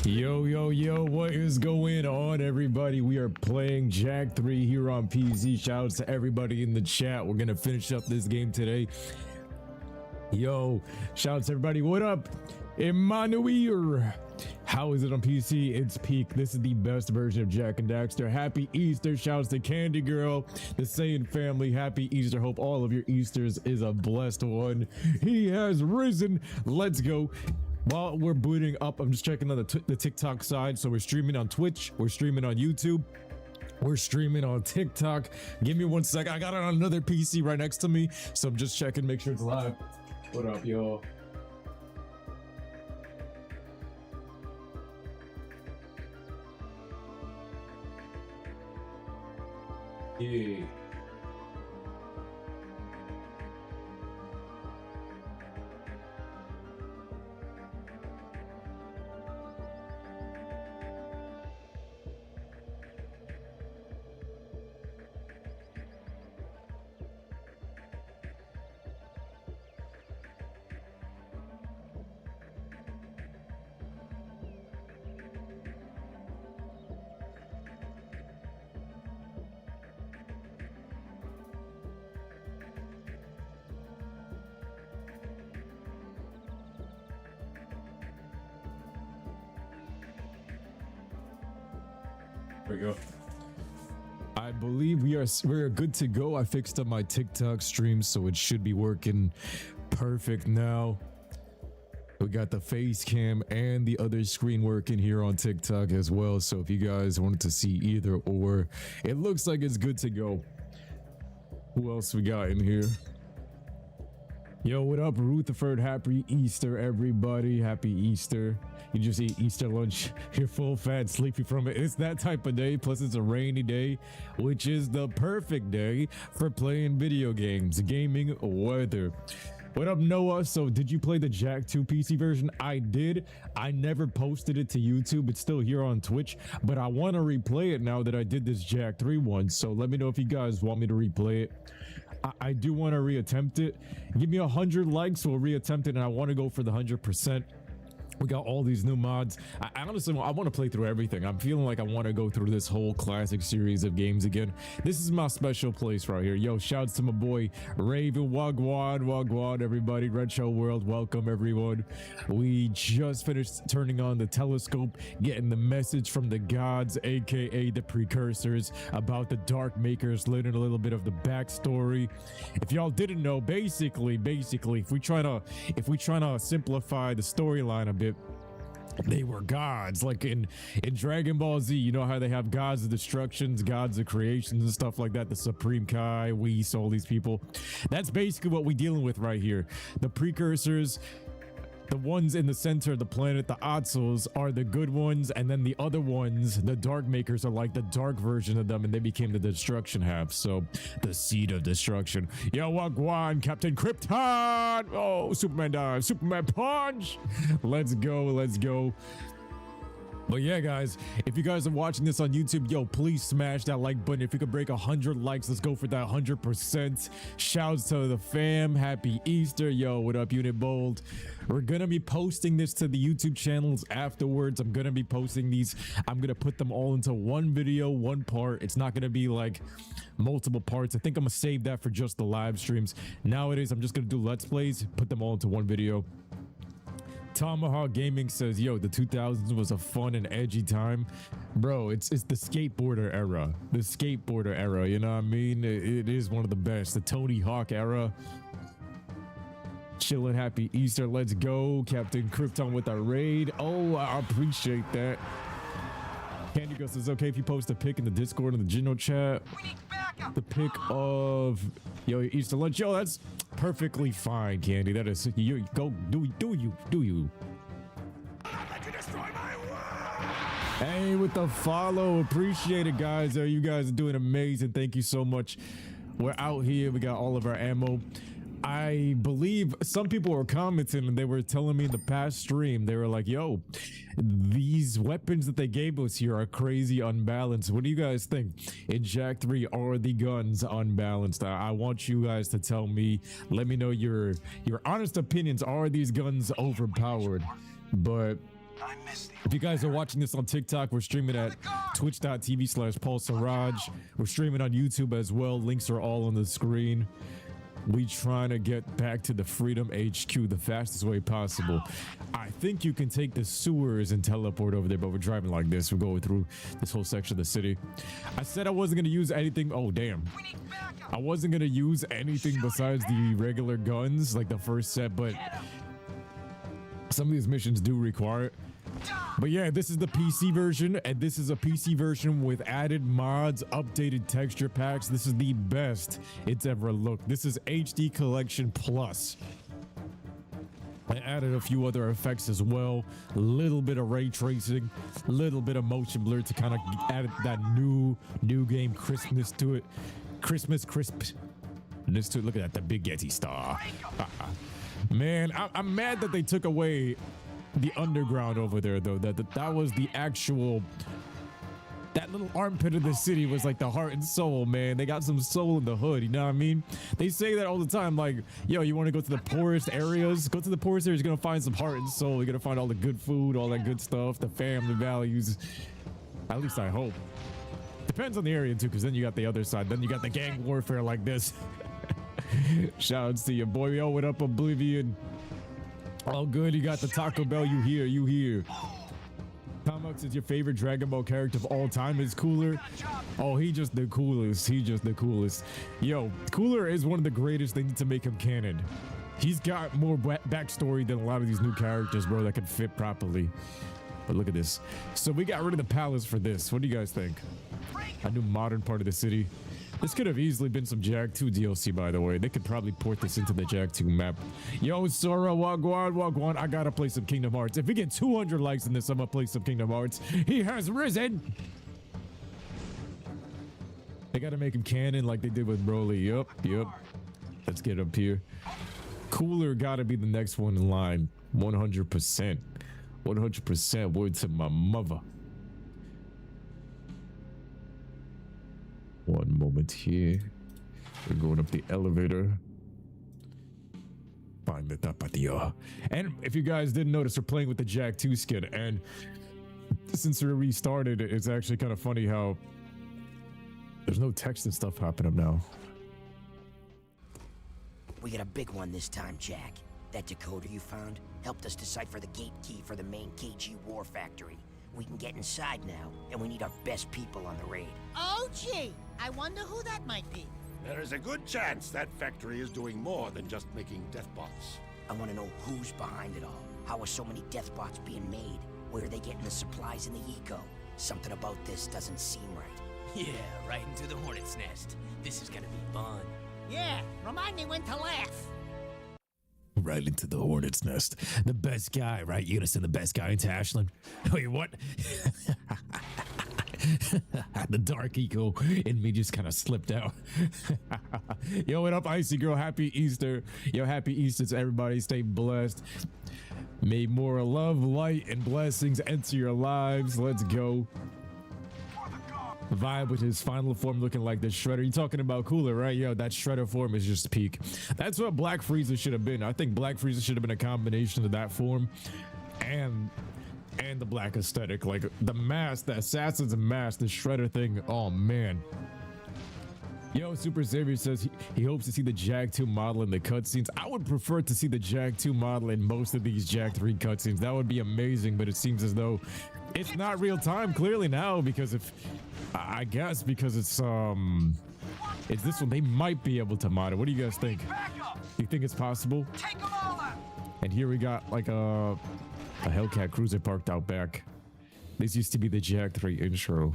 Yo, what is going on, everybody? We are playing Jak 3 here on PC. Shout out to everybody in the chat. We're gonna finish up this game today. Yo, shout out to everybody. What up, Emmanuel? How is it on PC? It's peak. This is the best version of Jak and Daxter. Happy Easter. Shouts to Candy Girl, the Saiyan family. Happy Easter. Hope all of your Easters is a blessed one. He has risen. Let's go. While we're booting up, I'm just checking on the TikTok side. So we're streaming on Twitch. We're streaming on YouTube. We're streaming on TikTok. Give me 1 sec. I got it on another PC right next to me. So I'm just checking, make sure it's live. What up, y'all? Yeah. There we go. I believe we're good to go. I fixed up my TikTok stream, so it should be working perfect now. We got the face cam and the other screen working here on TikTok as well. So if you guys wanted to see either or, it looks like it's good to go. Who else we got in here? Yo, what up, Rutherford? Happy Easter, everybody. Happy Easter. You just eat Easter lunch. You're full fat, sleepy from it. It's that type of day. Plus, it's a rainy day, which is the perfect day for playing video games. Gaming weather. What up, Noah? So did you play the Jak 2 PC version? I did. I never posted it to YouTube. It's still here on Twitch, but I want to replay it now that I did this Jak 3 one. So let me know if you guys want me to replay it. I do want to reattempt it. Give me 100 likes, we'll reattempt it, and I want to go for the 100%. We got all these new mods. I honestly, I want to play through everything. I'm feeling like I want to go through this whole classic series of games again. This is my special place right here. Yo, shouts to my boy Raven. Wagwan, everybody. Red Show World, welcome everyone. We just finished turning on the telescope, getting the message from the gods, aka the precursors, about the Dark Makers, learning a little bit of the backstory. If y'all didn't know, basically, if we try to simplify the storyline a bit, they were gods, like in Dragon Ball Z. You know how they have gods of destructions, gods of creations and stuff like that, the Supreme Kai, Whis, all these people. That's basically what we're dealing with right here. The precursors, the ones in the center of the planet, the Atzos, are the good ones, and then the other ones, the Dark Makers, are like the dark version of them, and they became the destruction half. So the seed of destruction. Yo, Wagwan, Captain Krypton! Oh, Superman dive, Superman punch! Let's go. But yeah, guys, if you guys are watching this on YouTube, yo, please smash that like button. If you could break 100 likes, let's go for that 100%. Shouts to the fam. Happy Easter. Yo, what up, Unit Bold? We're gonna be posting this to the YouTube channels afterwards. I'm gonna be posting these. I'm gonna put them all into one video, one part. It's not gonna be like multiple parts. I think I'm gonna save that for just the live streams. Nowadays, I'm just gonna do Let's Plays, put them all into one video. Tomahawk Gaming says, yo, the 2000s was a fun and edgy time. Bro, it's the skateboarder era. The skateboarder era, you know what I mean? It is one of the best. The Tony Hawk era. Chillin', happy Easter. Let's go. Captain Krypton with a raid. Oh, I appreciate that. Candy Girl says, okay if you post a pic in the Discord and the general chat. The pic of yo Easter lunch. Yo, that's perfectly fine, Candy. That is, you go do you. Hey, with the follow, appreciate it, guys. You guys are doing amazing. Thank you so much. We're out here. We got all of our ammo. I believe some people were commenting and they were telling me in the past stream, they were like, yo, these weapons that they gave us here are crazy unbalanced. What do you guys think? In Jak 3, are the guns unbalanced? I want you guys to tell me, let me know your honest opinions. Are these guns overpowered? But If you guys are watching this on TikTok, we're streaming at twitch.tv/PaulSiraj. We're streaming on YouTube as well. Links are all on the screen. We trying to get back to the Freedom HQ the fastest way possible. I think you can take the sewers and teleport over there, but we're driving like this. We're going through this whole section of the city. I said I wasn't going to use anything. Oh, damn. I wasn't going to use anything besides the regular guns, like the first set, but some of these missions do require it. But yeah, this is the PC version, and this is a PC version with added mods, updated texture packs. This is the best it's ever looked. This is HD Collection Plus. I added a few other effects as well. A little bit of ray tracing, a little bit of motion blur to kind of add that new game crispness to it. Crispness to it. Look at that, the big Yeti star. Man, I'm mad that they took away the underground over there, though. That was the actual, that little armpit of the city was like the heart and soul, man. They got some soul in the hood, you know what I mean? They say that all the time, like, yo, you want to go to the poorest areas? Go to the poorest areas, you're gonna find some heart and soul. You're gonna find all the good food, all that good stuff, the family values. At least I hope. Depends on the area too, because then you got the other side. Then you got the gang warfare like this. Shouts to your boy. Yo, what up, Oblivion? All good. You got the Taco Bell. You here. Climax is your favorite Dragon Ball character of all time. Is Cooler? Oh, he just the coolest. Yo, Cooler is one of the greatest. They need to make him canon. He's got more backstory than a lot of these new characters, bro, that can fit properly. But look at this. So we got rid of the palace for this. What do you guys think? A new modern part of the city. This could have easily been some Jag 2 DLC, by the way. They could probably port this into the Jag 2 map. Yo, Sora, Wagwan. I gotta play some Kingdom Hearts. If we get 200 likes in this, I'm gonna play some Kingdom Hearts. He has risen. They gotta make him canon like they did with Broly. Yup. Let's get up here. Cooler gotta be the next one in line. 100%. 100%. Word to my mother. One moment here. We're going up the elevator. Find the top of the and if you guys didn't notice, we're playing with the Jag 2 skin, and since we restarted, it's actually kind of funny how there's no text and stuff happening now. We got a big one this time, Jack. That decoder you found helped us decipher the gate key for the main KG war factory. We can get inside now, and we need our best people on the raid. Oh, gee. I wonder who that might be. There is a good chance that factory is doing more than just making death bots. I want to know who's behind it all. How are so many death bots being made? Where are they getting the supplies and the eco? Something about this doesn't seem right. Yeah, right into the hornet's nest. This is gonna be fun. Yeah, remind me when to laugh. Right into the hornet's nest. The best guy, right? You're gonna send the best guy into Ashland? Wait, what? The dark eco in me just kind of slipped out. Yo, what up, Icy Girl? Happy Easter. Yo, happy Easter to everybody. Stay blessed. May more love, light, and blessings enter your lives. Let's go. Vibe with his final form looking like the Shredder. You talking about Cooler, right? Yo, that Shredder form is just peak. That's what Black Frieza should have been. I think Black Frieza should have been a combination of that form and the black aesthetic. Like the mask, the Assassin's mask, the Shredder thing. Oh man. Yo, Super Xavier says he hopes to see the Jag 2 model in the cutscenes. I would prefer to see the Jag 2 model in most of these Jag 3 cutscenes. That would be amazing, but it seems as though it's not real time clearly now, because if I guess because it's this one, they might be able to mod it. What do you guys think? You think it's possible? And here we got like a Hellcat cruiser parked out back. This used to be the Jag 3 intro.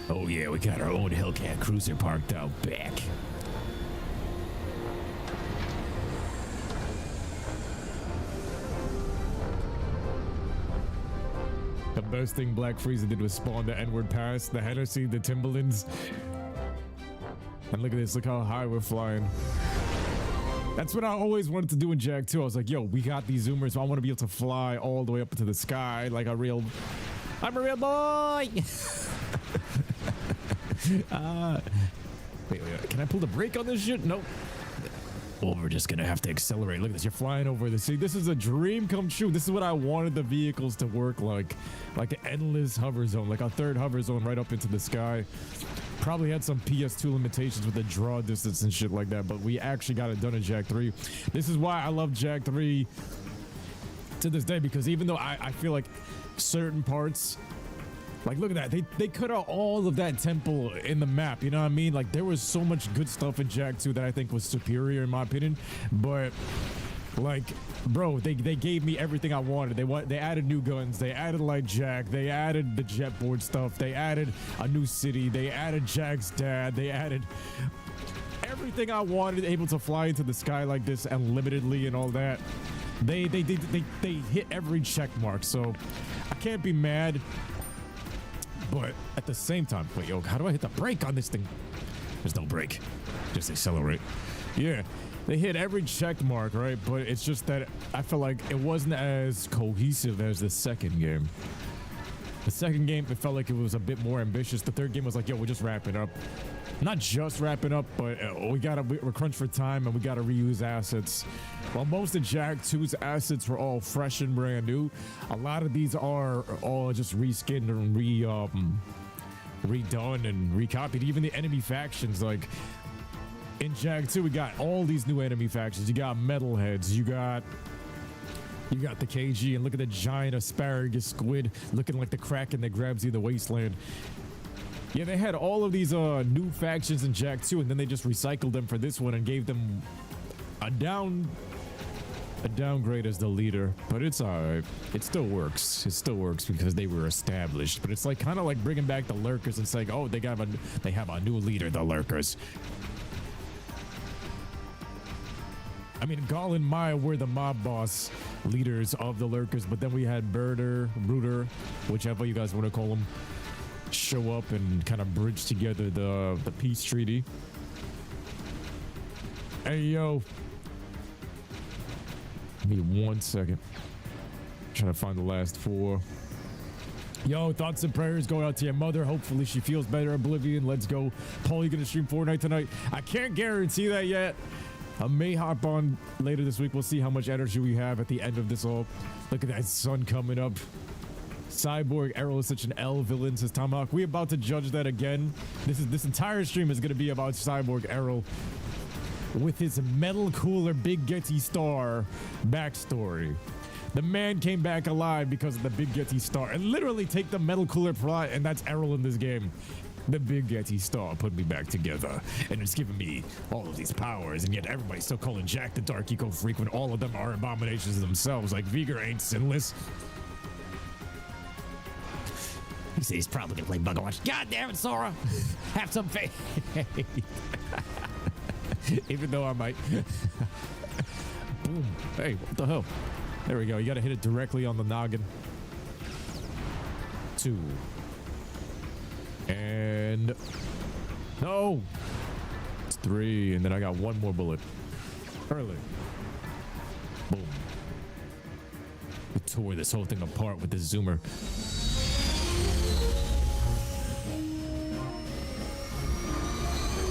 Oh yeah, we got our own Hellcat cruiser parked out back. The best thing Black Frieza did was spawn the N-word pass, the Hennessy, the Timberlands. And look at this, look how high we're flying. That's what I always wanted to do in Jag 2. I was like, yo, we got these zoomers, so I want to be able to fly all the way up into the sky like I'm a real boy. Wait, can I pull the brake on this shit? Nope. Well, we're just gonna have to accelerate. Look at this. You're flying over the sea. This is a dream come true. This is what I wanted the vehicles to work like an endless hover zone, like a third hover zone right up into the sky. Probably had some PS2 limitations with the draw distance and shit like that, but we actually got it done in Jak 3. This is why I love Jak 3 to this day, because even though I feel like certain parts, like look at that, they cut out all of that temple in the map, you know what I mean? Like there was so much good stuff in Jak 2 that I think was superior in my opinion, but like bro, they gave me everything I wanted. They added new guns, they added like Jak, they added the jetboard stuff, they added a new city, they added Jak's dad, they added everything I wanted, able to fly into the sky like this unlimitedly and all that. They hit every check mark, so I can't be mad. But at the same time, wait, yo, how do I hit the brake on this thing? There's no brake, just accelerate. Yeah, they hit every check mark, right? But it's just that I feel like it wasn't as cohesive as the second game. The second game, it felt like it was a bit more ambitious. The third game was like, yo, we're just wrapping up. Not just wrapping up, but we're crunched for time and we gotta reuse assets. While most of Jak 2's assets were all fresh and brand new, a lot of these are all just reskinned and redone and recopied. Even the enemy factions, like in Jak 2, we got all these new enemy factions. You got metalheads, you got the KG, and look at the giant asparagus squid looking like the Kraken that grabs you in the wasteland. Yeah, they had all of these new factions in Jak 2, and then they just recycled them for this one and gave them a downgrade as the leader. But it's alright. It still works. It still works because they were established. But it's like kind of like bringing back the lurkers and saying, oh, they have a new leader, the lurkers. I mean, Gall and Maya were the mob boss leaders of the lurkers, but then we had Bruder, whichever you guys want to call them, show up and kind of bridge together the peace treaty. Hey, yo. Give me 1 second. Trying to find the last 4. Yo, thoughts and prayers go out to your mother. Hopefully she feels better. Oblivion, let's go. Paul, you gonna stream Fortnite tonight? I can't guarantee that yet. I may hop on later this week. We'll see how much energy we have at the end of this all. Look at that sun coming up. Cyborg Errol is such an L villain, says Tomahawk. We about to judge that again. This entire stream is going to be about Cyborg Errol with his metal cooler Big Getty Star backstory. The man came back alive because of the Big Getty Star. And literally take the metal cooler plot, and that's Errol in this game. The Big Getty Star put me back together, and it's giving me all of these powers, and yet everybody's still calling Jak the Dark Eco Freak when all of them are abominations themselves. Like, Vigor ain't sinless. He said he's probably gonna play Bug Watch. God damn it, Sora! Have some faith. Even though I might. Boom. Hey, what the hell? There we go. You gotta hit it directly on the noggin. 2. And no. It's 3, and then I got 1 more bullet. Early. Boom. We tore this whole thing apart with the zoomer.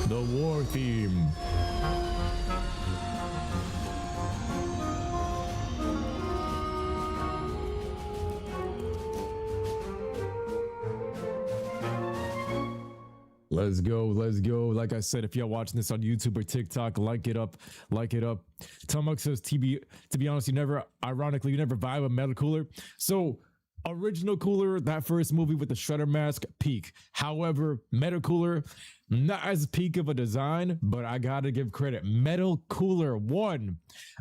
The war theme. Let's go, let's go. Like I said, if you're watching this on YouTube or TikTok, like it up, like it up. Tomuk says, to be honest, you never vibe a metal cooler. So original cooler, that first movie with the Shredder mask, peak. However, metal cooler, not as peak of a design, but I gotta give credit. Metal cooler won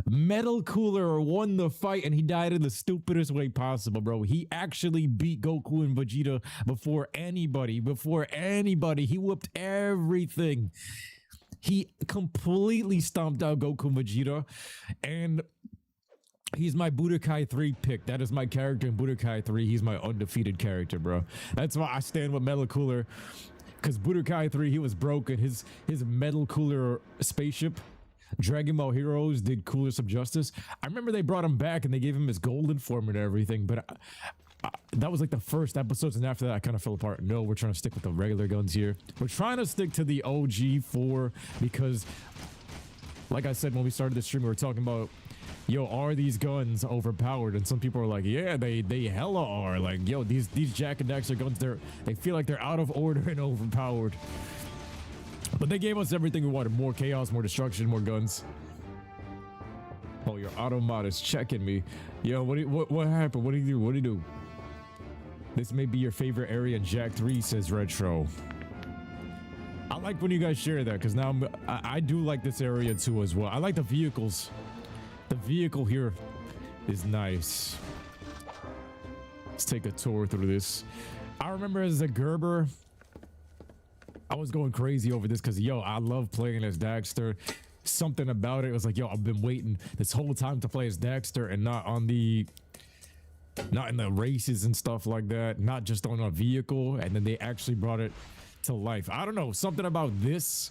the fight, and he died in the stupidest way possible, bro. He actually beat Goku and Vegeta before anybody. He whooped everything. He completely stomped out Goku and Vegeta, and he's my Budokai 3 pick. That is my character in Budokai 3. He's my undefeated character, bro. That's why I stand with Metal Cooler. Because Budokai 3, he was broken. His Metal Cooler spaceship, Dragon Ball Heroes, did Cooler some justice. I remember they brought him back and they gave him his golden form and everything. But that was like the first episodes. And after that, I kind of fell apart. No, we're trying to stick with the regular guns here. We're trying to stick to the OG 4 because like I said when we started the stream, we were talking about, yo, are these guns overpowered? And some people are like, yeah, they hella are. Like, yo, these Jack and Daxter guns, they feel like they're out of order and overpowered. But they gave us everything we wanted: more chaos, more destruction, more guns. Oh, your automod is checking me. Yo, what happened? What do you do? This may be your favorite area in Jak 3, says Retro. I like when you guys share that, because now I do like this area too as well. I like the vehicles. The vehicle here is nice. Let's take a tour through this. I remember as a Gerber, I was going crazy over this because, yo, I love playing as Daxter. Something about it was like, yo, I've been waiting this whole time to play as Daxter and not in the races and stuff like that, not just on a vehicle. And then they actually brought it to life. I don't know, something about this,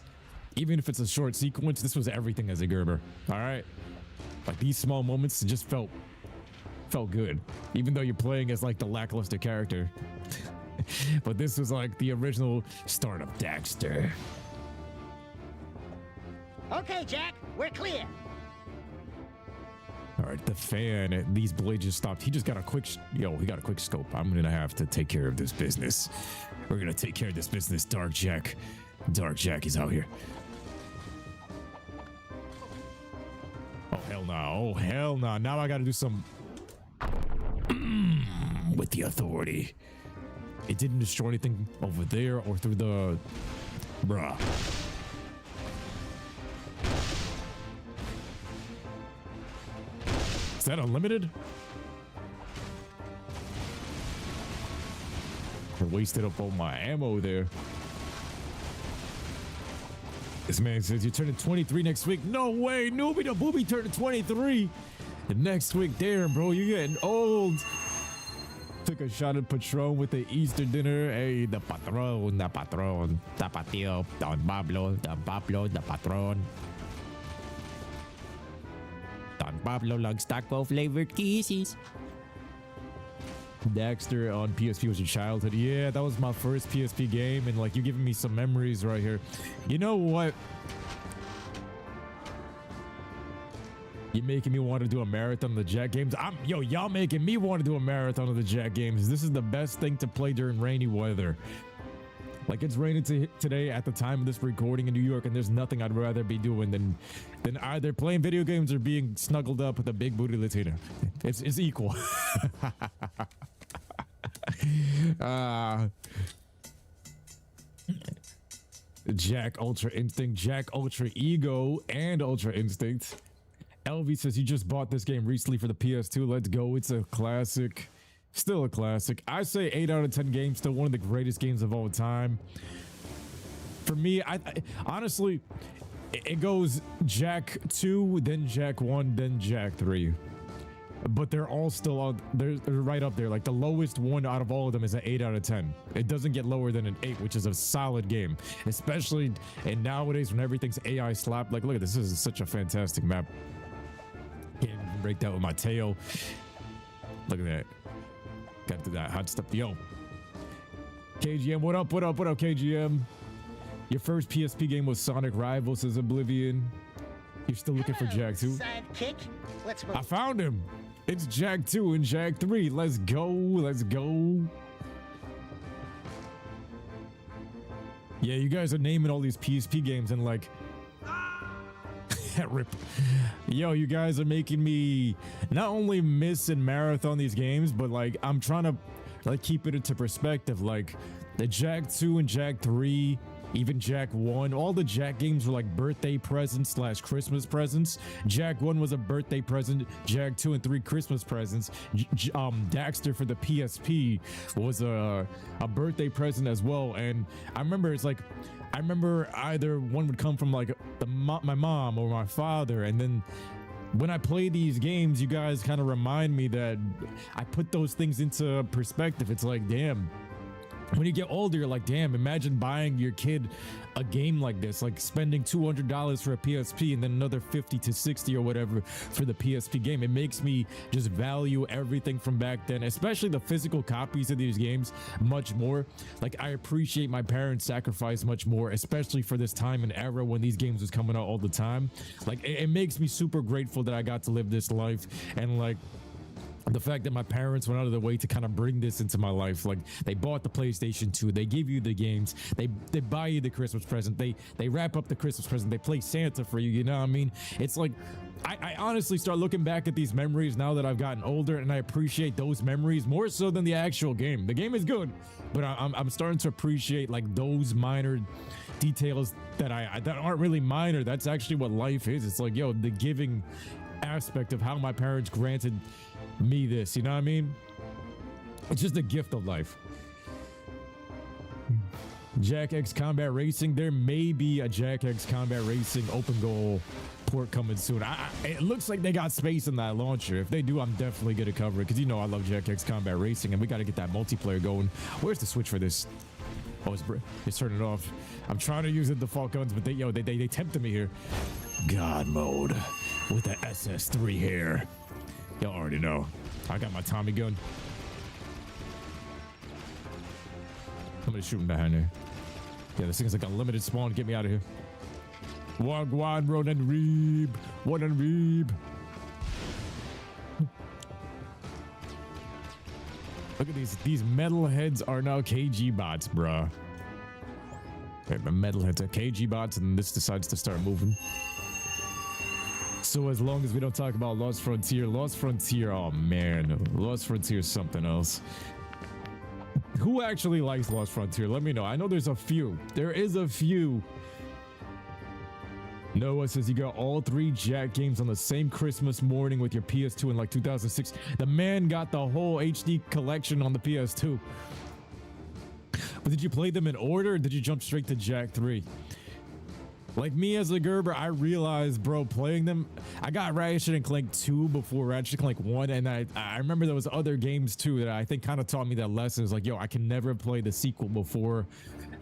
even if it's a short sequence, this was everything as a Gerber. All right, like these small moments just felt good, even though you're playing as like the lackluster character. But this was like the original start of Daxter. Okay, Jack, we're clear. All right, the fan, these blades just stopped. He just got a quick, he got a quick scope. I'm gonna have to take care of this business. We're gonna take care of this business. Dark Jack is out here. Oh, hell no. Oh, hell no. Now I gotta do some with the authority. It didn't destroy anything over there or through the... Bruh. Is that unlimited? I wasted up all my ammo there. This man says you're turning 23 next week. No way, Noobie the Booby turning 23 next week. Damn, bro, you're getting old. Took a shot at Patron with the Easter dinner. Hey, the patron, tapatio, Don Pablo, the patron. Don Pablo loves taco flavored kisses. Daxter on PSP was your childhood. Yeah, that was my first PSP game, and like, you're giving me some memories right here. You know what? You're making me want to do a marathon of the Jak games. Y'all making me want to do a marathon of the Jak games. This is the best thing to play during rainy weather. Like, it's raining today at the time of this recording in New York, and there's nothing I'd rather be doing than either playing video games or being snuggled up with a big booty Latina. It's equal. Jak Ultra Instinct, Jak Ultra Ego, and Ultra Instinct. LV says you just bought this game recently for the PS2. Let's go. It's a classic. Still a classic. I say 8 out of 10 games. Still one of the greatest games of all time. For me, I honestly, it goes Jak 2, then Jak 1, then Jak 3. But they're all still out. They're right up there. Like, the lowest one out of all of them is an 8 out of 10. It doesn't get lower than an 8, which is a solid game. Especially in nowadays when everything's AI slapped. Like, look at this. This is such a fantastic map. Can't even break that with my tail. Look at that. Got to do that hot stuff. Yo, KGM, what up, KGM? Your first PSP game was Sonic Rivals, says Oblivion. You're still looking for Jak 2? Sidekick. Let's move. I found him. It's Jak 2 and Jak 3. Let's go. Let's go. Yeah, you guys are naming all these PSP games and like... Rip. Yo, you guys are making me not only miss and marathon these games, but like, I'm trying to like keep it into perspective. Like, the Jak 2 and Jak 3, even Jak 1, all the Jak games were like birthday presents / Christmas presents. Jak 1 was a birthday present. Jak 2 and 3 Christmas presents. Daxter for the PSP was a birthday present as well. And I remember it's like, I remember either one would come from like my mom or my father, and then when I play these games, you guys kind of remind me that I put those things into perspective. It's like, damn, when you get older, you're like, damn, imagine buying your kid a game like this, like spending $200 for a PSP and then another 50 to 60 or whatever for the PSP game. It makes me just value everything from back then, especially the physical copies of these games, much more. Like, I appreciate my parents' sacrifice much more, especially for this time and era when these games was coming out all the time. Like, it makes me super grateful that I got to live this life, and like, the fact that my parents went out of their way to kind of bring this into my life. Like, they bought the PlayStation 2, they give you the games, they buy you the Christmas present, they wrap up the Christmas present, they play Santa for you, you know what I mean? It's like, I honestly start looking back at these memories now that I've gotten older, and I appreciate those memories more so than the actual game. The game is good, but I'm starting to appreciate like those minor details that aren't really minor. That's actually what life is. It's like, yo, the giving aspect of how my parents granted me this, you know what I mean? It's just a gift of life. Jack X Combat Racing. There may be a Jack X Combat Racing OpenGoal port coming soon. It looks like they got space in that launcher. If they do, I'm definitely gonna cover it, because you know I love Jack X Combat Racing, and we got to get that multiplayer going. Where's the switch for this? Oh, it's turning it off. I'm trying to use the default guns, but they tempted me here. God mode with the SS3 here. Y'all already know. I got my Tommy gun. I'm gonna shoot him behind there. Yeah, this thing's like a limited spawn. Get me out of here. Wagwan, Ronan Reeb. Ronan Reeb. Look at these metalheads are now KG bots, bruh. Okay, the metalheads are KG bots, and this decides to start moving. So as long as we don't talk about Lost Frontier, oh man, Lost Frontier is something else. Who actually likes Lost Frontier? Let me know. I know there's a few. There is a few. Noah says you got all 3 Jack games on the same Christmas morning with your PS2 in like 2006. The man got the whole HD collection on the PS2. But did you play them in order, or did you jump straight to Jack 3? Like me as a Gerber, I realized, bro, playing them, I got Ratchet & Clank 2 before Ratchet & Clank 1, and I remember there was other games too that I think kind of taught me that lesson. It's like, yo, I can never play the sequel before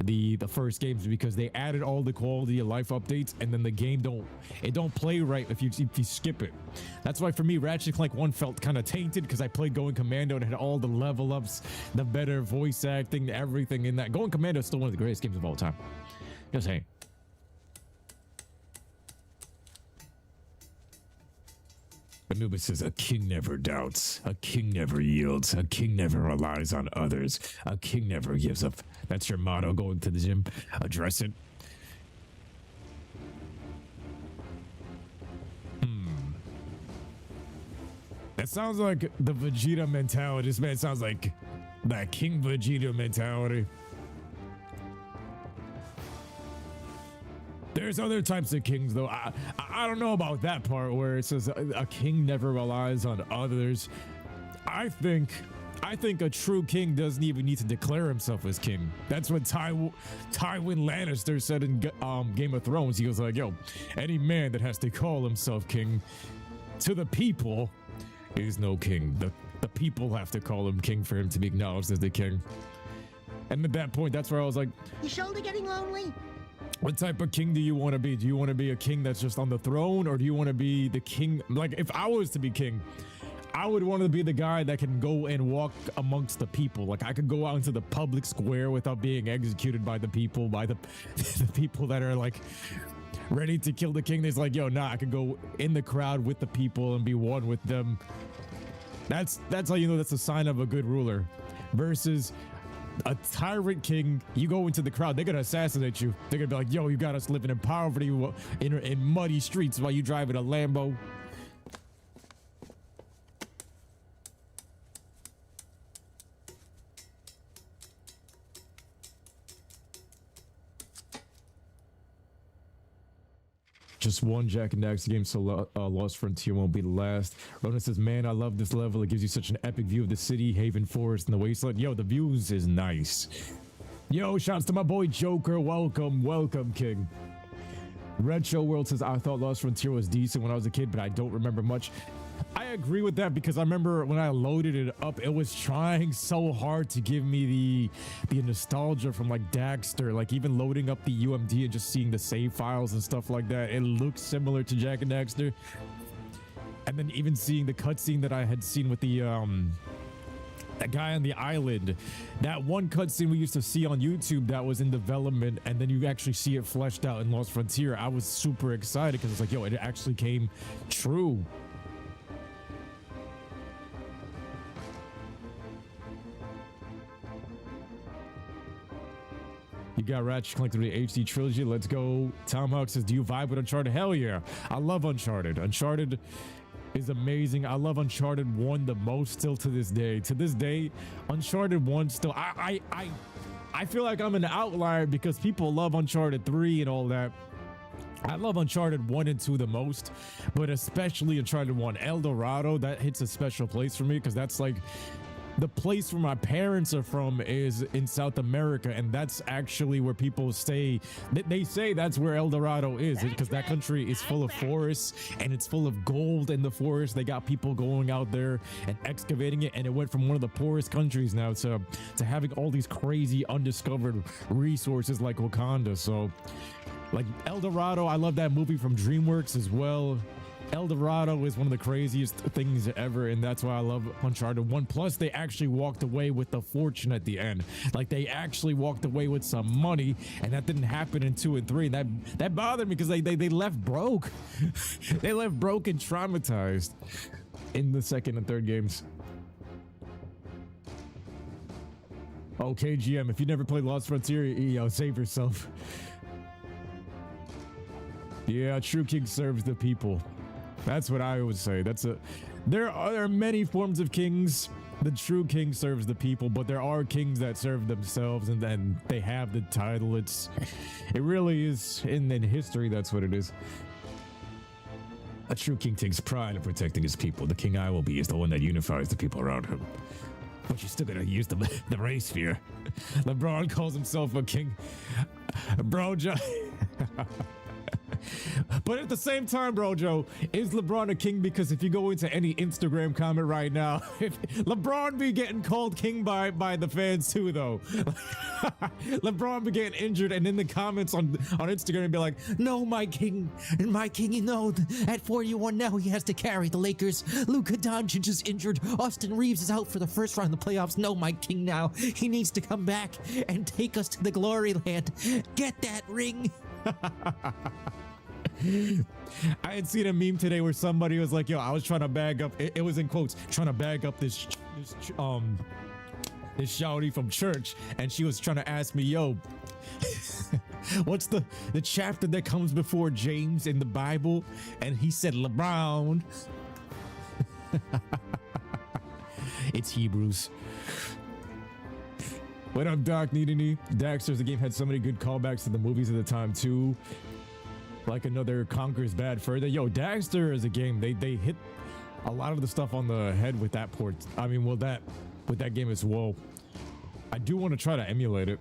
the first games, because they added all the quality of life updates, and then the game don't play right if you skip it. That's why for me, Ratchet & Clank 1 felt kind of tainted, because I played Going Commando and had all the level ups, the better voice acting, everything in that. Going Commando is still one of the greatest games of all time. Just saying. Anubis says, a king never doubts, a king never yields, a king never relies on others, a king never gives up. That's your motto going to the gym. Address it. That sounds like the Vegeta mentality. This man sounds like that King Vegeta mentality. There's other types of kings, though. I don't know about that part where it says a king never relies on others. I think a true king doesn't even need to declare himself as king. That's what Tywin Lannister said in Game of Thrones. He goes like, yo, any man that has to call himself king to the people is no king. The people have to call him king for him to be acknowledged as the king. And at that point, that's where I was like, Your shoulder getting lonely? what type of king do you want to be? Do you want to be a king that's just on the throne, or do you want to be the king? Like, if I was to be king, I would want to be the guy that can go and walk amongst the people. Like, I could go out into the public square without being executed by the people, the people that are like ready to kill the king. There's like, yo, nah, I could go in the crowd with the people and be one with them. That's how you know that's a sign of a good ruler. Versus a tyrant king, you go into the crowd, they're gonna assassinate you. They're gonna be like, yo, you got us living in poverty in muddy streets while you driving a Lambo. Just one Jack and Daxter game, so Lost Frontier won't be the last. Ronan says, man, I love this level. It gives you such an epic view of the city, Haven Forest, and the wasteland. Yo, the views is nice. Yo, shouts to my boy Joker. Welcome, King. Red Show World says, I thought Lost Frontier was decent when I was a kid, but I don't remember much. I agree with that because I remember when I loaded it up, it was trying so hard to give me the nostalgia from like Daxter, like even loading up the UMD and just seeing the save files and stuff like that. It looks similar to Jak and Daxter. And then even seeing the cutscene that I had seen with the that guy on the island, that one cutscene we used to see on YouTube that was in development, and then you actually see it fleshed out in Lost Frontier. I was super excited because it's like, yo, it actually came true. You got Ratchet Clank 3 HD Trilogy. Let's go. Tomahawk says, do you vibe with Uncharted? Hell yeah. I love Uncharted. Uncharted is amazing. I love Uncharted 1 the most still to this day. To this day, Uncharted 1 still... I feel like I'm an outlier because people love Uncharted 3 and all that. I love Uncharted 1 and 2 the most, but especially Uncharted 1. El Dorado, that hits a special place for me because that's like... The place where my parents are from is in South America, and that's actually where people stay. They say that's where El Dorado is because that country is full of forests and it's full of gold in the forest. They got people going out there and excavating it, and it went from one of the poorest countries now to having all these crazy undiscovered resources like Wakanda. So like El Dorado, I love that movie from DreamWorks as well. El Dorado is one of the craziest things ever, and that's why I love Uncharted 1. Plus, they actually walked away with the fortune at the end. Like, they actually walked away with some money, and that didn't happen in 2 and 3. And that bothered me because they left broke. They left broke and traumatized in the second and third games. Okay, GM, if you never played Lost Frontier, yo, save yourself. Yeah, true king serves the people. That's what I would say. There are many forms of kings. The true king serves the people, but there are kings that serve themselves, and then they have the title. It really is in history. That's what it is. A true king takes pride in protecting his people. The king I will be is the one that unifies the people around him. But you're still gonna use the race sphere. LeBron calls himself a king. Bro, but at the same time, bro, Joe, is LeBron a king? Because if you go into any Instagram comment right now, if LeBron be getting called king by the fans too, though. LeBron be getting injured, and in the comments on Instagram be like, no, my king, you know, at 41 now he has to carry the Lakers. Luka Doncic is injured. Austin Reeves is out for the first round of the playoffs. No, my king now. He needs to come back and take us to the glory land. Get that ring. I had seen a meme today where somebody was like, yo, I was trying to bag up, it was in quotes, trying to bag up this shouty from church, and she was trying to ask me, yo, what's the chapter that comes before James in the Bible? And he said LeBron. It's Hebrews. What up, Doc? Need any? Daxter's the game had so many good callbacks to the movies at the time too. Like another Conquer's Bad Fur. Yo, Daxter is a game. They hit a lot of the stuff on the head with that port. I mean, well, with that game as well. I do want to try to emulate it.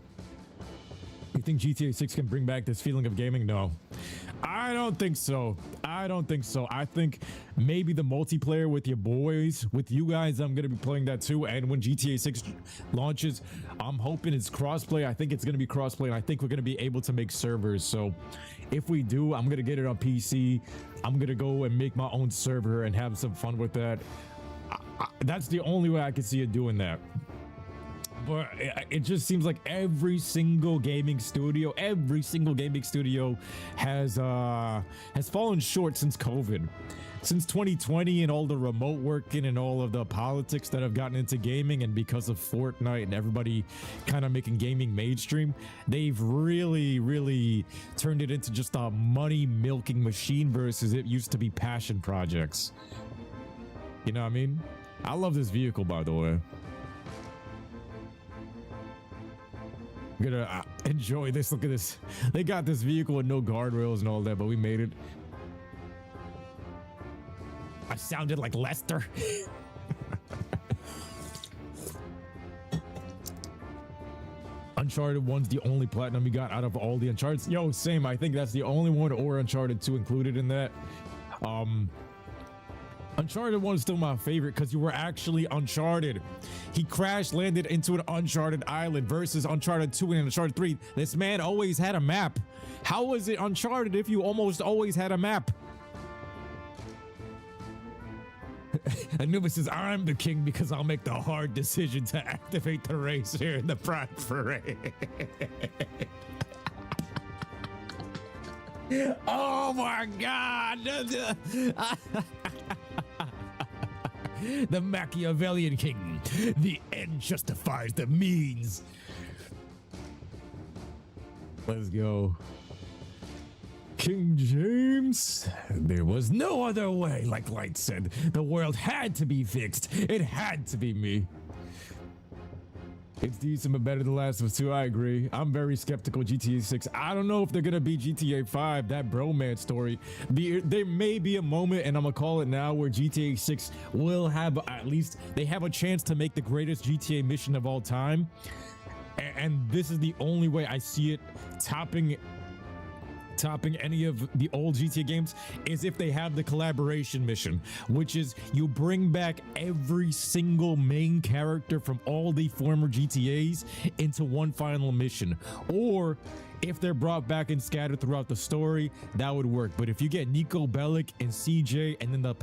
You think GTA 6 can bring back this feeling of gaming? No, I don't think so. I think maybe the multiplayer with your boys, with you guys, I'm going to be playing that too. And when GTA 6 launches, I'm hoping it's crossplay. I think it's going to be crossplay, and I think we're going to be able to make servers. So if we do, I'm going to get it on PC. I'm going to go and make my own server and have some fun with that. That's the only way I can see it doing that. But it just seems like every single gaming studio has fallen short since COVID. Since 2020 and all the remote working and all of the politics that have gotten into gaming, and because of Fortnite and everybody kind of making gaming mainstream, they've really turned it into just a money milking machine versus it used to be passion projects. You know what I mean? I love this vehicle, by the way. I'm gonna enjoy this. Look at this. They got this vehicle with no guardrails and all that, but we made it. I sounded like Lester. Uncharted 1's the only platinum we got out of all the Uncharted. Yo, same. I think that's the only one, or Uncharted 2 included in that. Uncharted 1 is still my favorite because you were actually Uncharted. He crash landed into an Uncharted island versus Uncharted 2 and Uncharted 3. This man always had a map. How was it Uncharted if you almost always had a map? Anubis says, I'm the king because I'll make the hard decision to activate the racer in the Pride Parade. Oh my God. The Machiavellian king. The end justifies the means. Let's go. King James, there was no other way, like Light said. The world had to be fixed. It had to be me. It's decent but better than Last of Us 2, I agree. I'm very skeptical GTA 6. I don't know if they're gonna be GTA 5, that bromance story. There may be a moment, and I'm gonna call it now, where GTA 6 will have, at least, they have a chance to make the greatest GTA mission of all time. And this is the only way I see it topping any of the old GTA games, is if they have the collaboration mission, which is you bring back every single main character from all the former GTAs into one final mission. Or if they're brought back and scattered throughout the story, that would work. But if you get Nico Bellic and CJ and then the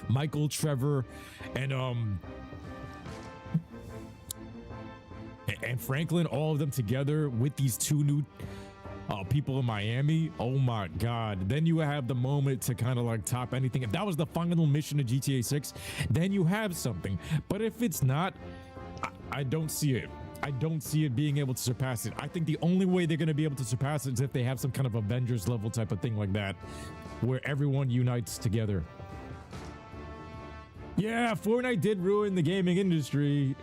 Michael, Trevor, and Franklin, all of them together with these two new people in Miami, oh my God, then you have the moment to kind of like top anything. If that was the final mission of GTA 6, then you have something. But if it's not, I don't see it. I don't see it being able to surpass it. I think the only way they're going to be able to surpass it is if they have some kind of Avengers level type of thing like that, where everyone unites together. Yeah, Fortnite did ruin the gaming industry.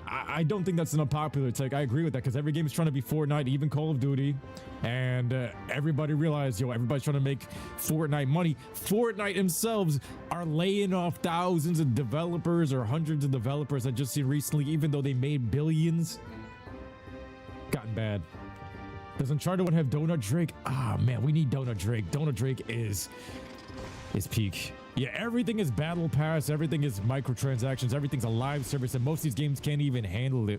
I don't think that's an unpopular take. I agree with that, because every game is trying to be Fortnite, even Call of Duty, and everybody realized, everybody's trying to make Fortnite money. Fortnite themselves are laying off thousands of developers or hundreds of developers I just seen recently, even though they made billions. Gotten bad. Does Uncharted 1 have Donut Drake? Ah, man, we need Donut Drake. Donut Drake is peak. Yeah, everything is battle pass, everything is microtransactions, everything's a live service, and most of these games can't even handle it.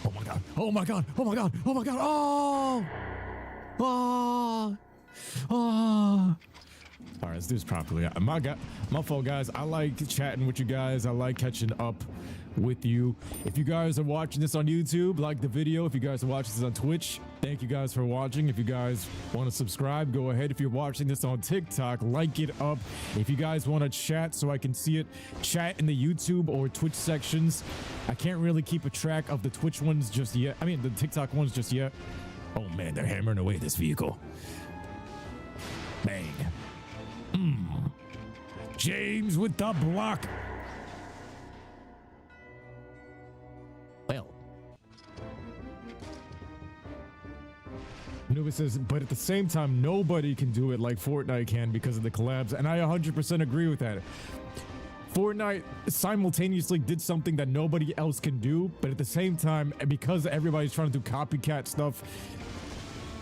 Oh my God, oh my God, oh my God, oh my God, oh! All right, let's do this properly. My fault, guys. I like chatting with you guys. I like catching up with you. If you guys are watching this on YouTube, like the video. If you guys are watching this on Twitch, thank you guys for watching. If you guys want to subscribe, go ahead. If you're watching this on TikTok, like it up. If you guys want to chat so I can see it, chat in the YouTube or Twitch sections. I can't really keep a track of the Twitch ones just yet. I mean, the TikTok ones just yet. Oh man, they're hammering away this vehicle. Bang. James with the block. Well. Nubis says, but at the same time, nobody can do it like Fortnite can because of the collabs. And I 100% agree with that. Fortnite simultaneously did something that nobody else can do. But at the same time, because everybody's trying to do copycat stuff,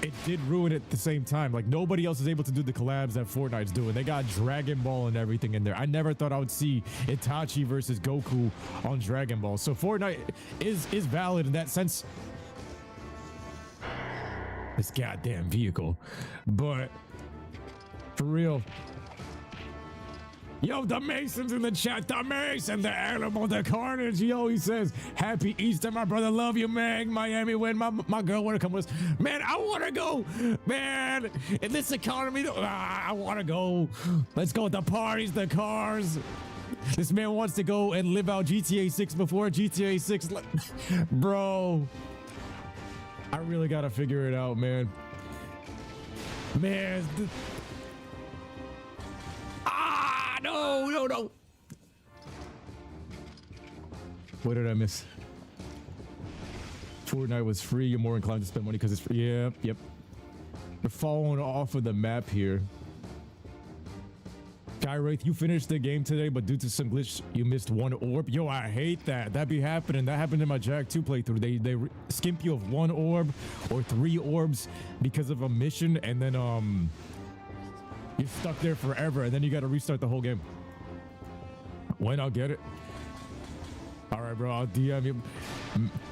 it did ruin it at the same time. Like, nobody else is able to do the collabs that Fortnite's doing. They got Dragon Ball and everything in there. I never thought I would see Itachi versus Goku on Dragon Ball. So Fortnite is valid in that sense. This goddamn vehicle. But for real. Yo, the Mason's in the chat. The Mason, the animal, the carnage. Yo, he says, happy Easter, my brother. Love you, man. Miami win. My girl want to come with us. Man, I want to go. Man, in this economy, I want to go. Let's go with the parties, the cars. This man wants to go and live out GTA 6 before GTA 6. Bro, I really got to figure it out, man. Man. No. What did I miss? Fortnite was free. You're more inclined to spend money because it's free. Yeah, yep. You're falling off of the map here. Skywraith, you finished the game today, but due to some glitch, you missed one orb. Yo, I hate that. That be happening. That happened in my Jak 2 playthrough. They skimp you of one orb or 3 orbs because of a mission, and then You're stuck there forever, and then you got to restart the whole game. When I'll get it. All right, bro. I'll DM you.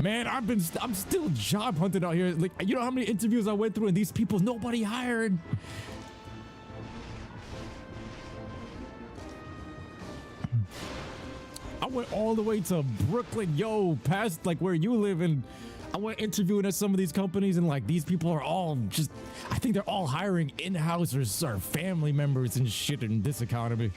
Man, I'm still job hunting out here. Like, you know how many interviews I went through, and these people, nobody hired. I went all the way to Brooklyn, past like where you live, and I went interviewing at some of these companies, and like these people are all just, I think they're all hiring in-housers or family members and shit in this economy.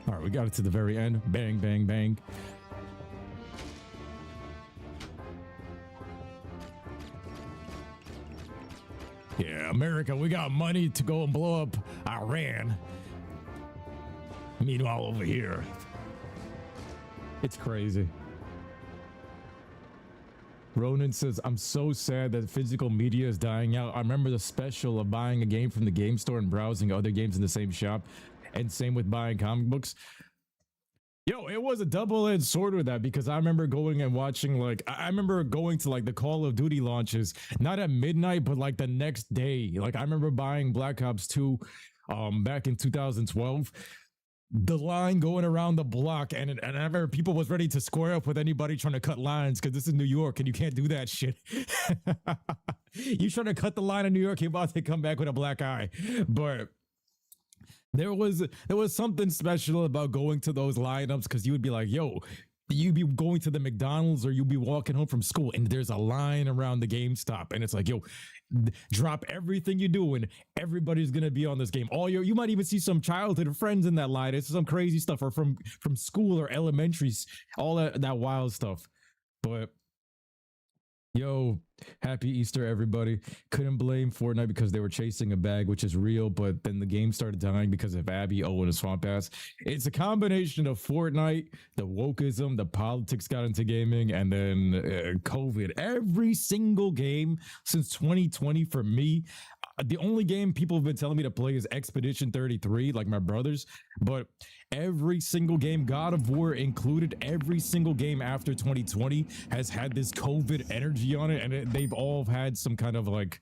All right, we got it to the very end. Bang, bang, bang. Yeah, America, we got money to go and blow up Iran. Meanwhile, over here, it's crazy. Ronan says, I'm so sad that physical media is dying out. I remember the special of buying a game from the game store and browsing other games in the same shop. And same with buying comic books. Yo, it was a double-edged sword with that, because I remember going and watching, like, I remember going to like the Call of Duty launches, not at midnight, but like the next day. Like, I remember buying Black Ops 2 back in 2012. The line going around the block, and I remember people was ready to square up with anybody trying to cut lines, because this is New York and you can't do that shit. You trying to cut the line in New York, you're about to come back with a black eye. But there was something special about going to those lineups, because you would be like, yo, you'd be going to the McDonald's or you'd be walking home from school and there's a line around the GameStop, and it's like, yo, drop everything you do and everybody's gonna be on this game. You might even see some childhood friends in that line. It's some crazy stuff, or from school or elementary, all that wild stuff. But yo, happy Easter, everybody. Couldn't blame Fortnite because they were chasing a bag, which is real, but then the game started dying because of Abby, and a Swamp Ass. It's a combination of Fortnite, the wokeism, the politics got into gaming, and then COVID. Every single game since 2020 for me, the only game people have been telling me to play is Expedition 33, like my brothers, but every single game, God of War included, every single game after 2020 has had this COVID energy on it, and they've all had some kind of like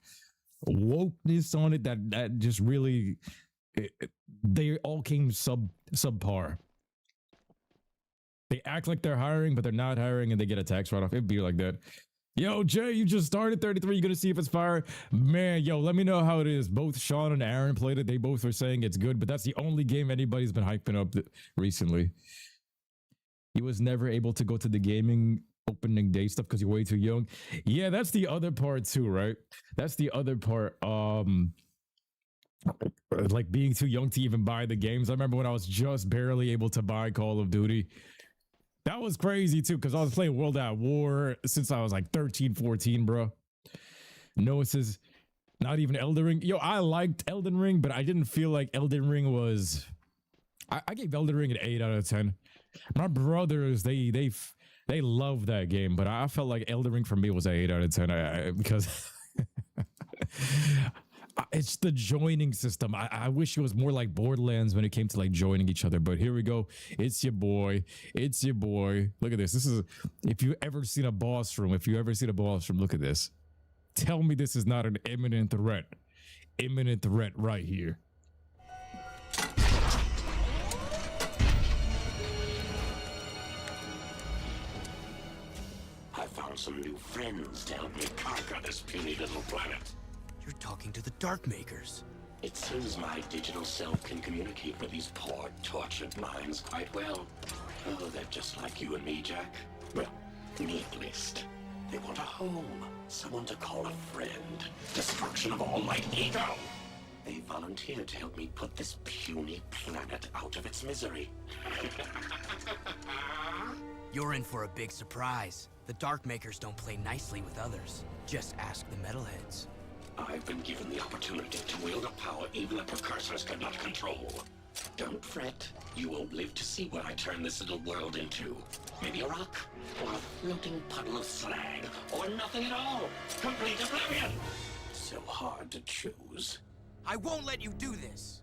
wokeness on it that just really, they all came subpar. They act like they're hiring, but they're not hiring, and they get a tax write-off. It'd be like that. Yo, Jay, you just started 33. You gonna see if it's fire? Man, yo, let me know how it is. Both Sean and Aaron played it. They both were saying it's good, but that's the only game anybody's been hyping up recently. He was never able to go to the gaming opening day stuff because you're way too young. Yeah, that's the other part too, right? That's the other part. Like being too young to even buy the games. I remember when I was just barely able to buy Call of Duty. That was crazy too, because I was playing World at War since I was like 13, 14, bro. Noah says, not even Elden Ring. Yo, I liked Elden Ring, but I didn't feel like Elden Ring was... I gave Elden Ring an 8 out of 10. My brothers, they love that game, but I felt like Elden Ring for me was an 8 out of 10 because... It's the joining system. I wish it was more like Borderlands when it came to like joining each other, but here we go. It's your boy. It's your boy. Look at this. This is, if you ever seen a boss room, look at this. Tell me this is not an imminent threat. Imminent threat right here. I found some new friends to help me conquer this puny little planet. You're talking to the Dark Makers. It seems my digital self can communicate with these poor, tortured minds quite well. Oh, they're just like you and me, Jack. Well, me at least. They want a home, someone to call a friend. Destruction of all my ego. They volunteered to help me put this puny planet out of its misery. You're in for a big surprise. The Dark Makers don't play nicely with others. Just ask the Metalheads. I've been given the opportunity to wield a power even the precursors cannot control. Don't fret. You won't live to see what I turn this little world into. Maybe a rock, or a floating puddle of slag, or nothing at all. Complete oblivion. So hard to choose. I won't let you do this.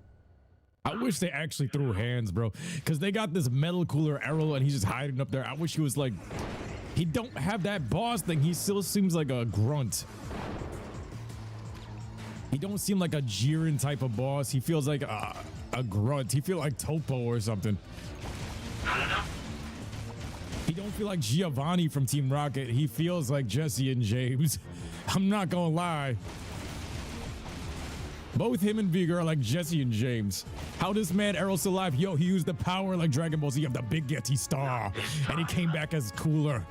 I wish they actually threw hands, bro, because they got this metal cooler arrow and he's just hiding up there. I wish he was like, he don't have that boss thing. He still seems like a grunt. He don't seem like a Jiren type of boss. He feels like a grunt. He feel like Topo or something. He don't feel like Giovanni from Team Rocket. He feels like Jesse and James. I'm not gonna lie. Both him and Vega are like Jesse and James. How this man Errol's still alive? Yo, he used the power like Dragon Ball Z of the Big Yeti Star. And he came back as cooler.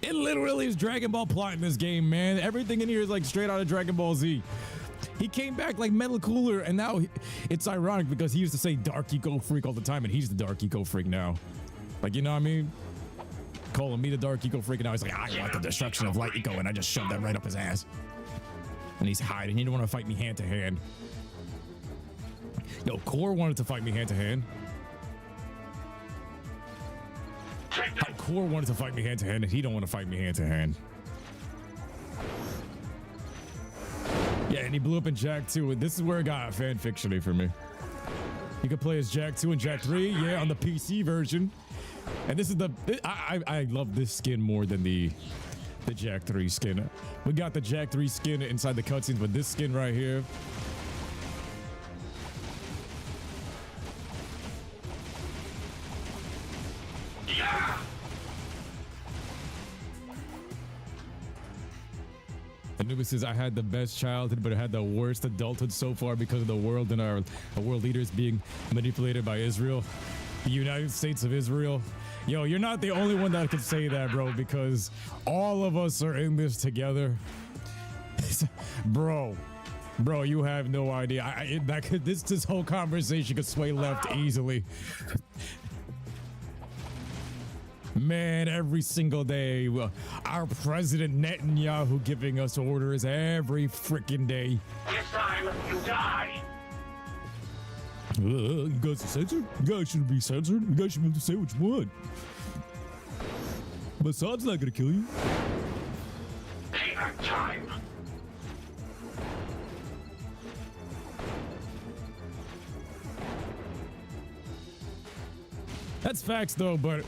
It literally is Dragon Ball plot in this game, man. Everything in here is like straight out of Dragon Ball Z. He came back like Metal Cooler, and now it's ironic because he used to say Dark Eco Freak all the time, and he's the Dark Eco Freak now. Like, you know what I mean? Calling me the Dark Eco Freak, and now he's like, I want the destruction of Light Eco, and I just shoved that right up his ass. And he's hiding. He didn't want to fight me hand to hand. Yo, Core wanted to fight me hand to hand. Core wanted to fight me hand to hand, and he don't want to fight me hand to hand. Yeah, and he blew up in Jak 2. This is where it got fan fictiony for me. You can play as Jak 2 and Jak 3, yeah, on the PC version. And this is the I love this skin more than the Jak 3 skin. We got the Jak 3 skin inside the cutscenes, but this skin right here. Anubis says, I had the best childhood, but I had the worst adulthood so far because of the world and our world leaders being manipulated by Israel. The United States of Israel. Yo, you're not the only one that could say that, bro, because all of us are in this together. Bro, you have no idea. This whole conversation could sway left easily. Man, every single day, our president Netanyahu giving us orders every freaking day. This time, you die! You guys are censored? You guys shouldn't be censored. You guys should be able to say what you want. Assad's not gonna kill you. Payback time! That's facts though, but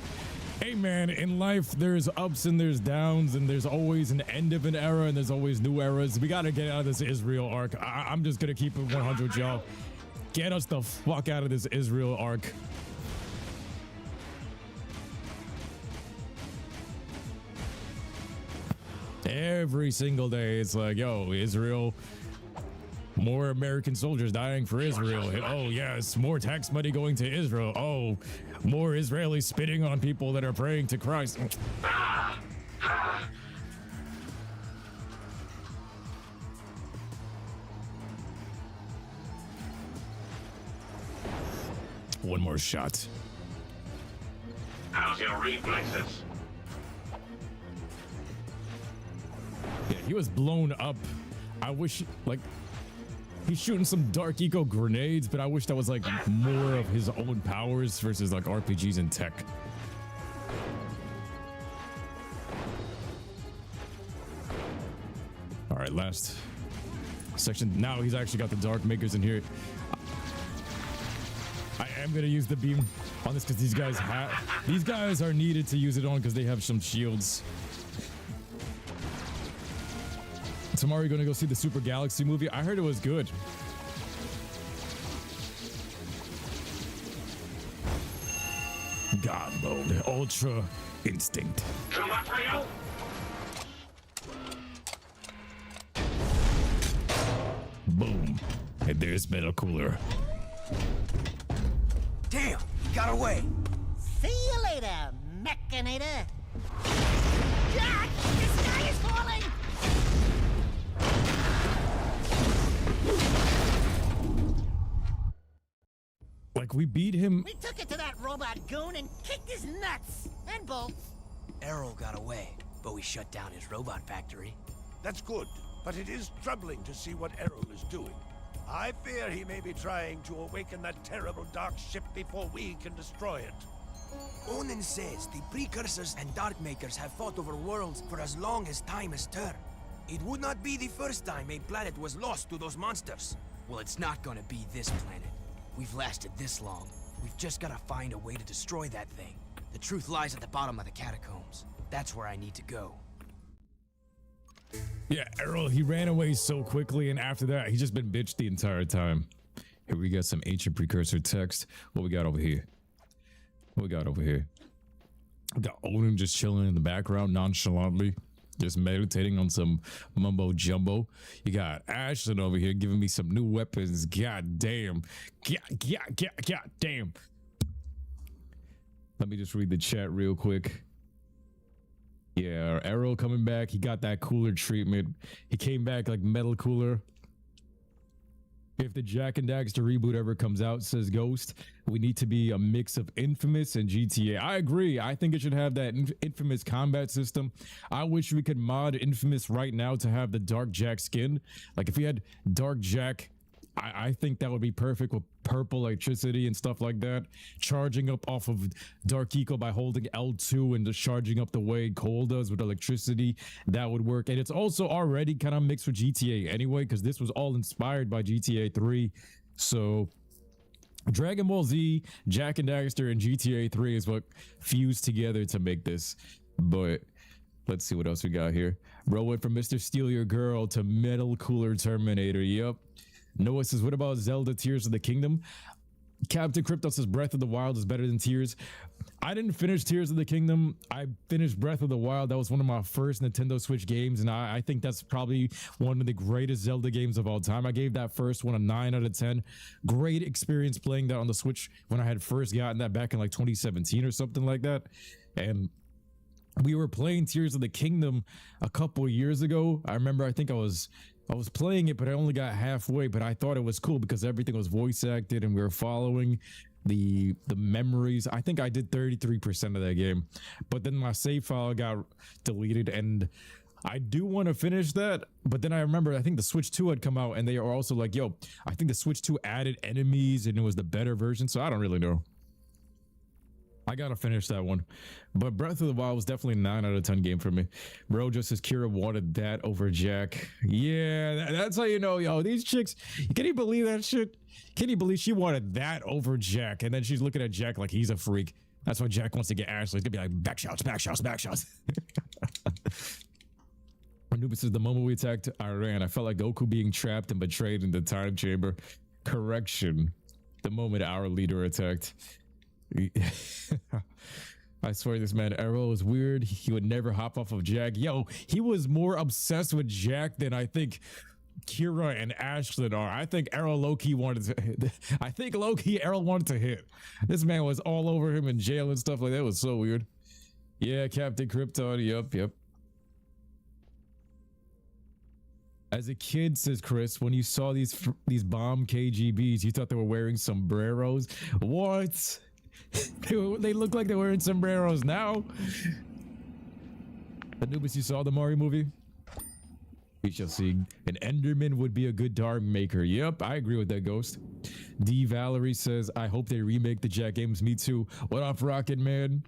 hey man, in life there's ups and there's downs, and there's always an end of an era and there's always new eras. We gotta get out of this Israel arc. I'm just gonna keep it 100, y'all. Get us the fuck out of this Israel arc. Every single day it's like, yo, Israel, more American soldiers dying for Israel. Oh yes, more tax money going to Israel. Oh, more Israelis spitting on people that are praying to Christ. One more shot. How's your reflexes? Yeah, he was blown up. I wish, like, he's shooting some Dark Eco grenades, but I wish that was like more of his own powers versus like RPGs and tech. All right, last section. Now he's actually got the Dark Makers in here. I am gonna use the beam on this because these guys are needed to use it on because they have some shields. Tomorrow you're gonna go see the Super Galaxy movie. I heard it was good. God mode, Ultra Instinct. Too much for you? Boom. And there's Metal Cooler. Damn, he got away. See you later, Mechanator. Jack, the sky is falling! Like, we beat him. We took it to that robot goon and kicked his nuts and bolts. Errol got away, but we shut down his robot factory. That's good, but it is troubling to see what Errol is doing. I fear he may be trying to awaken that terrible dark ship before we can destroy it. Onan says the precursors and dark makers have fought over worlds for as long as time has turned. It would not be the first time a planet was lost to those monsters. Well, it's not gonna be this planet. We've lasted this long. We've just gotta find a way to destroy that thing. The truth lies at the bottom of the catacombs. That's where I need to go. Yeah, Errol, he ran away so quickly, and after that, he's just been bitched the entire time. Here we got some ancient precursor text. What we got over here? What we got over here? We got Odin just chilling in the background nonchalantly, just meditating on some mumbo jumbo. You got Ashlyn over here giving me some new weapons. God damn. God damn. Let me just read the chat real quick. Yeah, Errol coming back. He got that cooler treatment. He came back like metal cooler. If the Jack and Daxter reboot ever comes out, says Ghost, we need to be a mix of Infamous and GTA. I agree. I think it should have that Infamous combat system. I wish we could mod Infamous right now to have the Dark Jack skin. Like if we had Dark Jack, I think that would be perfect with purple electricity and stuff like that. Charging up off of Dark Eco by holding L2 and just charging up the way Cole does with electricity. That would work. And it's also already kind of mixed with GTA anyway, because this was all inspired by GTA 3. So Dragon Ball Z, Jack and Daxter, and GTA 3 is what fused together to make this. But let's see what else we got here. Bro went from Mr. Steal Your Girl to Metal Cooler Terminator. Yep. Noah says, what about Zelda Tears of the Kingdom? Captain Crypto says Breath of the Wild is better than Tears. I didn't finish Tears of the Kingdom. I finished Breath of the Wild. That was one of my first Nintendo Switch games, and I think that's probably one of the greatest Zelda games of all time. I gave that first one a 9 out of 10. Great experience playing that on the Switch when I had first gotten that back in like 2017 or something like that. And we were playing Tears of the Kingdom a couple years ago. I remember, I think I was playing it, but I only got halfway, but I thought it was cool because everything was voice acted and we were following the memories. I think I did 33% of that game, but then my save file got deleted, and I do want to finish that. But then I remember, I think the Switch 2 had come out and they are also like, yo, I think the Switch 2 added enemies and it was the better version. So I don't really know. I gotta finish that one. But Breath of the Wild was definitely a 9 out of 10 game for me. Bro just says Kira wanted that over Jack. Yeah, that's how you know, yo, these chicks, can you believe that shit? Can you believe she wanted that over Jack? And then she's looking at Jack like he's a freak. That's why Jack wants to get Ashley. He's gonna be like, back shots, back shots, back shots. Anubis says, the moment we attacked Iran, I felt like Goku being trapped and betrayed in the time chamber. Correction. The moment our leader attacked. I swear this man Errol is weird. He would never hop off of Jack. Yo, he was more obsessed with Jack than I think Kira and Ashlyn are. I think Errol low-key wanted to I think low-key Errol wanted to hit. This man was all over him in jail and stuff like that. It was so weird. Yeah, Captain Krypton. Yep. As a kid, says Chris, when you saw these bomb KGBs, you thought they were wearing sombreros. What? They look like they're wearing sombreros now. Anubis, you saw the Mario movie? We shall see. An Enderman would be a good dark maker. Yep, I agree with that, Ghost. D Valerie says, I hope they remake the Jack games. Me too. What up, Rocket Man?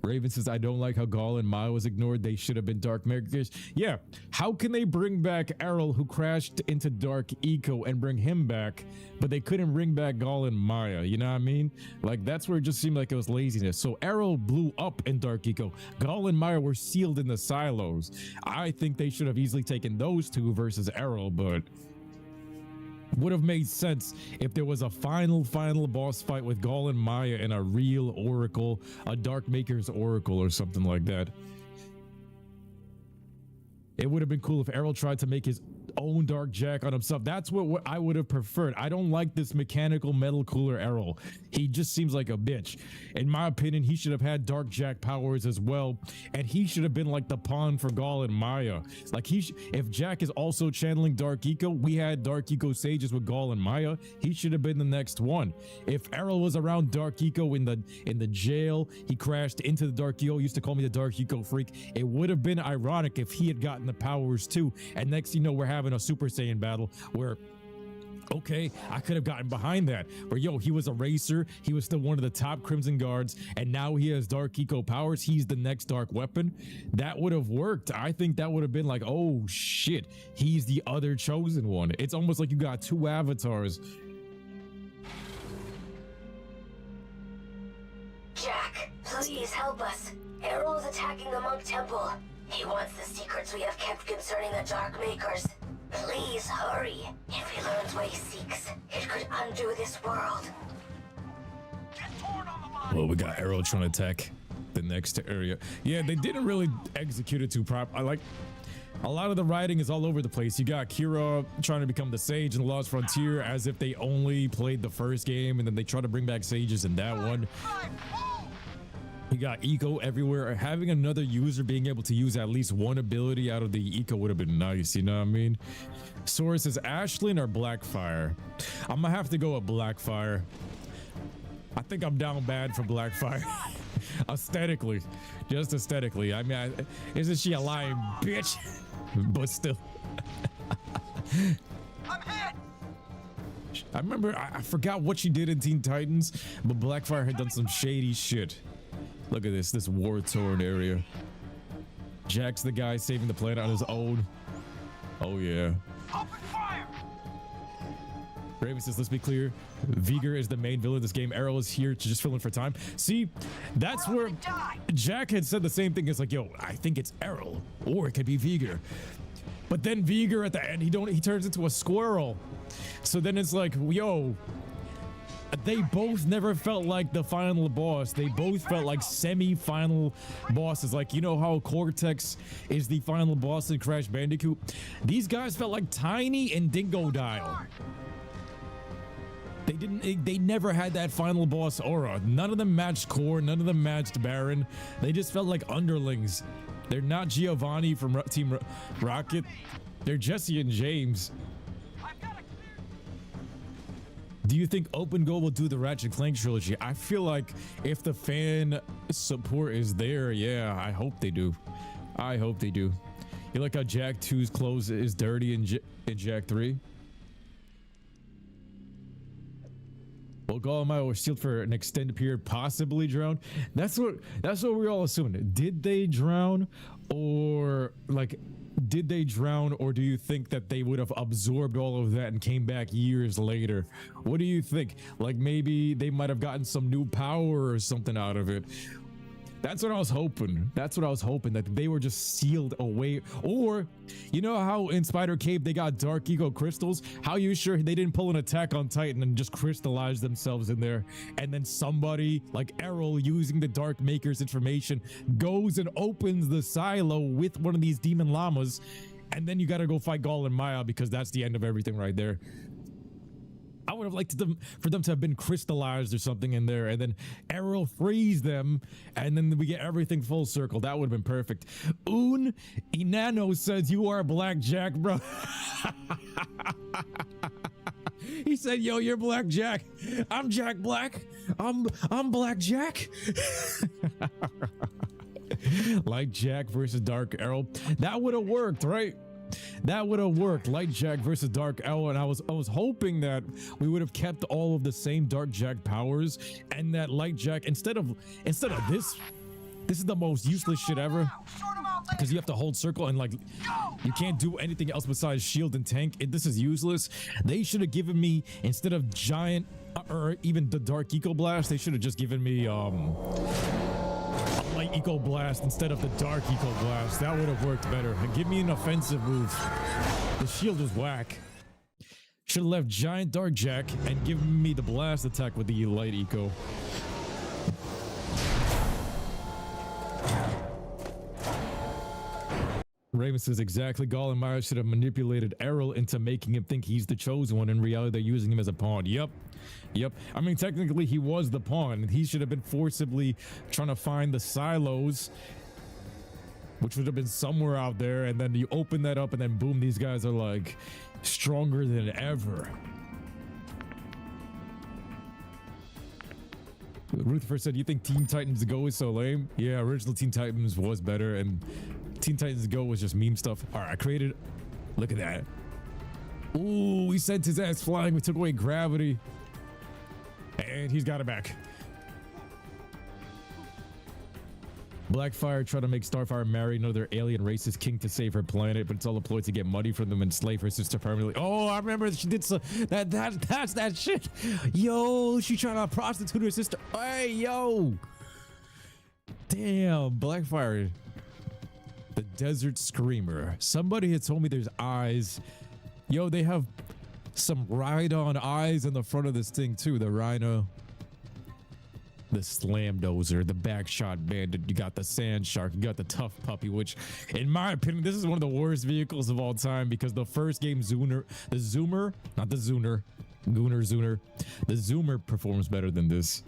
Raven says, I don't like how Gaul and Maya was ignored. They should have been dark makers. Yeah, how can they bring back Errol, who crashed into Dark Eco, and bring him back, but they couldn't bring back Gaul and Maya? You know what I mean? Like, that's where it just seemed like it was laziness. So Errol blew up in Dark Eco. Gaul and Maya were sealed in the silos. I think they should have easily taken those two versus Errol, but would have made sense if there was a final boss fight with Gaul and Maya and a real oracle, a Dark Maker's oracle or something like that. It would have been cool if Errol tried to make his own Dark Jack on himself. That's what I would have preferred. I don't like this mechanical metal cooler Errol. He just seems like a bitch. In my opinion, he should have had Dark Jack powers as well, and he should have been like the pawn for Gaul and Maya. Like if Jack is also channeling Dark Eco, we had Dark Eco sages with Gaul and Maya. He should have been the next one. If Errol was around Dark Eco in the jail, he crashed into the Dark Eco. Used to call me the Dark Eco freak. It would have been ironic if he had gotten the powers too. And next thing you know, we're having a Super Saiyan battle where, okay, I could have gotten behind that, where yo, he was a racer, he was still one of the top Crimson Guards, and now he has Dark Eco powers. He's the next dark weapon. That would have worked. I think that would have been like, oh shit, he's the other chosen one. It's almost like you got two avatars. Jack, please help us. Errol is attacking the monk temple. He wants the secrets we have kept concerning the Dark Makers. Please hurry. If he learns what he seeks, it could undo this world. Well, we got Arrow trying to attack the next area. Yeah, they didn't really execute it too proper. I like a lot of the writing is all over the place. You got Kira trying to become the Sage in the Lost Frontier as if they only played the first game, and then they try to bring back Sages in that one. You got Eco everywhere. Having another user being able to use at least one ability out of the Eco would have been nice, you know what I mean? Source is Ashlyn or Blackfire. I'm gonna have to go with Blackfire. I think I'm down bad for Blackfire. Aesthetically, just aesthetically. I mean, isn't she a lying bitch? But still. I'm hit! I remember, I forgot what she did in Teen Titans, but Blackfire had done some shady shit. Look at this war-torn area. Jack's the guy saving the planet on his own. Oh yeah. Open fire! Raven says, let's be clear, Vigor is the main villain of this game. Arrow is here to just fill in for time. See, that's where Jack had said the same thing. It's like, yo, I think it's Arrow, or it could be Vigor. But then Vigor at the end, he turns into a squirrel. So then it's like, yo, they both never felt like the final boss. They both felt like semi-final bosses. Like, you know how Cortex is the final boss in Crash Bandicoot? These guys felt like Tiny and Dingodile. They never had that final boss aura. None of them matched Core, none of them matched Baron. They just felt like underlings. They're not Giovanni from Team Rocket. They're Jesse and James. Do you think OpenGoal will do the Ratchet & Clank trilogy? I feel like if the fan support is there, yeah, I hope they do. I hope they do. You like how Jack 2's clothes is dirty in Jack 3? Well, Golemai was sealed for an extended period, possibly drowned. That's what we all assumed. Did they drown, or do you think that they would have absorbed all of that and came back years later? What do you think? Like, maybe they might have gotten some new power or something out of it. That's what I was hoping. That's what I was hoping, that they were just sealed away. Or, you know how in Spider Cave they got Dark Eco crystals? How you sure they didn't pull an Attack on Titan and just crystallize themselves in there? And then somebody like Errol, using the Dark Maker's information, goes and opens the silo with one of these demon llamas. And then you gotta go fight Gaul and Maya, because that's the end of everything right there. I would have liked for them to have been crystallized or something in there, and then Arrow frees them, and then we get everything full circle. That would have been perfect. Inano says, you are Black Jack, bro. He said, yo, you're Black Jack. I'm Jack Black. I'm Black Jack. Light Jack versus Dark Arrow. That would have worked, right? That would have worked. Light Jack versus Dark Arrow, and I was hoping that we would have kept all of the same Dark Jack powers, and that Light Jack, instead of this is the most useless shit ever, because you have to hold circle and like you can't do anything else besides shield and tank. This is useless. They should have given me, instead of giant or even the Dark Eco Blast, they should have just given me Light Eco Blast instead of the Dark Eco Blast. That would have worked better. Give me an offensive move. The shield was whack. Should have left Giant Dark Jack and given me the blast attack with the Light Eco. Raven says, exactly. Gaul and Maya should have manipulated Errol into making him think he's the chosen one. In reality, they're using him as a pawn. Yep. I mean, technically, he was the pawn. He should have been forcibly trying to find the silos, which would have been somewhere out there. And then you open that up, and then boom, these guys are like stronger than ever. Rutherford said, you think Teen Titans Go is so lame? Yeah, original Teen Titans was better, and Teen Titans Go was just meme stuff. All right, I created, look at that. Ooh, we sent his ass flying. We took away gravity, and he's got it back. Blackfire tried to make Starfire marry another alien racist king to save her planet, but it's all a ploy to get money from them and slave her sister permanently. Oh, I remember she did so. That's that shit. Yo, she trying to prostitute her sister. Hey, yo. Damn, Blackfire. The Desert Screamer. Somebody had told me there's eyes. Yo, they have some ride-on eyes in the front of this thing too. The Rhino, the Slam Dozer, the Backshot Bandit. You got the Sand Shark. You got the Tough Puppy, which, in my opinion, this is one of the worst vehicles of all time because the first game, the Zoomer, the Zoomer performs better than this.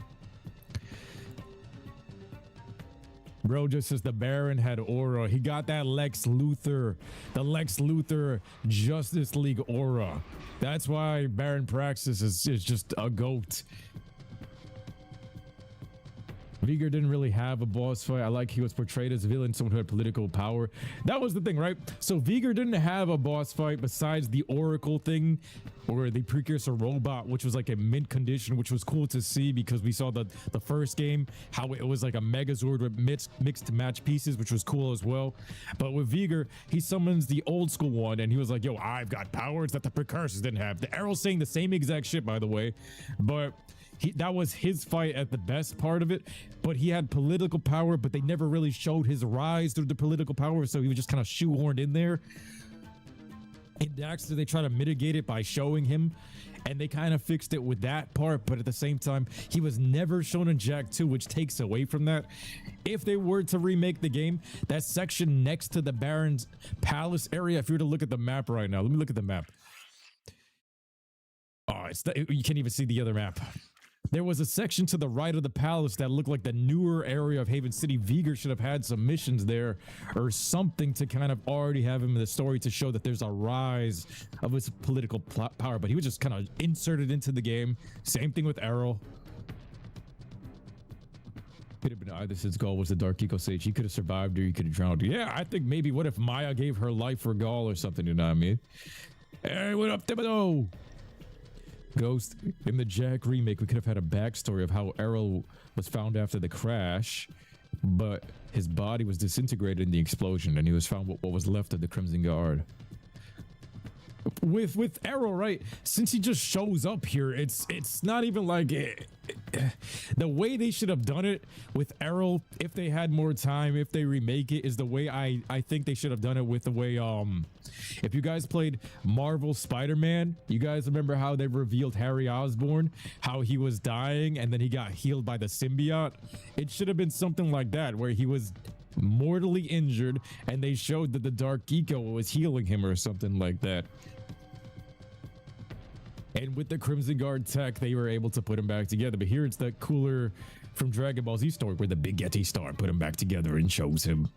Bro just says the Baron had aura. He got that Lex Luthor, the Lex Luthor Justice League aura. That's why Baron Praxis is just a goat. Viger didn't really have a boss fight. I like he was portrayed as a villain, someone who had political power. That was the thing, right? So Viger didn't have a boss fight besides the Oracle thing or the precursor robot, which was like a mint condition, which was cool to see because we saw the first game, how it was like a Megazord with mixed match pieces, which was cool as well. But with Viger, he summons the old school one and he was like, yo, I've got powers that the precursors didn't have. The Arrow's saying the same exact shit, by the way, but that was his fight at the best part of it, but he had political power, but they never really showed his rise through the political power, so he was just kind of shoehorned in there. In Daxter, they try to mitigate it by showing him, and they kind of fixed it with that part, but at the same time, he was never shown in Jak 2, which takes away from that. If they were to remake the game, that section next to the Baron's Palace area, if you were to look at the map right now, let me look at the map. Oh, you can't even see the other map. There was a section to the right of the palace that looked like the newer area of Haven City. Viger should have had some missions there or something to kind of already have him in the story to show that there's a rise of his political power, but he was just kind of inserted into the game. Same thing with Errol. Could have been either. His goal was the Dark Eco Sage. He could have survived or he could have drowned. Yeah, I think maybe what if Maya gave her life for Gaul or something, you know what I mean? Hey, what up, Thibodeau? Ghost, in the Jak remake, we could have had a backstory of how Errol was found after the crash, but his body was disintegrated in the explosion and he was found what was left of the Crimson Guard. With Errol, right, since he just shows up here, it's not even like the way they should have done it with Errol, if they had more time, if they remake it, is the way I think they should have done it with the way if you guys played Marvel Spider-Man, you guys remember how they revealed Harry Osborn, how he was dying and then he got healed by the symbiote? It should have been something like that, where he was mortally injured and they showed that the Dark Eco was healing him or something like that. And with the Crimson Guard tech, they were able to put him back together. But here it's the cooler from Dragon Ball Z story where the Big Yeti Star put him back together and shows him.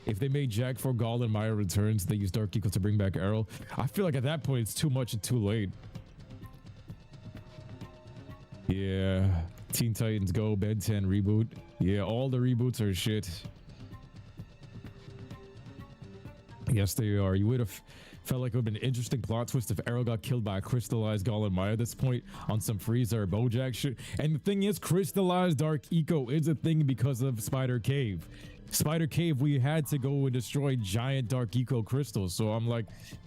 If they made Jak 4 Gaul and Maya returns, they use Dark Eco to bring back Errol. I feel like at that point it's too much and too late. Yeah, Teen Titans Go, Ben 10 reboot. Yeah, all the reboots are shit. Yes, they are. You would have felt like it would have been an interesting plot twist if Arrow got killed by a crystallized Gaul and Maya at this point on some Frieza or Bojack shit. And the thing is, crystallized Dark Eco is a thing because of Spider Cave. Spider Cave, we had to go and destroy giant Dark Eco crystals. So I'm like,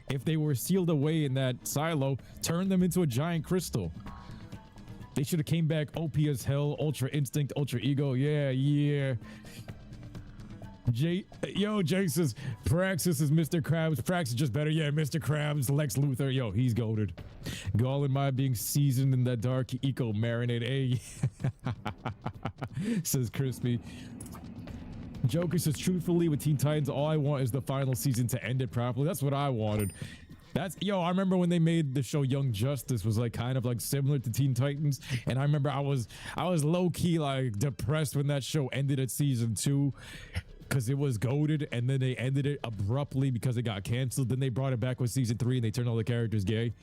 if they were sealed away in that silo, turn them into a giant crystal. They should have came back OP as hell, Ultra Instinct, Ultra Ego. Yeah. Jake says Praxis is Mr. Krabs. Praxis just better. Yeah, Mr. Krabs, Lex Luthor. Yo, he's goated. Gaul and Maya being seasoned in that Dark Eco marinade. Hey, says Crispy. Joker says, truthfully, with Teen Titans, all I want is the final season to end it properly. That's what I wanted. I remember when they made the show Young Justice was like kind of like similar to Teen Titans, and I remember I was low-key like depressed when that show ended at season 2 because it was goated, and then they ended it abruptly because it got canceled. Then they brought it back with season 3 and they turned all the characters gay,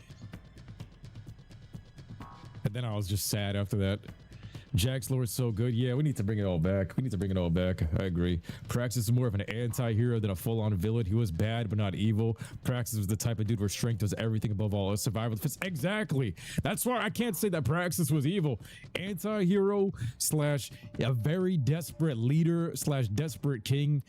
and then I was just sad after that. Jak's lore is so good. Yeah, we need to bring it all back. I agree. Praxis is more of an anti-hero than a full-on villain. He was bad, but not evil. Praxis was the type of dude where strength was everything above all. Survival. Exactly. That's why I can't say that Praxis was evil. Anti-hero slash a very desperate leader slash desperate king.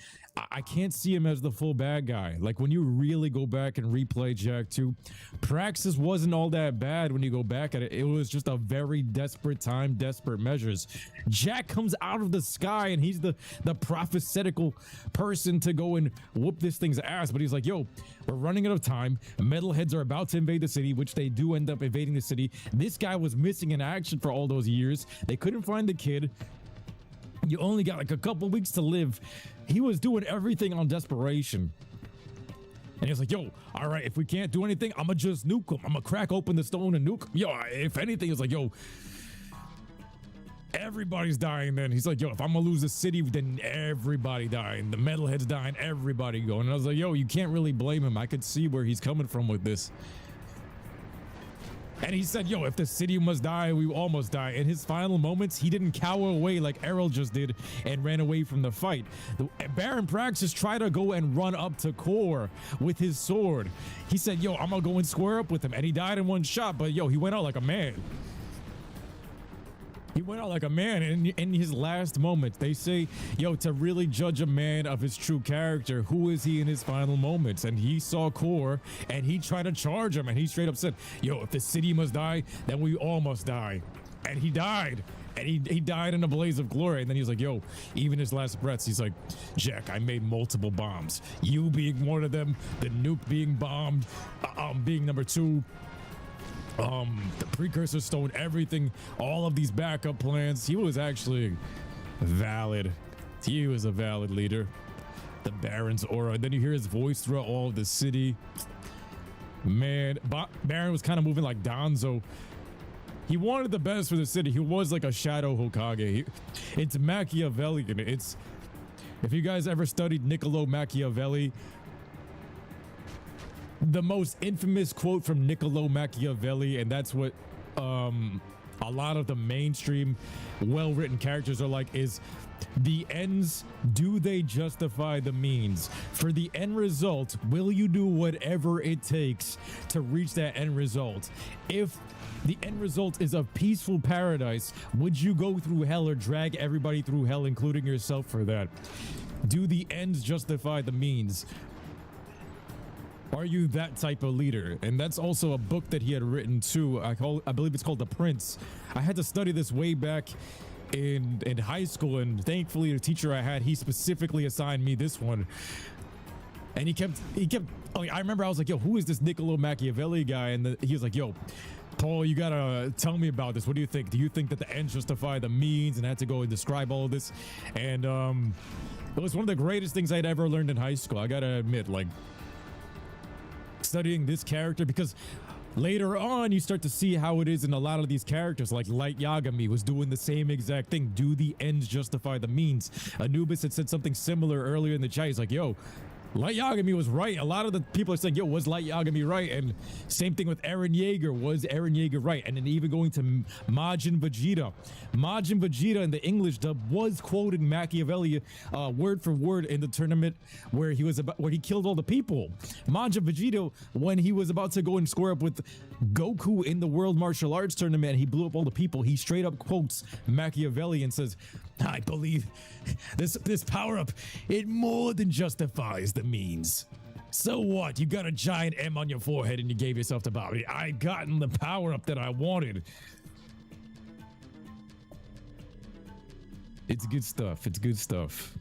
I can't see him as the full bad guy. Like when you really go back and replay Jak 2, Praxis wasn't all that bad when you go back at it. It was just a very desperate time, desperate measure. treasures. Jack comes out of the sky and he's the prophetical person to go and whoop this thing's ass. But he's like, yo, we're running out of time. Metalheads are about to invade the city, which they do end up invading the city. This guy was missing in action for all those years. They couldn't find the kid. You only got like a couple weeks to live. He was doing everything on desperation. And he's like, yo, all right, if we can't do anything, I'm gonna just nuke him. I'm gonna crack open the stone and nuke him. Yo, if anything, it's like, yo, everybody's dying then. He's like, yo, if I'm gonna lose the city, then everybody dying. The metalheads dying, everybody going. And I was like, yo, you can't really blame him. I could see where he's coming from with this. And he said, yo, if the city must die, we almost die. In his final moments, he didn't cower away like Errol just did and ran away from the fight. Baron Praxis tried to go and run up to Core with his sword. He said, yo, I'm gonna go and square up with him. And he died in one shot, but yo, he went out like a man. He went out like a man in his last moments. They say, yo, to really judge a man of his true character, who is he in his final moments? And he saw Core and he tried to charge him and he straight up said, yo, if the city must die, then we all must die. And he died. And he died in a blaze of glory. And then he was like, yo, even his last breaths, he's like, Jack, I made multiple bombs. You being one of them, the nuke being bombed, being number 2. The precursor stone, everything, all of these backup plans. He was actually valid. He was a valid leader. The Baron's aura. And then you hear his voice throughout all of the city. Man, Baron was kind of moving like Danzo. He wanted the best for the city. He was like a shadow Hokage. It's Machiavellian. It's, if you guys ever studied Niccolo Machiavelli, the most infamous quote from Niccolo Machiavelli, and that's what a lot of the mainstream well-written characters are like, is the ends, do they justify the means? For the end result, will you do whatever it takes to reach that end result? If the end result is a peaceful paradise, would you go through hell or drag everybody through hell, including yourself, for that? Do the ends justify the means? Are you that type of leader? And that's also a book that he had written too. I believe it's called The Prince. I had to study this way back in high school, and thankfully the teacher I had, he specifically assigned me this one. And he kept I remember I was like, yo, who is this Niccolo Machiavelli guy? And he was like, yo, Paul, you gotta tell me about this. What do you think? Do you think that the ends justify the means? And I had to go and describe all of this. And it was one of the greatest things I'd ever learned in high school. I gotta admit, like, studying this character, because later on you start to see how it is in a lot of these characters. Like Light Yagami was doing the same exact thing. Do the ends justify the means? Anubis had said something similar earlier in the chat. He's like, yo, Light Yagami was right. A lot of the people are saying, yo, was Light Yagami right? And same thing with Eren Yeager. Was Eren Yeager right? And then even going to Majin Vegeta. Majin Vegeta in the English dub was quoting Machiavelli word for word in the tournament where he killed all the people. Majin Vegeta, when he was about to go and square up with Goku in the World Martial Arts tournament, he blew up all the people. He straight up quotes Machiavelli and says, I believe this power-up, it more than justifies the means. So what? You got a giant M on your forehead and you gave yourself to Bobby. I gotten the power-up that I wanted. It's good stuff. It's good stuff.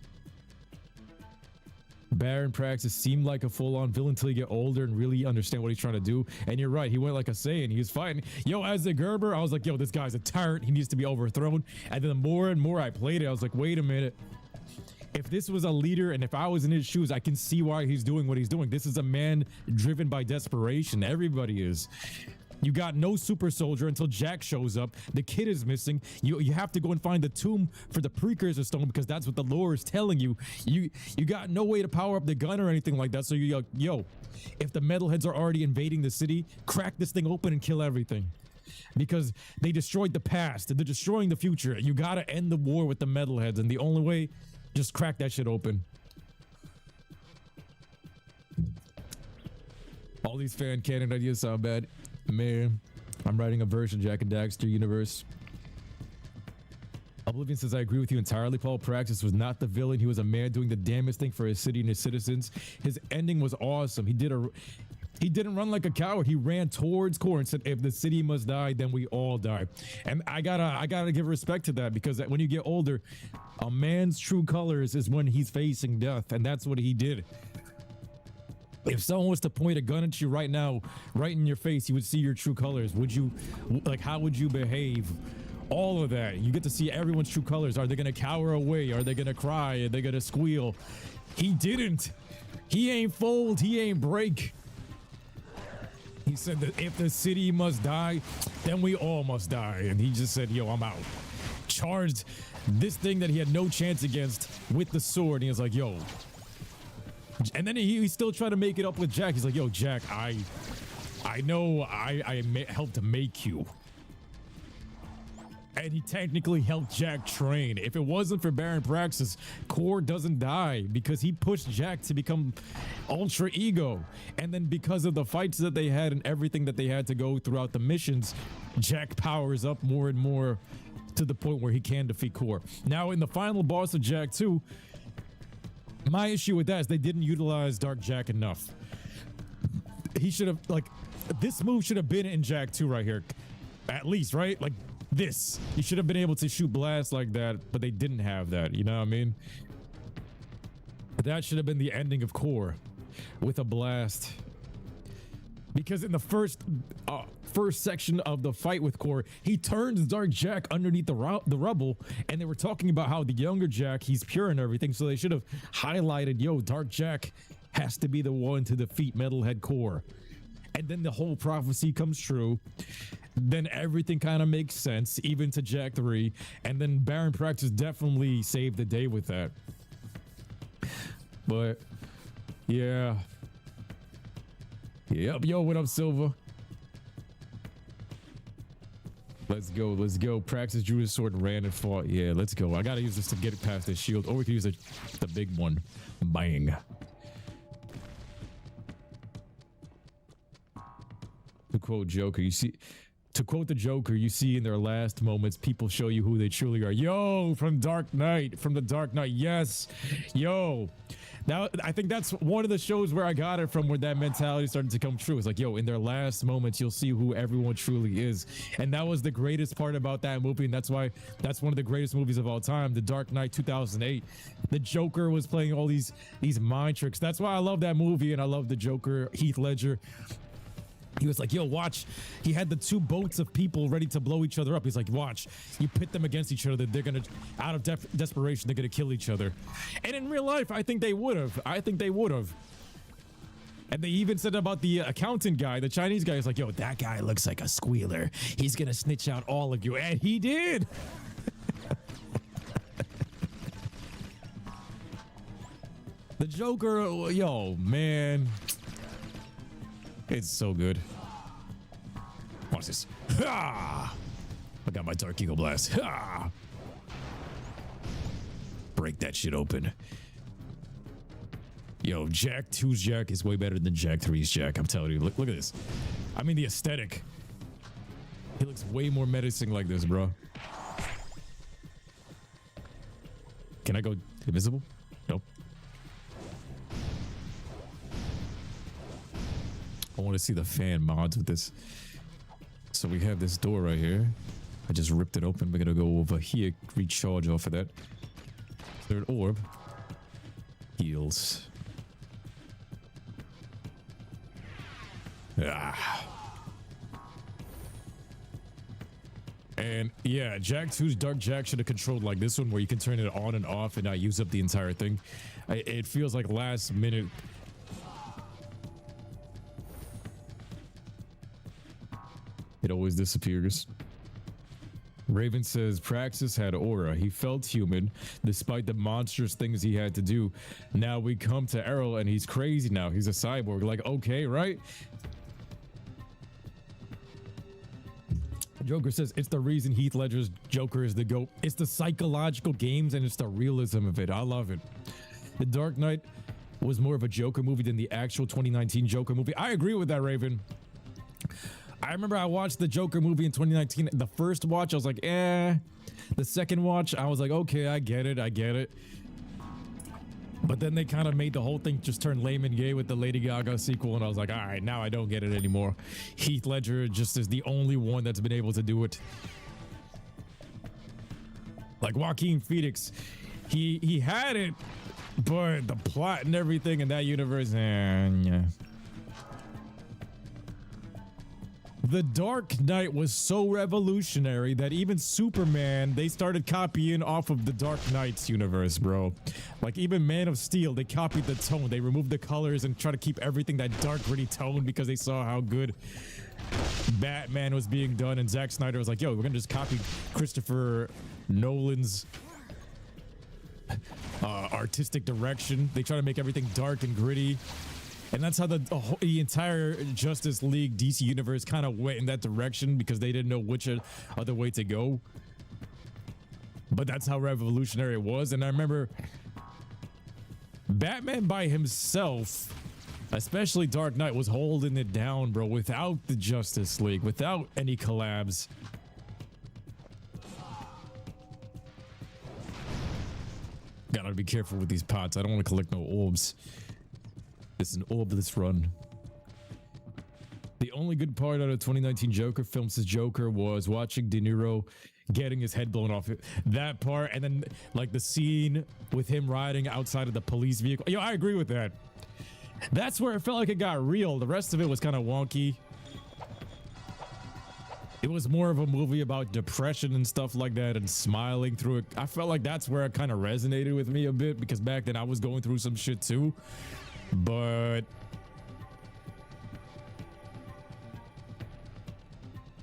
Baron Praxis seemed like a full-on villain until you get older and really understand what he's trying to do. And you're right, he went like a Saiyan. He was fighting. Yo, as the Gerber, I was like, yo, this guy's a tyrant. He needs to be overthrown. And then the more and more I played it, I was like, wait a minute. If this was a leader and if I was in his shoes, I can see why he's doing what he's doing. This is a man driven by desperation. Everybody is. You got no super soldier until Jack shows up. The kid is missing. You have to go and find the tomb for the precursor stone, because that's what the lore is telling you. You got no way to power up the gun or anything like that. So you're like, yo, if the metalheads are already invading the city, crack this thing open and kill everything. Because they destroyed the past. They're destroying the future. You got to end the war with the metalheads. And the only way, just crack that shit open. All these fan canon ideas sound bad. Man, I'm writing a version Jack and Daxter universe. Oblivion says, I agree with you entirely. Paul Praxis was not the villain. He was a man doing the damnest thing for his city and his citizens. His ending was awesome. He did He didn't run like a coward. He ran towards Core and said, if the city must die, then we all die. And I gotta give respect to that, because when you get older, a man's true colors is when he's facing death. And that's what he did. If someone was to point a gun at you right now, right in your face, you would see your true colors. Would you, like, how would you behave? All of that. You get to see everyone's true colors. Are they going to cower away? Are they going to cry? Are they going to squeal? He didn't. He ain't fold. He ain't break. He said that if the city must die, then we all must die. And he just said, yo, I'm out. Charged this thing that he had no chance against with the sword. And he was like, yo. And then he still tried to make it up with Jack. He's like, yo, Jack, I know I helped to make you. And he technically helped Jack train. If it wasn't for Baron Praxis, Core doesn't die because he pushed Jack to become ultra ego. And then because of the fights that they had and everything that they had to go throughout the missions, Jack powers up more and more to the point where he can defeat Core. Now, in the final boss of Jack 2, my issue with that is they didn't utilize Dark Jack enough. He should have, like, this move should have been in Jack 2 right here. At least, right? Like, this. You should have been able to shoot blasts like that, but they didn't have that. You know what I mean? That should have been the ending of Core with a blast. Because in the first section of the fight with Core, he turns Dark Jack underneath the rubble, and they were talking about how the younger Jack, he's pure and everything, so they should have highlighted, yo, Dark Jack has to be the one to defeat Metalhead Core. And then the whole prophecy comes true. Then everything kind of makes sense, even to Jack 3, and then Baron Praxis definitely saved the day with that. But, yeah. Yep, yo, what up, Silva? Let's go, let's go. Praxis drew his sword and ran and fought. Yeah, let's go. I gotta use this to get past this shield, or we can use the big one. Bang. To quote Joker, to quote the Joker, you see in their last moments, people show you who they truly are. Yo, from Dark Knight, from the Dark Knight. Yes, yo. Now, I think that's one of the shows where I got it from, where that mentality started to come true. It's like, yo, in their last moments, you'll see who everyone truly is. And that was the greatest part about that movie. And that's why that's one of the greatest movies of all time, The Dark Knight 2008. The Joker was playing all these mind tricks. That's why I love that movie. And I love the Joker, Heath Ledger. He was like, yo, watch. He had the two boats of people ready to blow each other up. He's like, watch. You pit them against each other. They're going to, out of desperation, they're going to kill each other. And in real life, I think they would have. And they even said about the accountant guy, the Chinese guy. Is like, yo, that guy looks like a squealer. He's going to snitch out all of you. And he did. The Joker, yo, man. It's so good. Watch this. Ha! I got my Dark Eagle Blast. Ha! Break that shit open. Yo, Jack 2's Jack is way better than Jack 3's Jack. I'm telling you. Look at this. I mean, the aesthetic. He looks way more menacing like this, bro. Can I go invisible? Nope. I want to see the fan mods with this. So we have this door right here. I just ripped it open. We're gonna go over here, recharge off of that. Third orb. Heals. Ah. And yeah, Jack 2's Dark Jack should have controlled like this one, where you can turn it on and off and not use up the entire thing. It feels like last minute. It always disappears. Raven says Praxis had aura. He felt human despite the monstrous things he had to do. Now we come to Errol and he's crazy now. He's a cyborg. Like, okay, right? Joker says it's the reason Heath Ledger's Joker is the GOAT. It's the psychological games and it's the realism of it. I love it. The Dark Knight was more of a Joker movie than the actual 2019 Joker movie. I agree with that, Raven. I remember I watched the Joker movie in 2019. The first watch, I was like, eh. The second watch, I was like, okay, I get it. But then they kind of made the whole thing just turn lame and gay with the Lady Gaga sequel, and I was like, all right, now I don't get it anymore. Heath Ledger just is the only one that's been able to do it. Like Joaquin Phoenix, he had it, but the plot and everything in that universe, yeah. The Dark Knight was so revolutionary that even Superman, they started copying off of the Dark Knight's universe, bro. Like even Man of Steel, they copied the tone. They removed the colors and try to keep everything that dark, gritty tone because they saw how good Batman was being done. And Zack Snyder was like, yo, we're gonna just copy Christopher Nolan's artistic direction. They try to make everything dark and gritty. And that's how the entire Justice League DC universe kind of went in that direction because they didn't know which other way to go. But that's how revolutionary it was. And I remember Batman by himself, especially Dark Knight, was holding it down, bro, without the Justice League, without any collabs. Gotta be careful with these pots. I don't want to collect no orbs. This is an orbless run. The only good part out of 2019 Joker film says Joker was watching De Niro getting his head blown off. That part, and then like the scene with him riding outside of the police vehicle. Yo, I agree with that. That's where it felt like it got real. The rest of it was kind of wonky. It was more of a movie about depression and stuff like that and smiling through it. I felt like that's where it kind of resonated with me a bit because back then I was going through some shit too. But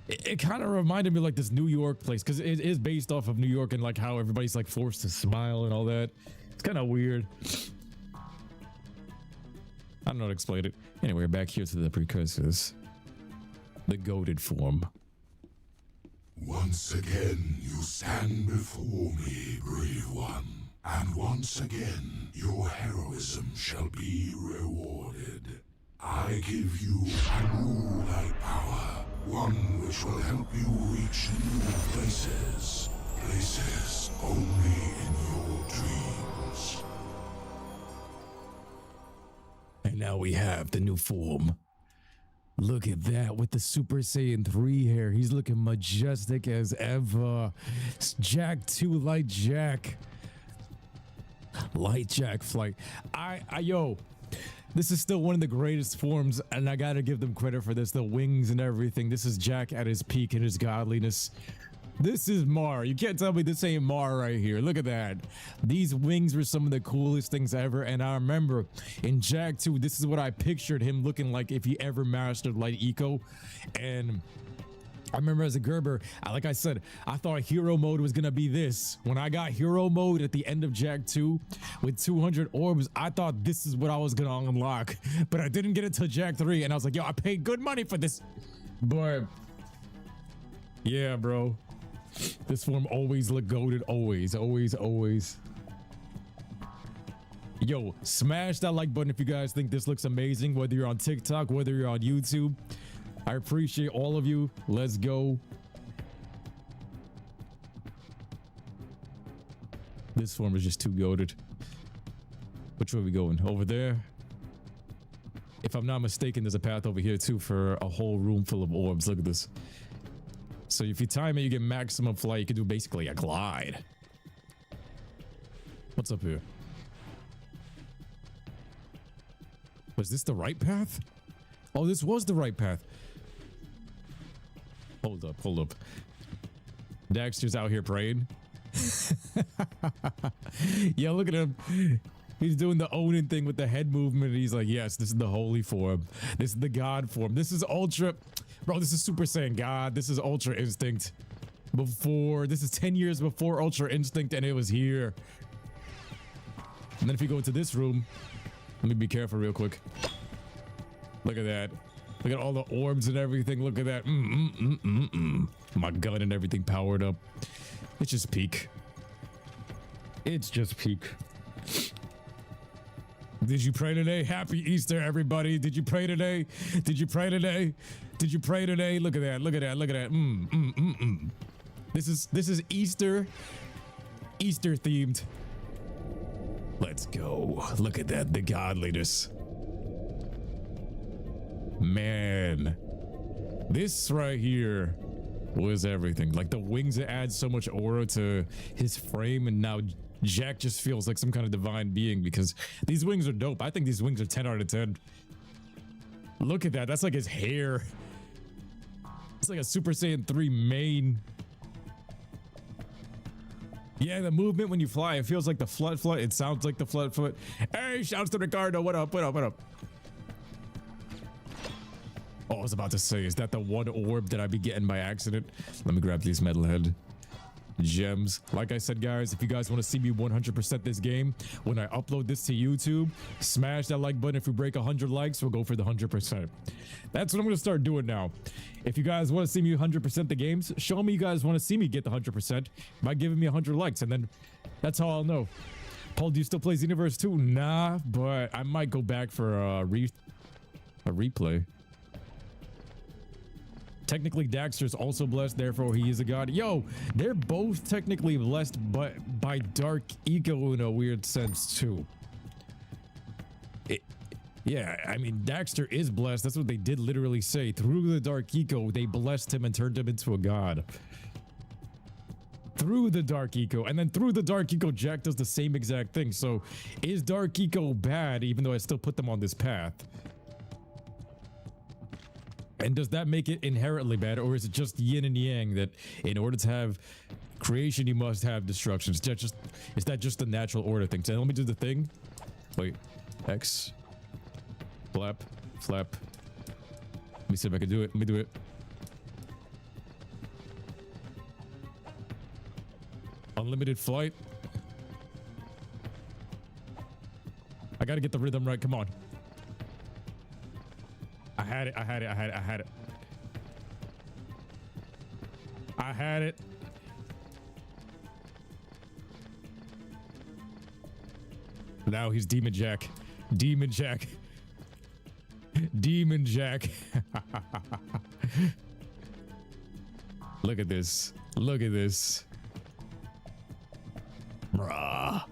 it kind of reminded me like this New York place because it is based off of New York and like how everybody's like forced to smile and all that. It's kind of weird. I don't know how to explain it. Anyway, back here to the precursors. The goated form. Once again you stand before me, brave one. And once again, your heroism shall be rewarded. I give you a new light power, one which will help you reach new places. Places only in your dreams. And now we have the new form. Look at that with the Super Saiyan 3 hair. He's looking majestic as ever. It's Jack 2 Light Jack. Light Jack flight. Yo, this is still one of the greatest forms, and I gotta give them credit for this. The wings and everything. This is Jack at his peak in his godliness. This is Mar. You can't tell me this ain't Mar right here. Look at that. These wings were some of the coolest things ever. And I remember in Jack 2, this is what I pictured him looking like if he ever mastered Light Eco. And I remember as a Gerber, like I said, I thought hero mode was gonna be this. When I got hero mode at the end of Jack 2 with 200 orbs, I thought this is what I was gonna unlock. But I didn't get it till Jack 3, and I was like, yo, I paid good money for this. But yeah, bro. This form always looked goated. Always, always, always. Yo, smash that like button if you guys think this looks amazing, whether you're on TikTok, whether you're on YouTube. I appreciate all of you. Let's go. This form is just too goated. Which way are we going? Over there? If I'm not mistaken, there's a path over here too for a whole room full of orbs. Look at this. So if you time it, you get maximum flight. You can do basically a glide. What's up here? Was this the right path? Oh, this was the right path. Hold up, hold up. Daxter's out here praying. Yeah, look at him. He's doing the Onin thing with the head movement. He's like, yes, this is the holy form. This is the God form. This is Ultra. Bro, this is Super Saiyan God. This is Ultra Instinct. This is 10 years before Ultra Instinct, and it was here. And then if you go into this room, let me be careful real quick. Look at that. Look at all the orbs and everything. Look at that. My gun and everything powered up. It's just peak. It's just peak. Did you pray today? Happy Easter, everybody. Did you pray today? Did you pray today? Did you pray today? Look at that. Look at that. Look at that. This is Easter themed. Let's go. Look at that, the godliness. Man, this right here was everything. Like the wings that add so much aura to his frame, and now Jack just feels like some kind of divine being because these wings are dope. I think these wings are 10 out of 10. Look at that. That's like his hair. It's like a Super Saiyan 3 main. Yeah, the movement when you fly, it feels like the flood foot. It sounds like the flood foot. Hey, shouts to Ricardo. What up? What up? What up? Oh, I was about to say, is that the one orb that I be getting by accident? Let me grab these metalhead gems. Like I said, guys, if you guys want to see me 100% this game, when I upload this to YouTube, smash that like button. If we break 100 likes, we'll go for the 100%. That's what I'm going to start doing now. If you guys want to see me 100% the games, show me you guys want to see me get the 100% by giving me 100 likes, and then that's how I'll know. Paul, do you still play Xenoverse 2? Nah, but I might go back for a replay. Technically, Daxter's also blessed, therefore he is a god. Yo, they're both technically blessed, but by Dark Eco in a weird sense too. Yeah, I mean, Daxter is blessed. That's what they did literally say. Through the Dark Eco, they blessed him and turned him into a god. Through the Dark Eco, and then through the Dark Eco, Jack does the same exact thing. So, is Dark Eco bad, even though I still put them on this path? And does that make it inherently bad, or is it just yin and yang that in order to have creation, you must have destruction? Is that just a natural order thing? So let me do the thing. Wait, X, flap, flap. Let me see if I can do it. Let me do it. Unlimited flight. I gotta get the rhythm right. Come on. I had it. I had it. I had it. I had it. I had it. Now he's Demon Jack. Demon Jack. Demon Jack. Look at this. Look at this. Bruh.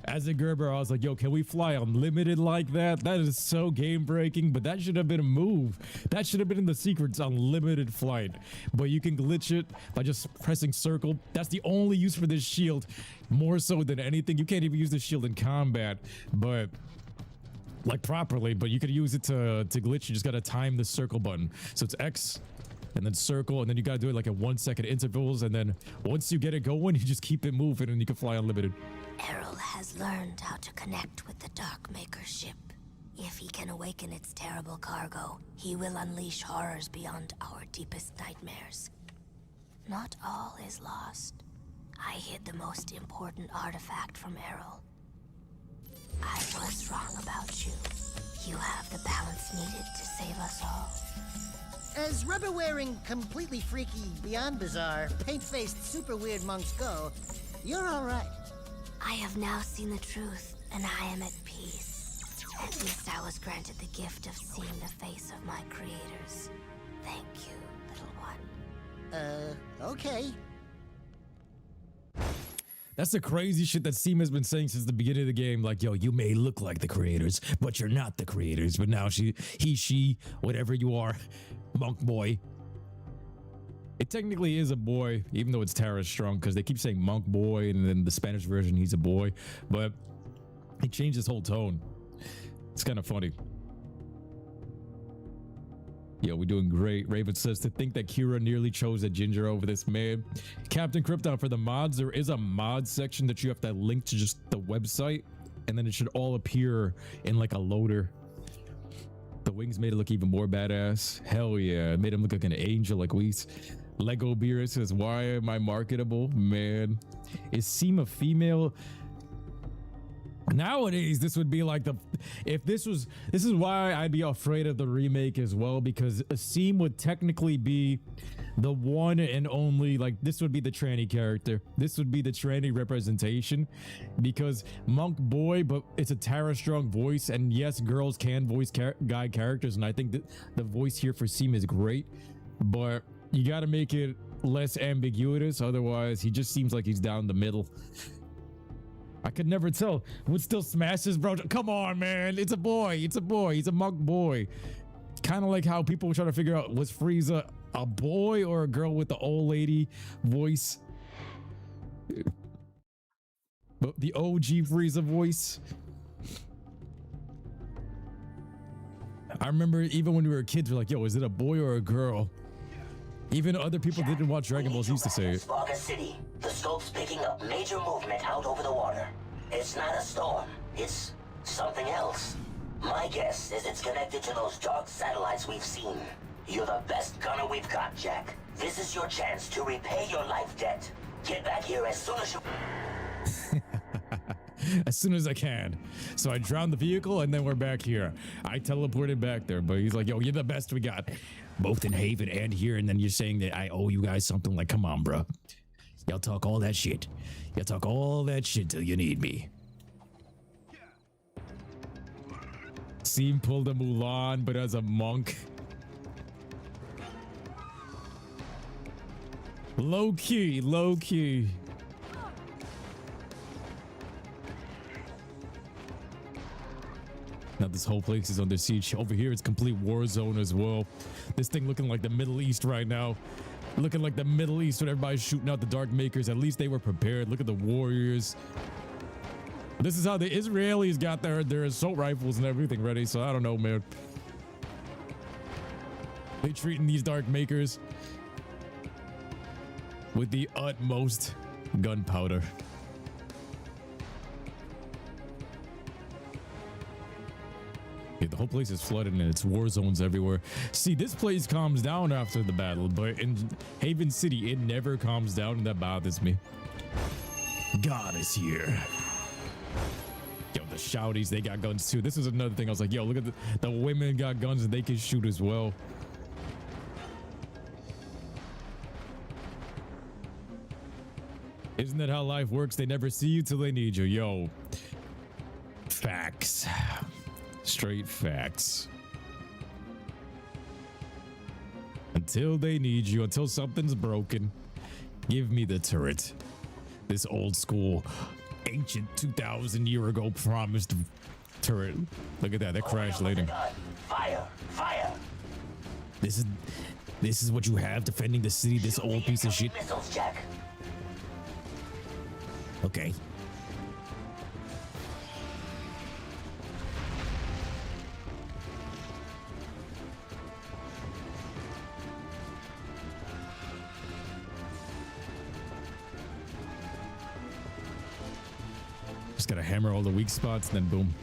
As a Gerber, I was like, yo, can we fly unlimited like that? That is so game breaking, but that should have been a move. That should have been in the secrets, unlimited flight. But you can glitch it by just pressing circle. That's the only use for this shield, more so than anything. You can't even use this shield in combat, but like properly, but you could use it to glitch. You just got to time the circle button. So it's X and then circle, and then you got to do it like at 1 second intervals. And then once you get it going, you just keep it moving and you can fly unlimited. Errol has learned how to connect with the Darkmaker ship. If he can awaken its terrible cargo, he will unleash horrors beyond our deepest nightmares. Not all is lost. I hid the most important artifact from Errol. I was wrong about you. You have the balance needed to save us all. As rubber-wearing, completely freaky, beyond bizarre, paint-faced, super weird monks go, you're all right. I have now seen the truth, and I am at peace. At least I was granted the gift of seeing the face of my creators. Thank you, little one. Okay. That's the crazy shit that Seema has been saying since the beginning of the game. Like, yo, you may look like the creators, but you're not the creators. But now she, whatever you are, monk boy. It technically is a boy, even though it's Tara Strong, because they keep saying monk boy, and then the Spanish version, he's a boy. But he changed his whole tone. It's kind of funny. Yo, we're doing great. Raven says to think that Kira nearly chose a ginger over this man. Captain Krypton, for the mods, there is a mod section that you have to link to just the website, and then it should all appear in like a loader. The wings made it look even more badass. Hell yeah, it made him look like an angel, like Whis. Lego Beer says, why am I marketable? Man, is Seema female? Nowadays, this would be like this is why I'd be afraid of the remake as well, because Asim would technically be the one and only, like, this would be the tranny character. This would be the tranny representation, because monk boy, but it's a Tara Strong voice, and yes, girls can voice guy characters, and I think that the voice here for Seem is great, but you got to make it less ambiguous, otherwise he just seems like he's down the middle. I could never tell. Would still smash his bro. Come on, man. It's a boy. It's a boy. He's a monk boy. Kind of like how people were trying to figure out, was Frieza a boy or a girl with the old lady voice? But the OG Frieza voice. I remember even when we were kids, we were like, yo, is it a boy or a girl? Even other people that didn't watch Dragon Ball Z used to say it. Sparga City. The scope's picking up major movement out over the water. It's not a storm. It's something else. My guess is it's connected to those dark satellites we've seen. You're the best gunner we've got, Jack. This is your chance to repay your life debt. Get back here as soon as you... As soon as I can. So I drowned the vehicle and then we're back here. I teleported back there, but he's like, yo, you're the best we got. Both in Haven and here, and then you're saying that I owe you guys something. Like, come on, bro. Y'all talk all that shit. Y'all talk all that shit till you need me. Scene pulled a Mulan, but as a monk. Low key, low key. Now this whole place is under siege. Over here, it's complete war zone as well. This thing looking like the Middle East right now. Looking like the Middle East when everybody's shooting out the Dark Makers. At least they were prepared. Look at the warriors. This is how the Israelis got their assault rifles and everything ready. So I don't know, man. They treating these Dark Makers with the utmost gunpowder. Yeah, the whole place is flooded and it's war zones everywhere. See, this place calms down after the battle, but in Haven City, it never calms down, and that bothers me. God is here. Yo, the shouties, they got guns too. This is another thing. I was like, yo, look at the women got guns and they can shoot as well. Isn't that how life works? They never see you till they need you. Yo, facts. Straight facts. Until they need you, until something's broken, give me the turret. This old school, ancient 2,000 year ago promised turret. Look at that, that crash landing. Fire! Fire! This is what you have defending the city, this old piece of shit. Missiles, Jack. Okay. Just gotta hammer all the weak spots, then boom.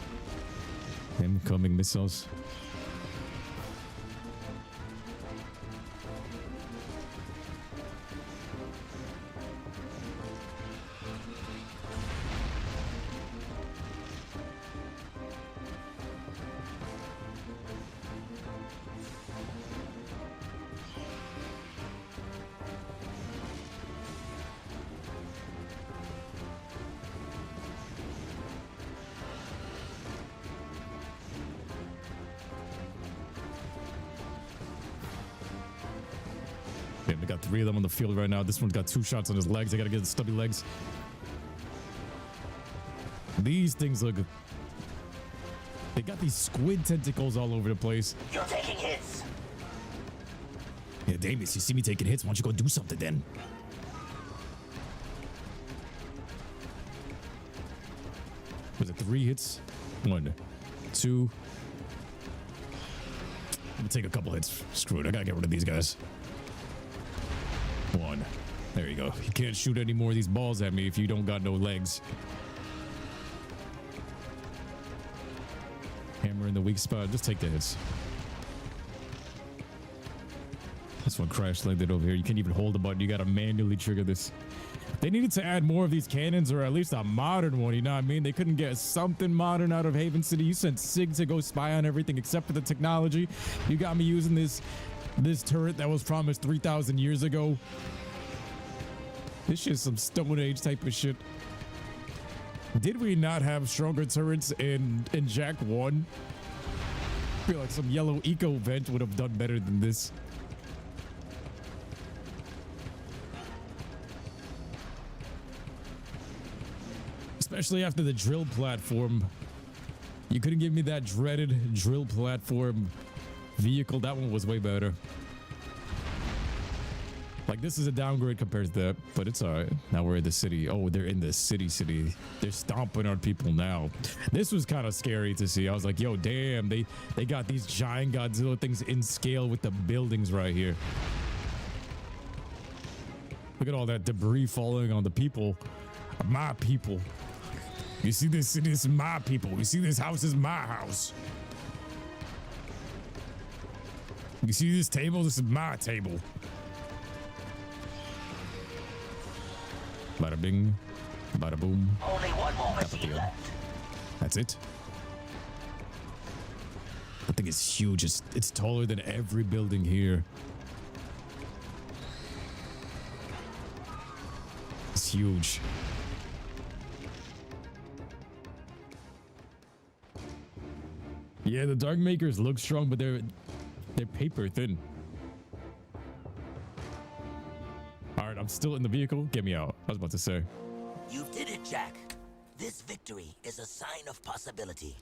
Incoming missiles. We got 3 of them on the field right now. This one's got 2 shots on his legs. I gotta get the stubby legs. These things look... They got these squid tentacles all over the place. You're taking hits. Yeah, Davis, you see me taking hits. Why don't you go do something then? Was it 3 hits? 1, 2. I'm gonna take a couple hits. Screw it. I gotta get rid of these guys. 1. There you go. You can't shoot any more of these balls at me if you don't got no legs. Hammer in the weak spot. Just take the hits. This one crash landed over here. You can't even hold the button. You gotta manually trigger this. They needed to add more of these cannons, or at least a modern one, you know what I mean? They couldn't get something modern out of Haven City. You sent Sig to go spy on everything except for the technology. You got me using this turret that was promised 3,000 years ago. This shit's some Stone Age type of shit. Did we not have stronger turrets in Jack 1? I feel like some yellow eco vent would have done better than this. Especially after the drill platform. You couldn't give me that dreaded drill platform vehicle. That one was way better. Like, this is a downgrade compared to that, but it's all right. Now we're in the city. Oh, they're in the city. They're stomping on people now. This was kind of scary to see. I was like, yo, damn, they got these giant Godzilla things in scale with the buildings right here. Look at all that debris falling on the people. My people. You see this? This is my people. You see this house is my house. You see this table? This is my table. Bada bing, bada boom. Only one more machine left. That's it. That thing is huge. It's taller than every building here. It's huge. Yeah, the Dark Makers look strong, but they're paper thin. Alright, I'm still in the vehicle. Get me out. I was about to say. You did it, Jack. This victory is a sign of possibility.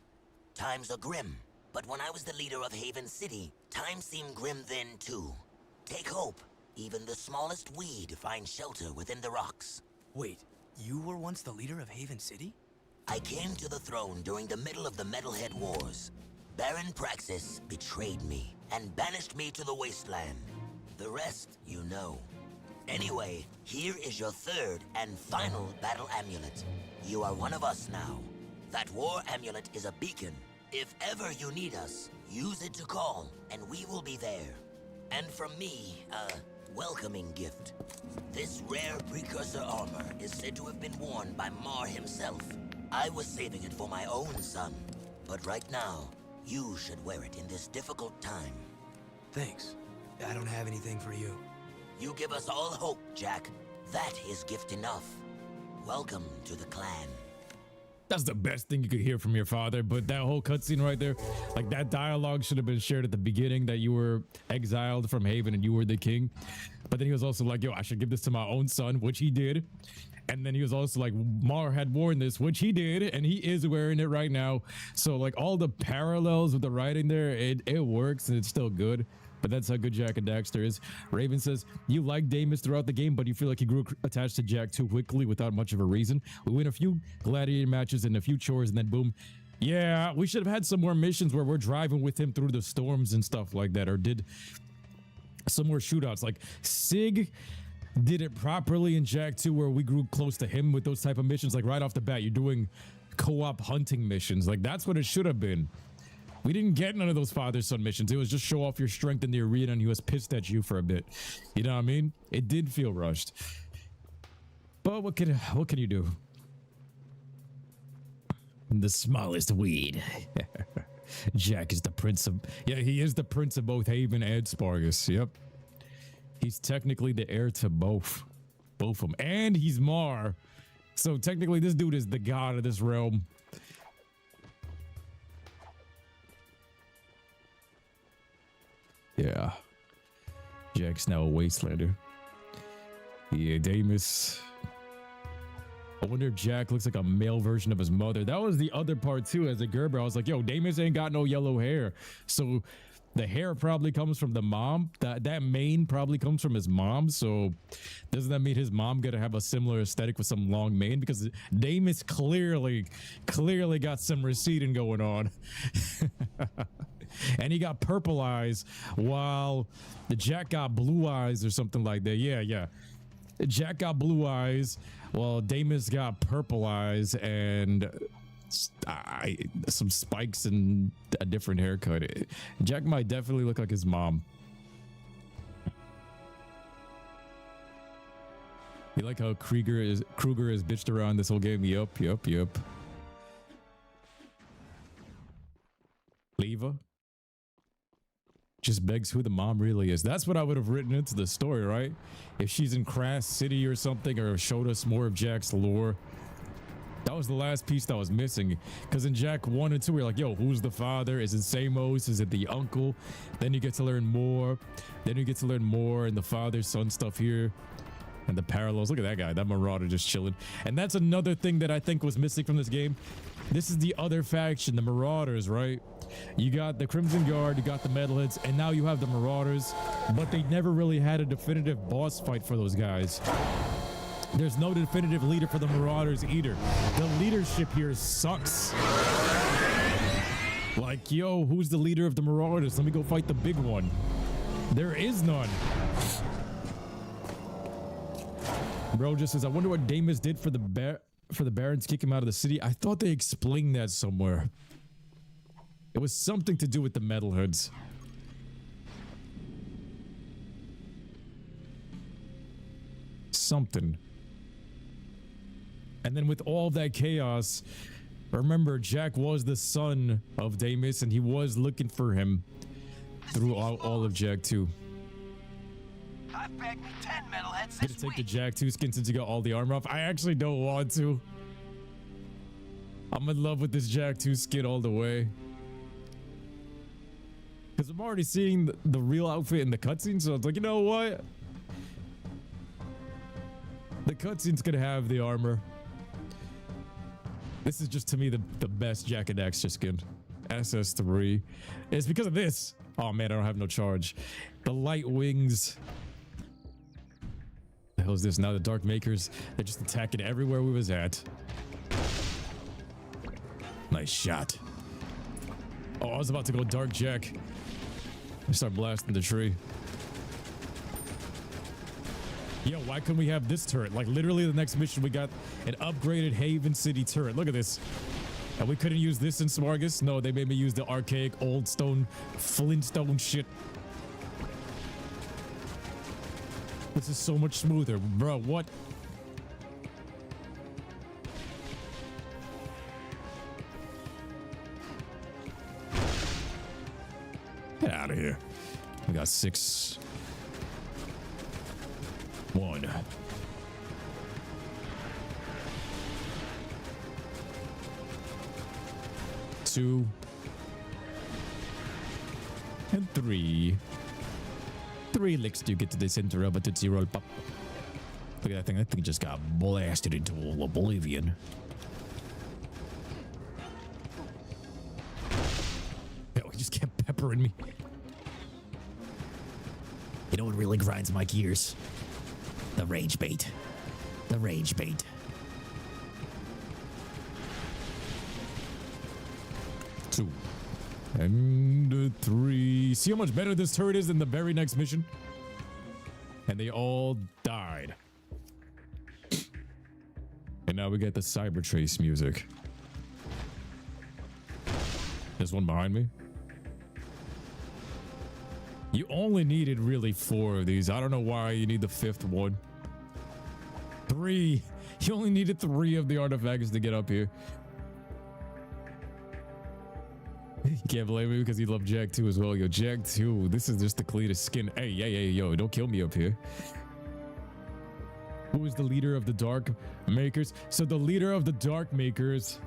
Times are grim, but when I was the leader of Haven City, times seemed grim then too. Take hope. Even the smallest weed finds shelter within the rocks. Wait, you were once the leader of Haven City? I came to the throne during the middle of the Metalhead Wars. Baron Praxis betrayed me and banished me to the wasteland. The rest, you know. Anyway, here is your third and final battle amulet. You are one of us now. That war amulet is a beacon. If ever you need us, use it to call, and we will be there. And from me, a welcoming gift. This rare precursor armor is said to have been worn by Mar himself. I was saving it for my own son. But right now, you should wear it in this difficult time. Thanks. I don't have anything for you. You give us all hope, Jack. That is gift enough. Welcome to the clan. That's the best thing you could hear from your father, but that whole cutscene right there, like that dialogue should have been shared at the beginning, that you were exiled from Haven and you were the king. But then he was also like, yo, I should give this to my own son, which he did. And then he was also like, Mar had worn this, which he did, and he is wearing it right now. So like all the parallels with the writing there, it works and it's still good. But that's how good Jack and Daxter is. Raven says, you like Damus throughout the game, but you feel like he grew attached to Jack too quickly without much of a reason. We win a few gladiator matches and a few chores, and then boom. Yeah, we should have had some more missions where we're driving with him through the storms and stuff like that, or did some more shootouts. Like Sig did it properly in Jack 2, where we grew close to him with those type of missions. Like right off the bat, you're doing co-op hunting missions. Like that's what it should have been. We didn't get none of those father-son missions. It was just show off your strength in the arena and he was pissed at you for a bit. You know what I mean? It did feel rushed. But what can you do? The smallest weed. Jack is the prince of... Yeah, he is the prince of both Haven and Spargus. Yep. He's technically the heir to both. Both of them. And he's Mar. So technically this dude is the god of this realm. Yeah. Jack's now a wastelander. Yeah, Damus. I wonder if Jack looks like a male version of his mother. That was the other part too. As a Gerber, I was like, yo, Damus ain't got no yellow hair. So the hair probably comes from the mom. That mane probably comes from his mom. So doesn't that mean his mom gonna have a similar aesthetic with some long mane? Because Damus clearly got some receding going on. And he got purple eyes while the Jack got blue eyes or something like that. Yeah. Jack got blue eyes while Damus got purple eyes and some spikes and a different haircut. Jack might definitely look like his mom. You like how Kruger is bitched around this whole game? Yup. Leva just begs who the mom really is. That's what I would have written into the story, right? If she's in Crass City or something, or showed us more of Jack's lore. That was the last piece that was missing. Because in Jack 1 and 2, we're like, yo, who's the father? Is it Samos? Is it the uncle? Then you get to learn more. Then you get to learn more and the father-son stuff here. And the parallels. Look at that guy. That Marauder just chilling. And that's another thing that I think was missing from this game. This is the other faction, the Marauders, right? You got the Crimson Guard, you got the Metalheads, and now you have the Marauders. But they never really had a definitive boss fight for those guys. There's no definitive leader for the Marauders either. The leadership here sucks. Like, yo, who's the leader of the Marauders? Let me go fight the big one. There is none. Bro just says, I wonder what Damus did for the Barons kick him out of the city. I thought they explained that somewhere. It was something to do with the Metalheads. Something. And then with all that chaos, remember, Jack was the son of Damus, and he was looking for him throughout all of Jak 2. I bagged me 10 metalheads Gonna take the Jak 2 skin since you got all the armor off. I actually don't want to. I'm in love with this Jak 2 skin all the way. Because I'm already seeing the real outfit in the cutscene, so I was like, you know what? The cutscene's gonna have the armor. This is just, to me, the best Jak and Daxter skin. SS3. It's because of this. Oh man, I don't have no charge. The light wings. The hell is this? Now the Dark Makers, they're just attacking everywhere we was at. Nice shot. Oh, I was about to go Dark Jak. I start blasting the tree. Yo, why couldn't we have this turret? Like, literally the next mission, we got an upgraded Haven City turret. Look at this. And we couldn't use this in Smargus? No, they made me use the archaic old stone Flintstone shit. This is so much smoother. Bro, what? Get out of here. We got 6. 1. 2. And 3. 3 licks to get to the center of a Tootsie Roll Pop. Look at that thing. That thing just got blasted into oblivion. Yo, he just kept peppering me. You know what really grinds my gears? The rage bait. The rage bait. Two. And 3. See how much better this turret is than the very next mission? And they all died. And now we get the Cybertrace music. There's one behind me. You only needed really 4 of these. I don't know why you need the 5th one. 3. You only needed 3 of the artifacts to get up here. You can't blame me because you love Jak 2 as well. Yo, Jak 2, this is just the cleanest skin. Hey, yo, don't kill me up here. Who is the leader of the Dark Makers? So the leader of the Dark Makers,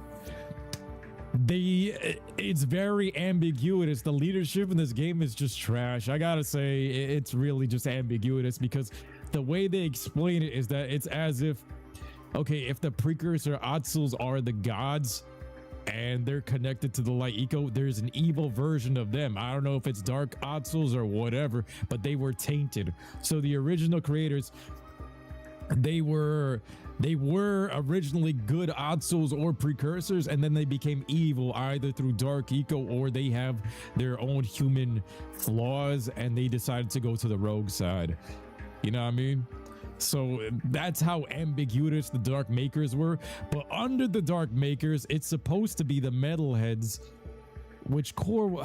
it's very ambiguous. The leadership in this game is just trash. I gotta say, it's really just ambiguous because the way they explain it is that it's as if, okay, if the precursor Atsuls are the gods and they're connected to the light eco, there's an evil version of them. I don't know if it's Dark Atsuls or whatever, but they were tainted. So the original creators, they were originally good Atsuls or precursors, and then they became evil either through Dark Eco or they have their own human flaws and they decided to go to the rogue side. You know what I mean? So that's how ambiguous the Dark Makers were. But under the Dark Makers, it's supposed to be the Metalheads, which core,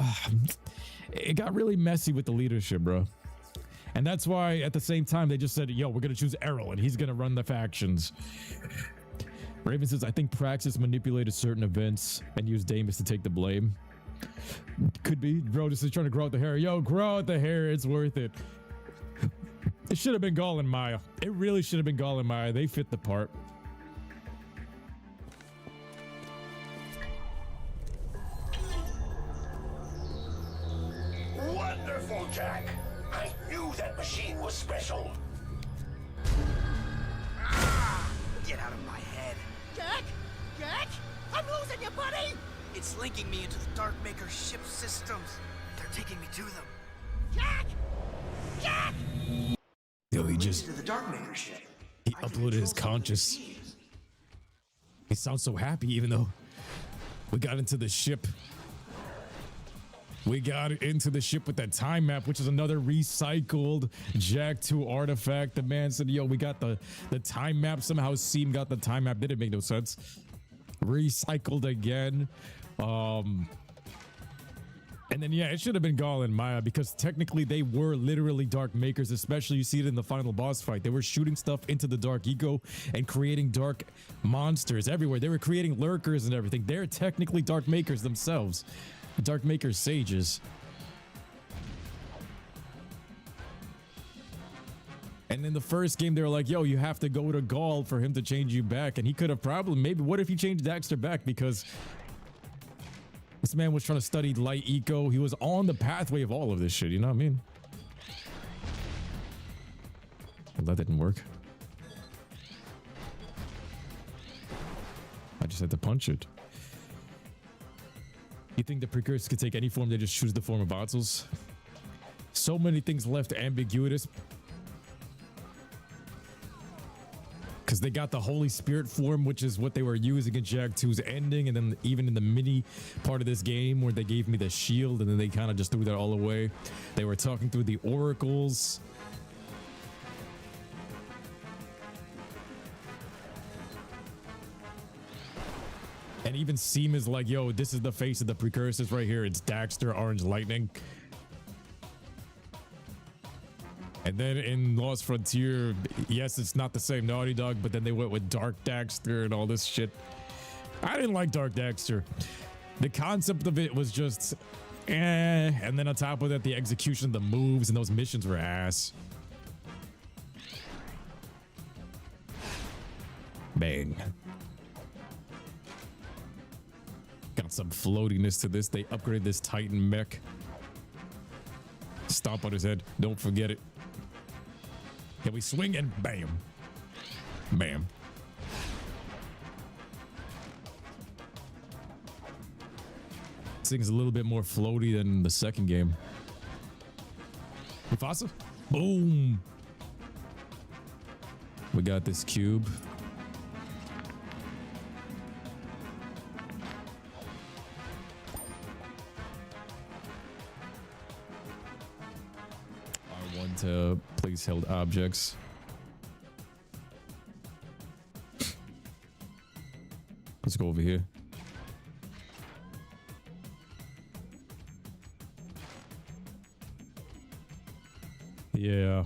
it got really messy with the leadership, bro. And that's why at the same time, they just said, yo, we're going to choose Errol and he's going to run the factions. Raven says, I think Praxis manipulated certain events and used Damus to take the blame. Could be. Bro, just trying to grow out the hair. Yo, grow out the hair. It's worth it. It should have been Gall and Maya. It really should have been Gall and Maya. They fit the part. Wonderful, Jak. I knew that machine was special. Get out of my head. Jack? Jack? I'm losing you, buddy! It's linking me into the Darkmaker ship systems. They're taking me to them. Jack! Jack! Yo, he just To the Darkmaker ship. he uploaded his conscious. He sounds so happy, even though we got into the ship. We got into the ship with that time map, which is another recycled Jack 2 artifact. The man said, yo, we got the time map. Somehow Seam got the time map. Didn't make no sense. Recycled again. And then, yeah, it should have been Gaul and Maya because technically they were literally dark makers, especially you see it in the final boss fight. They were shooting stuff into the dark eco and creating dark monsters everywhere. They were creating lurkers and everything. They're technically dark makers themselves. Dark makers sages. And in the first game, they were like, yo, you have to go to Gaul for him to change you back. And he could have probably, maybe, what if he changed Daxter back? Because this man was trying to study light eco. He was on the pathway of all of this shit. You know what I mean? Well, that didn't work. I just had to punch it. You think the precursor could take any form? They just choose the form of Otzels? So many things left ambiguous. Because they got the Holy Spirit form, which is what they were using in Jack 2's ending. And then even in the mini part of this game where they gave me the shield and then they kind of just threw that all away. They were talking through the oracles. And even Seam is like, yo, this is the face of the precursors right here. It's Daxter, Orange Lightning. And then in Lost Frontier, yes, it's not the same Naughty Dog, but then they went with Dark Daxter and all this shit. I didn't like Dark Daxter. The concept of it was just and then on top of that, the execution, the moves, and those missions were ass. Bang. Got some floatiness to this. They upgraded this Titan mech. Stomp on his head. Don't forget it. Can we swing and bam. Bam. This thing's a little bit more floaty than the second game. Mufasa? Boom. We got this cube. R1 to place held objects. Let's go over here. Yeah.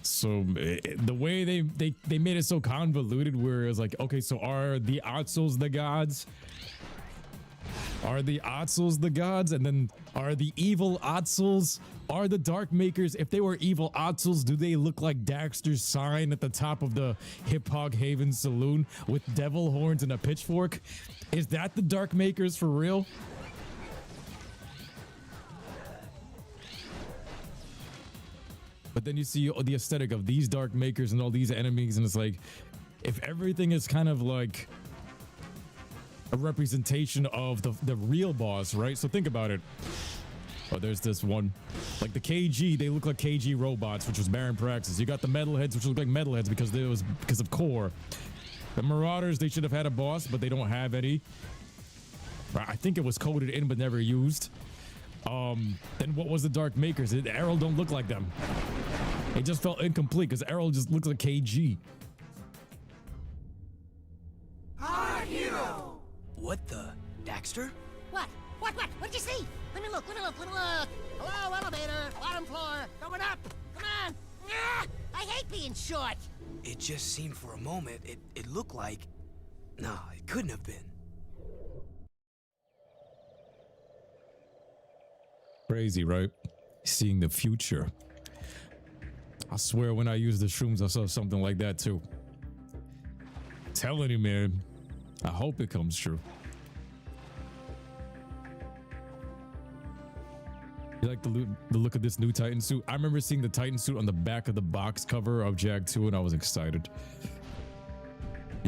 So the way they made it so convoluted where it was like, okay, so are the Otzels the gods? Are the Otzels the gods? And then are the evil Otzels? Are the Dark Makers? If they were evil Otzels, do they look like Daxter's sign at the top of the Hip Hog Haven Saloon with devil horns and a pitchfork? Is that the Dark Makers for real? But then you see the aesthetic of these Dark Makers and all these enemies, and it's like, if everything is kind of like a representation of the real boss, right? So think about it. Oh, there's this one. Like the KG, they look like KG robots, which was Baron Praxis. You got the Metalheads, which look like Metalheads because of Core. The Marauders, they should have had a boss, but they don't have any. I think it was coded in but never used. Then what was the Dark Makers? Errol don't look like them. It just felt incomplete because Errol just looks like KG. Our hero! What the? Daxter? What? What'd you see? Let me look. Hello, elevator, bottom floor, going up. Come on. Ah, I hate being short. It just seemed for a moment, it looked like... No, it couldn't have been. Crazy, right? Seeing the future. I swear when I used the shrooms, I saw something like that too. Telling you, man. I hope it comes true. You like the look of this new Titan suit? I remember seeing the Titan suit on the back of the box cover of Jag 2 and I was excited.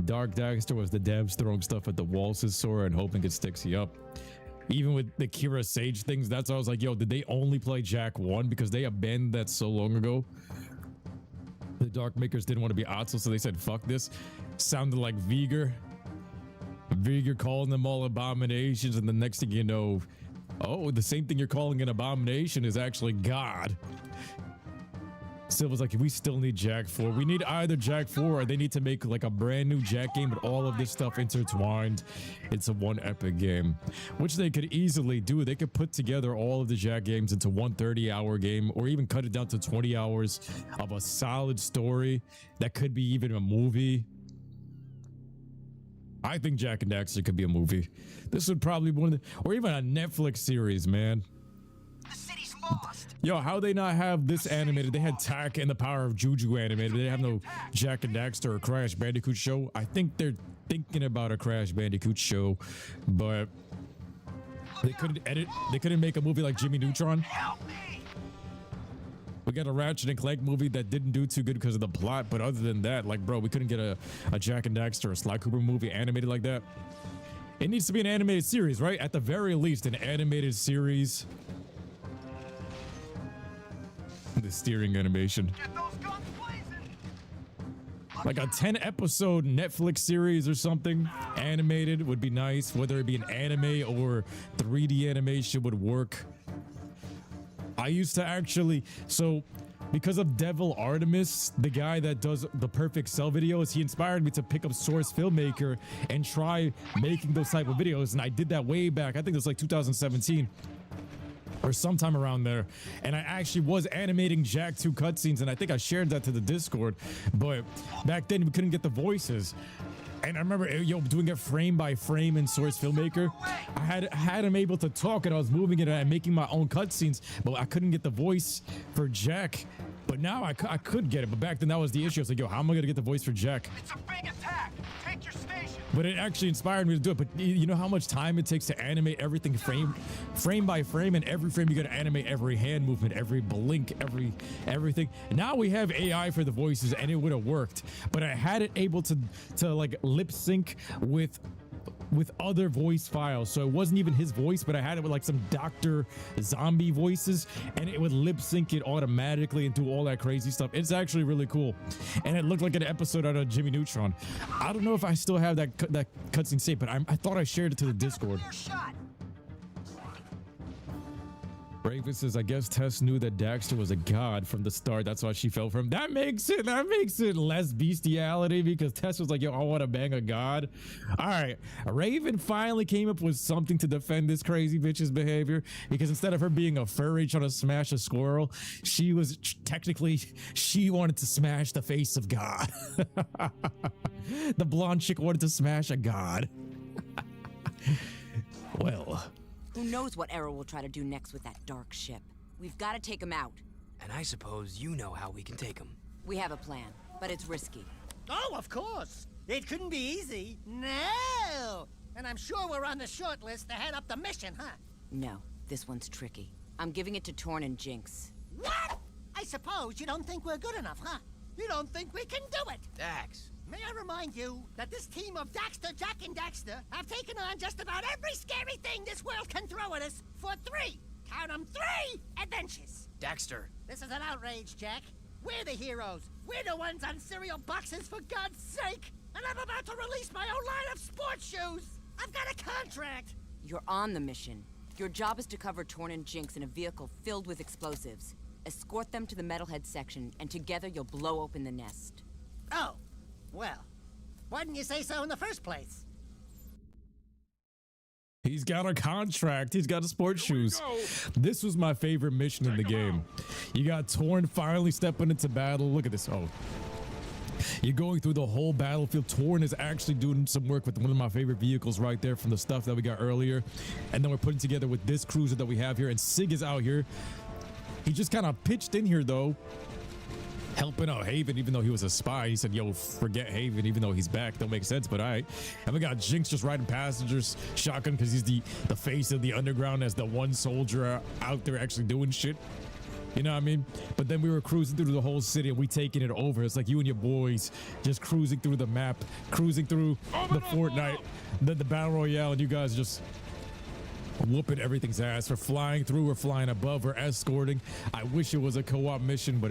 Dark Daxter was the devs throwing stuff at the walls of Sora and hoping it sticks you up. Even with the Kira Sage things, that's why I was like, yo, did they only play Jack 1? Because they abandoned that so long ago. The Dark Makers didn't want to be Otso, so they said, fuck this. Sounded like Viger. Viger calling them all abominations, and the next thing you know, oh, the same thing you're calling an abomination is actually God. Silva's like, we still need Jack 4. We need either Jack 4 or they need to make like a brand new Jack game with all of this stuff intertwined into one epic game, which they could easily do. They could put together all of the Jack games into one 30-hour game, or even cut it down to 20 hours of a solid story that could be even a movie. I think Jack and Daxter could be a movie. This would probably be one of the, or even a Netflix series, man. The city's lost. Yo, how they not have this animated? They had Tak and the Power of Juju animated. They have no Jack and Daxter or Crash Bandicoot show. I think they're thinking about a Crash Bandicoot show, but they couldn't edit. They couldn't make a movie like Jimmy Neutron. Help me. We got a Ratchet and Clank movie that didn't do too good because of the plot, but other than that, like, bro, we couldn't get a Jack and Daxter or Sly Cooper movie animated like that. It needs to be an animated series, right? At the very least, an animated series. The steering animation. Get those guns blazing. Like a 10-episode Netflix series or something animated would be nice. Whether it be an anime or 3D animation would work. I used to actually, so because of Devil Artemis, the guy that does the Perfect Cell videos, he inspired me to pick up Source Filmmaker and try making those type of videos. And I did that way back. I think it was like 2017. Or sometime around there, and I actually was animating Jack 2 cutscenes, and I think I shared that to the Discord, but back then we couldn't get the voices. And I remember, yo, doing it frame by frame in Source Filmmaker. I had him able to talk, and I was moving it and making my own cutscenes, but I couldn't get the voice for Jack. But now I could get it, but back then that was the issue. I was like, yo, how am I gonna get the voice for Jack? It's a big attack. Take your station. But it actually inspired me to do it. But you know how much time it takes to animate everything frame by frame, and every frame you gotta animate every hand movement, every blink, everything. Now we have AI for the voices, and it would have worked. But I had it able to like lip sync with other voice files, so it wasn't even his voice, but I had it with like some Dr. Zombie voices, and it would lip sync it automatically and do all that crazy stuff. It's actually really cool, and it looked like an episode out of Jimmy Neutron. I don't know if I still have that cutscene saved, but I thought I shared it to the Discord. Raven says, I guess Tess knew that Daxter was a god from the start. That's why she fell for him. That makes it less bestiality, because Tess was like, yo, I want to bang a god. All right. Raven finally came up with something to defend this crazy bitch's behavior, because instead of her being a furry trying to smash a squirrel, she was technically, she wanted to smash the face of God. The blonde chick wanted to smash a god. Well, who knows what Arrow will try to do next with that dark ship? We've got to take him out. And I suppose you know how we can take him. We have a plan, but it's risky. Oh, of course. It couldn't be easy. No. And I'm sure we're on the short list to head up the mission, huh? No, this one's tricky. I'm giving it to Torn and Jinx. What? I suppose you don't think we're good enough, huh? You don't think we can do it? Dax. May I remind you that this team of Daxter, Jack, and Daxter have taken on just about every scary thing this world can throw at us for 3, count 'em, 3 adventures. Daxter. This is an outrage, Jack. We're the heroes. We're the ones on cereal boxes, for God's sake. And I'm about to release my own line of sports shoes. I've got a contract. You're on the mission. Your job is to cover Torn and Jinx in a vehicle filled with explosives. Escort them to the metalhead section, and together you'll blow open the nest. Oh. Well, why didn't you say so in the first place? He's got a contract. He's got a sports shoes. This was my favorite mission in the game. You got Torn finally stepping into battle. Look at this. Oh. You're going through the whole battlefield. Torn is actually doing some work with one of my favorite vehicles right there from the stuff that we got earlier. And then we're putting together with this cruiser that we have here. And Sig is out here. He just kind of pitched in here, though, helping out Haven, even though he was a spy. He said, yo, forget Haven, even though he's back. Don't make sense, but all right. And we got Jinx just riding passengers shotgun because he's the face of the underground as the one soldier out there actually doing shit. You know what I mean? But then we were cruising through the whole city and we taking it over. It's like you and your boys just cruising through the map, cruising through the Fortnite, the battle royale, and you guys just whooping everything's ass. We're flying through, we're flying above, we're escorting. I wish it was a co-op mission, but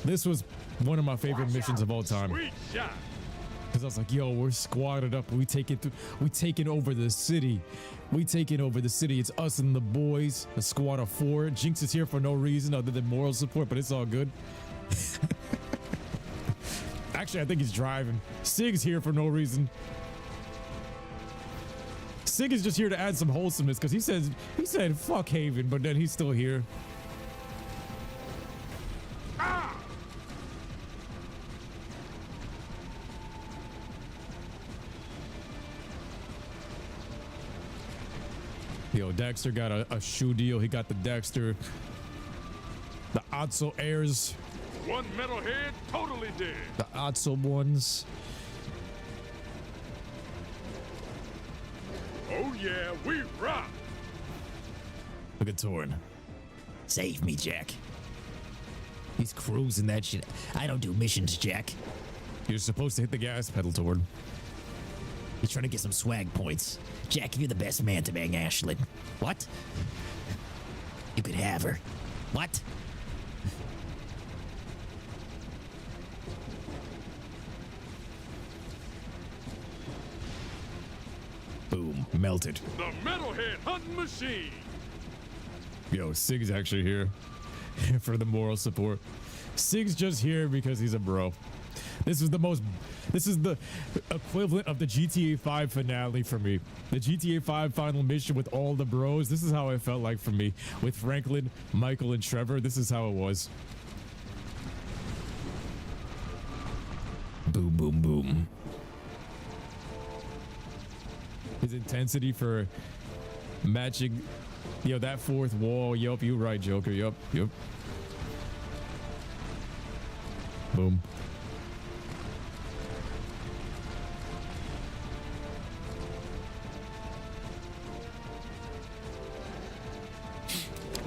this was one of my favorite missions of all time. Sweet shot. Because I was like, yo, we're squatted up. We taking over the city. We taking over the city. It's us and the boys. A squad of 4. Jinx is here for no reason other than moral support, but it's all good. Actually, I think he's driving. Sig's here for no reason. Sig is just here to add some wholesomeness because he said fuck Haven, but then he's still here. Yo, Daxter got a shoe deal. He got the Daxter. The Otso heirs. One metalhead totally dead. The Otso ones. Oh yeah, we rock. Look at Torn. Save me, Jack. He's cruising that shit. I don't do missions, Jack. You're supposed to hit the gas pedal, Torn. He's trying to get some swag points. Jack, you're the best man to bang Ashlyn. What? You could have her. What? Boom. Melted. The metalhead hunting machine. Yo, Sig's actually here for the moral support. Sig's just here because he's a bro. This is the equivalent of the GTA 5 finale for me. The GTA 5 final mission with all the bros. This is how it felt like for me. With Franklin, Michael, and Trevor. This is how it was. Boom, boom, boom. His intensity for matching, yo, that fourth wall. Yup, you right, Joker. Yup. Boom.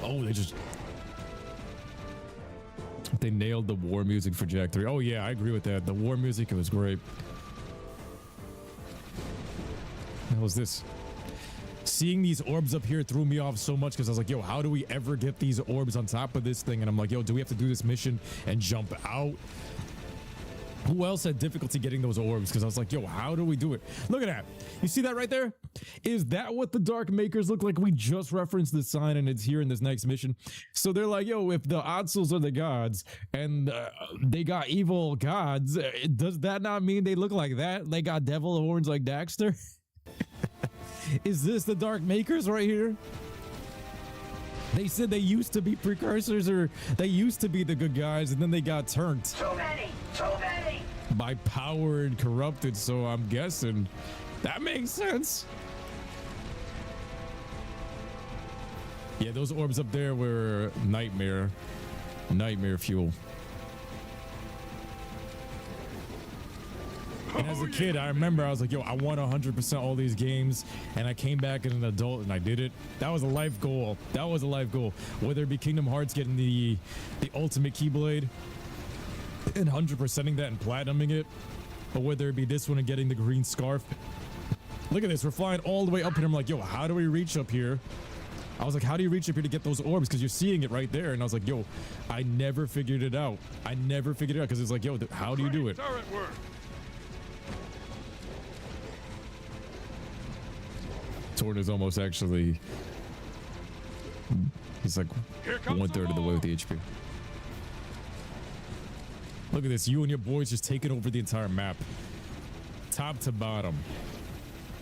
Oh, they nailed the war music for Jak 3. Oh yeah, I agree with that. The war music, it was great. What was this? Seeing these orbs up here threw me off so much because I was like, yo, how do we ever get these orbs on top of this thing? And I'm like, yo, do we have to do this mission and jump out? Who else had difficulty getting those orbs? Because I was like, yo, how do we do it? Look at that. You see that right there? Is that what the Dark Makers look like? We just referenced the sign and it's here in this next mission. So they're like, yo, if the Otzels are the gods and they got evil gods, does that not mean they look like that? They got devil horns like Daxter? Is this the Dark Makers right here? They said they used to be precursors, or they used to be the good guys, and then they got turned. Too many! By power and corrupted, so I'm guessing that makes sense. Yeah, those orbs up there were nightmare fuel. And as a kid, I remember I was like, yo, I want 100% all these games. And I came back as an adult and I did it. That was a life goal. That was a life goal. Whether it be Kingdom Hearts getting the ultimate Keyblade and 100%ing that and platinuming it, or whether it be this one and getting the green scarf. Look at this. We're flying all the way up here. I'm like, yo, how do we reach up here? I was like, how do you reach up here to get those orbs? Because you're seeing it right there. And I was like, yo, I never figured it out. Because it's like, yo, how do you do it? Torn is almost actually, he's like 1/3 of the way with the HP. Look at this, you and your boys just taking over the entire map, top to bottom.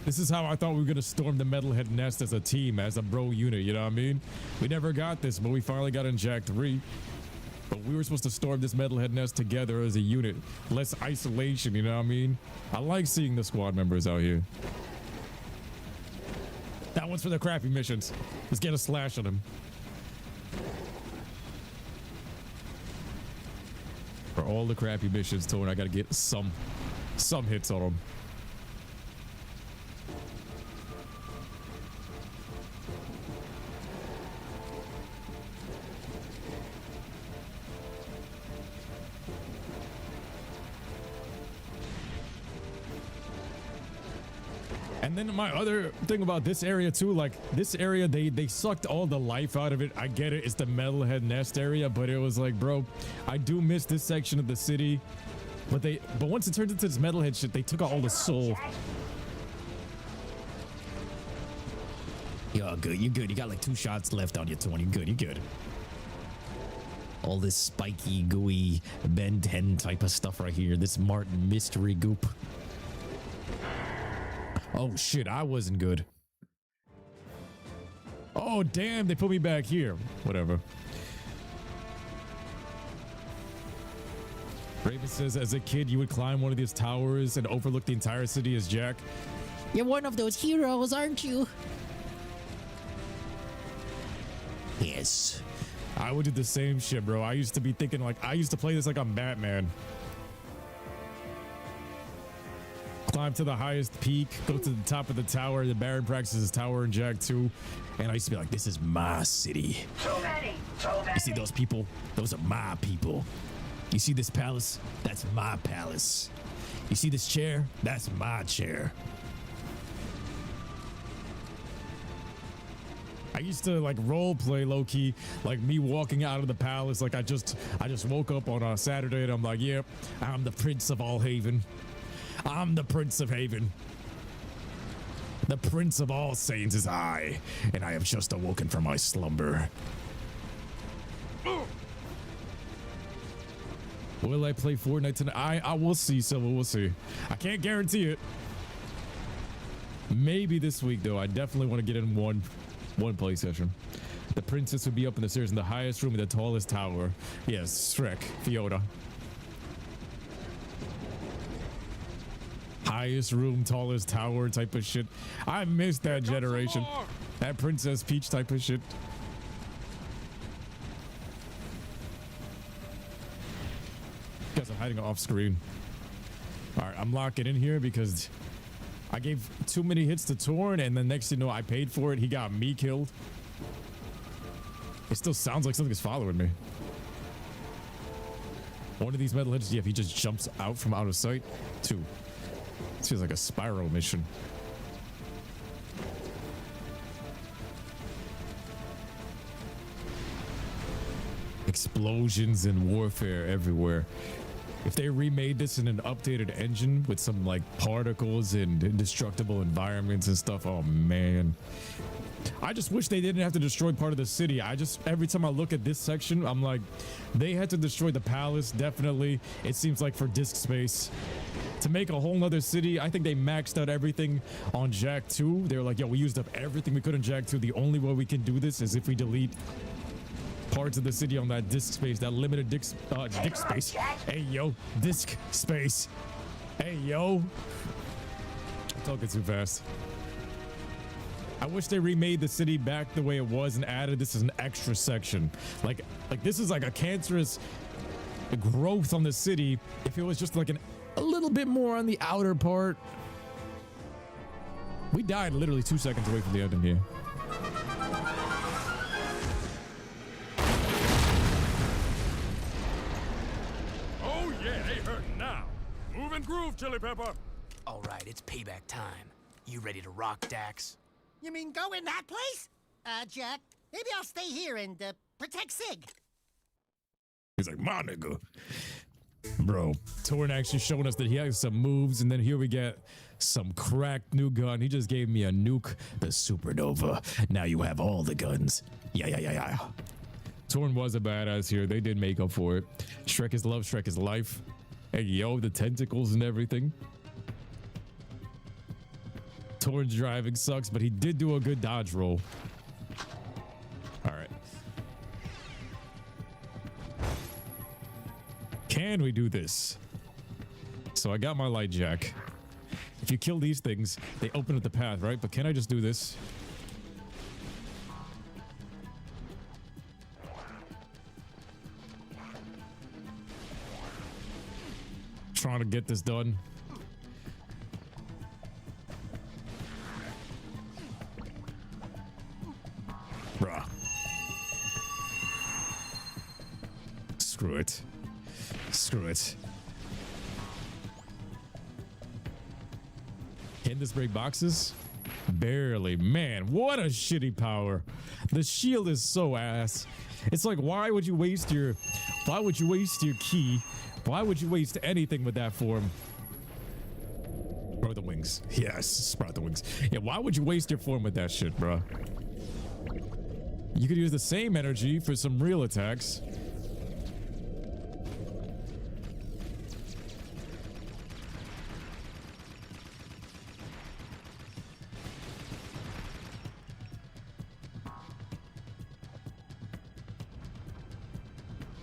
This is how I thought we were gonna storm the Metalhead Nest as a team, as a bro unit, you know what I mean? We never got this, but we finally got in Jak 3. But we were supposed to storm this Metalhead Nest together as a unit. Less isolation, you know what I mean? I like seeing the squad members out here. That one's for the crappy missions. Let's get a slash on him. For all the crappy missions, Torn, I gotta get some hits on them. And then my other thing about this area too, like this area, they sucked all the life out of it. I get it, it's the metalhead nest area, but it was like, bro, I do miss this section of the city. But once it turns into this metalhead shit, they took out all the soul. You're good, you're good. You got like 2 shots left on your 20. You're good, you're good. All this spiky, gooey Ben 10 type of stuff right here. This Martin mystery goop. Oh shit, I wasn't good. Oh damn, they put me back here. Whatever. Raven says, as a kid, you would climb one of these towers and overlook the entire city as Jack. You're one of those heroes, aren't you? Yes. I would do the same shit, bro. I used to be thinking like, I used to play this like I'm Batman. Climb to the highest peak, go to the top of the tower, the Baron Praxis' tower in Jak 2, and I used to be like, this is my city. Too many. You see those people? Those are my people. You see this palace? That's my palace. You see this chair? That's my chair. I used to like role play low key, like me walking out of the palace. Like I just woke up on a Saturday and I'm like, yep, I'm the Prince of all Haven. I'm the Prince of Haven. The Prince of all Saints is I, and I have just awoken from my slumber. Will I play Fortnite tonight? I will see, Silva. We'll see. I can't guarantee it. Maybe this week though. I definitely want to get in one play session. The princess would be up in the stairs in the highest room in the tallest tower. Yes, Shrek, Fiona. Highest room, tallest tower type of shit. I miss that generation. That Princess Peach type of shit. Guys are hiding off screen. All right, I'm locking in here because I gave too many hits to Torn, and then next thing you know, I paid for it. He got me killed. It still sounds like something's following me. One of these metalheads, yeah, if he just jumps out from out of sight. 2. This feels like a Spyro mission. Explosions and warfare everywhere. If they remade this in an updated engine with some like particles and indestructible environments and stuff, oh man. I just wish they didn't have to destroy part of the city. Every time I look at this section, I'm like, they had to destroy the palace, definitely. It seems like for disk space. To make a whole nother city, I think they maxed out everything on Jak 2. They were like, yo, we used up everything we could in Jak 2. The only way we can do this is if we delete parts of the city on that disk space, that limited disk space. Hey, yo, disk space. Hey, yo. I'm talking too fast. I wish they remade the city back the way it was and added this as an extra section. Like this is like a cancerous growth on the city. If it was just like a little bit more on the outer part. We died literally 2 seconds away from the ending here. Oh yeah, they hurting now. Move and groove, Chili Pepper. All right, it's payback time. You ready to rock, Dax? You mean go in that place? Jack, maybe I'll stay here and protect Sig. He's like, my nigga. Bro, Torn actually showing us that he has some moves, and then here we get some cracked new gun. He just gave me a nuke, the Supernova. Now you have all the guns. Yeah. Torn was a badass here. They did make up for it. Shrek is love, Shrek is life. Hey, yo, the tentacles and everything. Torn's driving sucks, but he did do a good dodge roll. All right. Can we do this? So I got my light jack. If you kill these things, they open up the path, right? But can I just do this? Trying to get this done. Bruh. Screw it. Screw it. Can this break boxes? Barely. Man, what a shitty power. The shield is so ass. It's like, why would you waste your key? Why would you waste anything with that form? Or the wings. Yes, sprout the wings. Yeah, why would you waste your form with that shit, bro? You could use the same energy for some real attacks.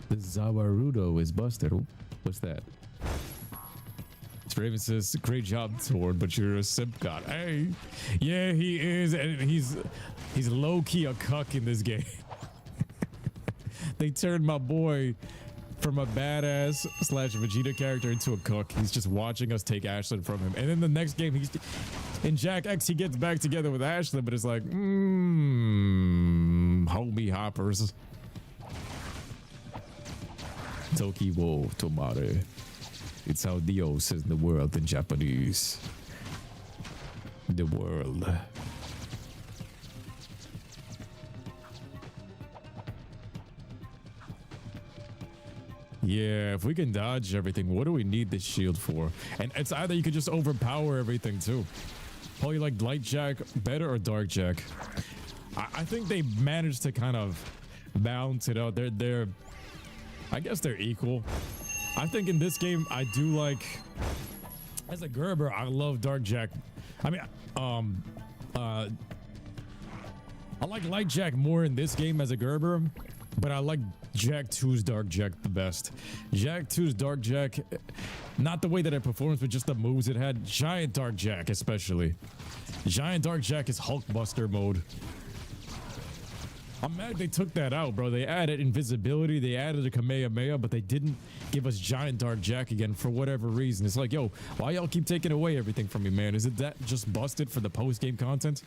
The Zawarudo is busted. Oh, what's that? Raven says, great job, Sword, but you're a simp god. Hey, yeah, he is, and he's low-key a cuck in this game. They turned my boy from a badass / Vegeta character into a cook. He's just watching us take Ashlyn from him. And then the next game, in Jack X, he gets back together with Ashlyn, but it's like, homie hoppers. Toki wo tomare. It's how Dio says the world in Japanese. The world. Yeah, if we can dodge everything, what do we need this shield for? And it's either you could just overpower everything too. Probably like Light Jack better or Dark Jack. I think they managed to kind of balance it out. They're I guess they're equal. I think in this game, I do like, as a Gerber, I love Dark Jack. I mean, I like Light Jack more in this game as a Gerber, but I like Jack 2's Dark Jack the best. Jack 2's Dark Jack, not the way that it performs, but just the moves it had. Giant Dark Jack, especially. Giant Dark Jack is Hulkbuster mode. I'm mad they took that out, bro. They added invisibility, they added a Kamehameha, but they didn't give us Giant Dark Jack again for whatever reason. It's like, yo, why y'all keep taking away everything from me, man? Is it that just busted for the post-game content?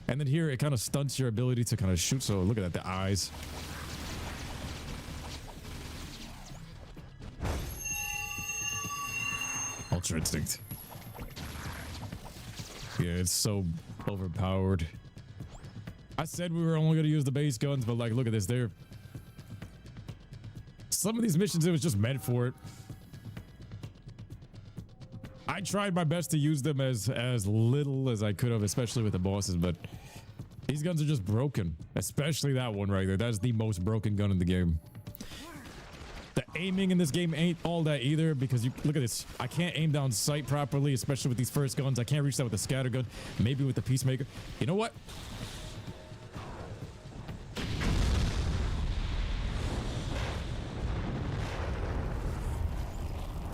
And then here, it kind of stunts your ability to kind of shoot. So look at that, the eyes. Ultra Instinct. Yeah, it's so overpowered. I said we were only going to use the base guns, but like, look at this. Some of these missions, it was just meant for it. I tried my best to use them as little as I could have, especially with the bosses, but these guns are just broken. Especially that one right there. That's the most broken gun in the game. The aiming in this game ain't all that either, because you look at this. I can't aim down sight properly, especially with these first guns. I can't reach that with the scatter gun. Maybe with the Peacemaker. You know what?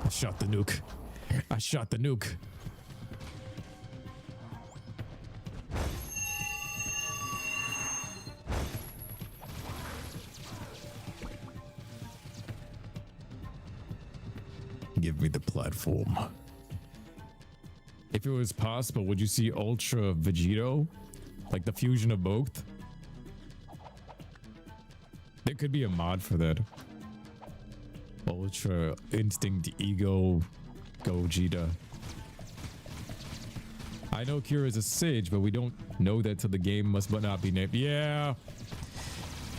I shot the nuke. I shot the nuke. Give me the platform. If it was possible, would you see Ultra Vegito? Like the fusion of both? There could be a mod for that. Ultra Instinct Ego Gogeta. I know Kira is a sage, but we don't know that till the game must not be named. Yeah.